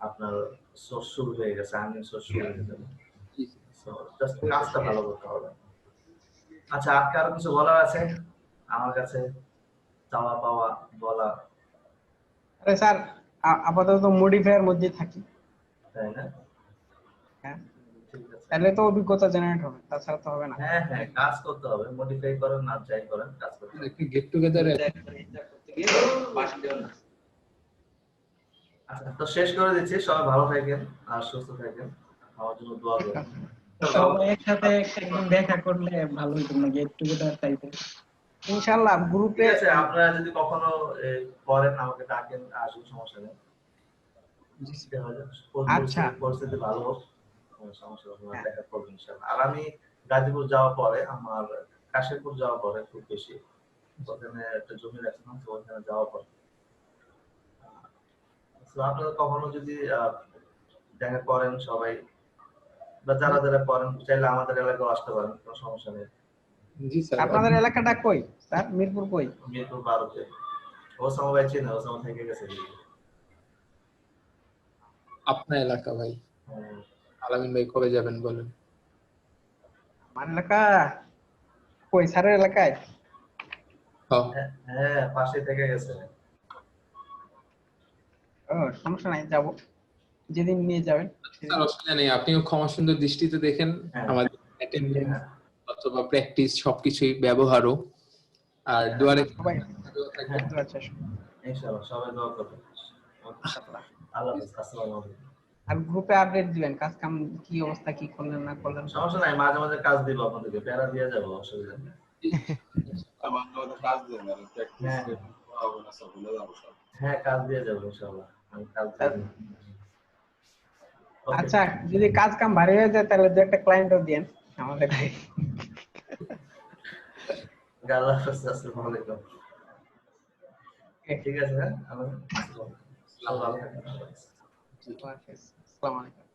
আপনার সোর্স শুরু হয়ে গেছে, আর্নিং সোর্স শুরু হয়ে যাবে। সো জাস্ট কাজটা ভালো করতে হবে। আচ্ছা, আর কারো কিছু বলার আছে আমার কাছে? চাওয়া পাওয়া বলা? আরে স্যার আপাতত মডিফায়ার মধ্যে থাকি। তাই না? হ্যাঁ, ঠিক আছে। তাহলে তো অভিজ্ঞতা জেনারেট হবে, তাছাড়া তো হবে না। হ্যাঁ হ্যাঁ, কাজ করতে হবে, মডিফাই করেন না যাই করেন, কাজ করতে হবে। একটু গেট টুগেদারে আচ্ছা, তো শেষ করে দিচ্ছি। সবাই ভালো থাকেন আর সুস্থ থাকেন, আমার জন্য দোয়া ঠিক করবেন। আছে, সবাই একসাথে একদিন দেখা করলে ভালো হতো না, গেট টুগেদার টাইপের। ইনশাআল্লাহ ঠিক গ্রুপে আছে, আপনারা যদি কখনো করেন আমাকে ডাকেন, আসুন, সমস্যা নেই। আচ্ছা পরিস্থিতি ভালো হোক, সমস্যা হবে না, হ্যাঁ। দেখা করবেন ইনশাআল্লাহ। আর আমি গাজীপুর যাওয়ার পরে, আমার কাশীপুর যাওয়ার পরে খুব বেশি, ওখানে একটা জমি রাখছিলাম, তো ওখানে যাওয়ার পরে তো আপনারা কখনো যদি দেখা করেন সবাই, বা যারা যারা করেন চাইলে আমাদের এলাকায় আসতে পারেন, কোনো সমস্যা নেই। জি স্যার। আপনাদের এলাকাটা কই স্যার? মিরপুর কই? মিরপুর 12-তে। ওসামা ভাই চেনে, ওসামা থেকে গেছে। আপনার এলাকা ভাই, আলামিন ভাই কবে যাবেন বলেন? আমার এলাকা কই স্যারের এলাকায়? হ্যাঁ, পাশে থেকে গেছে। ও সমস্যা নাই, যাব যেদিন নিয়ে যাবেন। স্যার অসুবিধা নেই, আপনিও ক্ষমা সুন্দর দৃষ্টিতে দেখেন আমাদের অ্যাটেন্ডেন্স অথবা প্র্যাকটিস সবকিছুই ব্যবহারও, আর দুয়ারে সবাই থাকবেন। আচ্ছা ইনশাআল্লাহ সবাই দোয়া করবেন। আল্লাহ হাফেজ, আসসালামু আলাইকুম। আর গ্রুপে আপডেট দিবেন কাজ কাম কি অবস্থা, কি করলেন না করলেন। সমস্যা নাই, মাঝে মাঝে কাজ দিব আপনাদেরকে, প্যারা দিয়ে যাবো, অসুবিধা নেই। কাজ দেন আর প্র্যাকটিস হবে না, সব ভুলে যাবো সব। হ্যাঁ, কাজ দিয়ে যাবো ইনশাআল্লাহ, আমি কাজ দিয়ে দেব। আচ্ছা, যদি কাজ কাম ভারী হয়ে যায় তাহলে দু একটা ক্লায়েন্টও দেন আমাদের। আল্লাহ হাফেজ, আসসালামু আলাইকুম। ঠিক আছে, হ্যাঁ, আল্লাহ হাফেজ। আসসালামু আলাইকুম।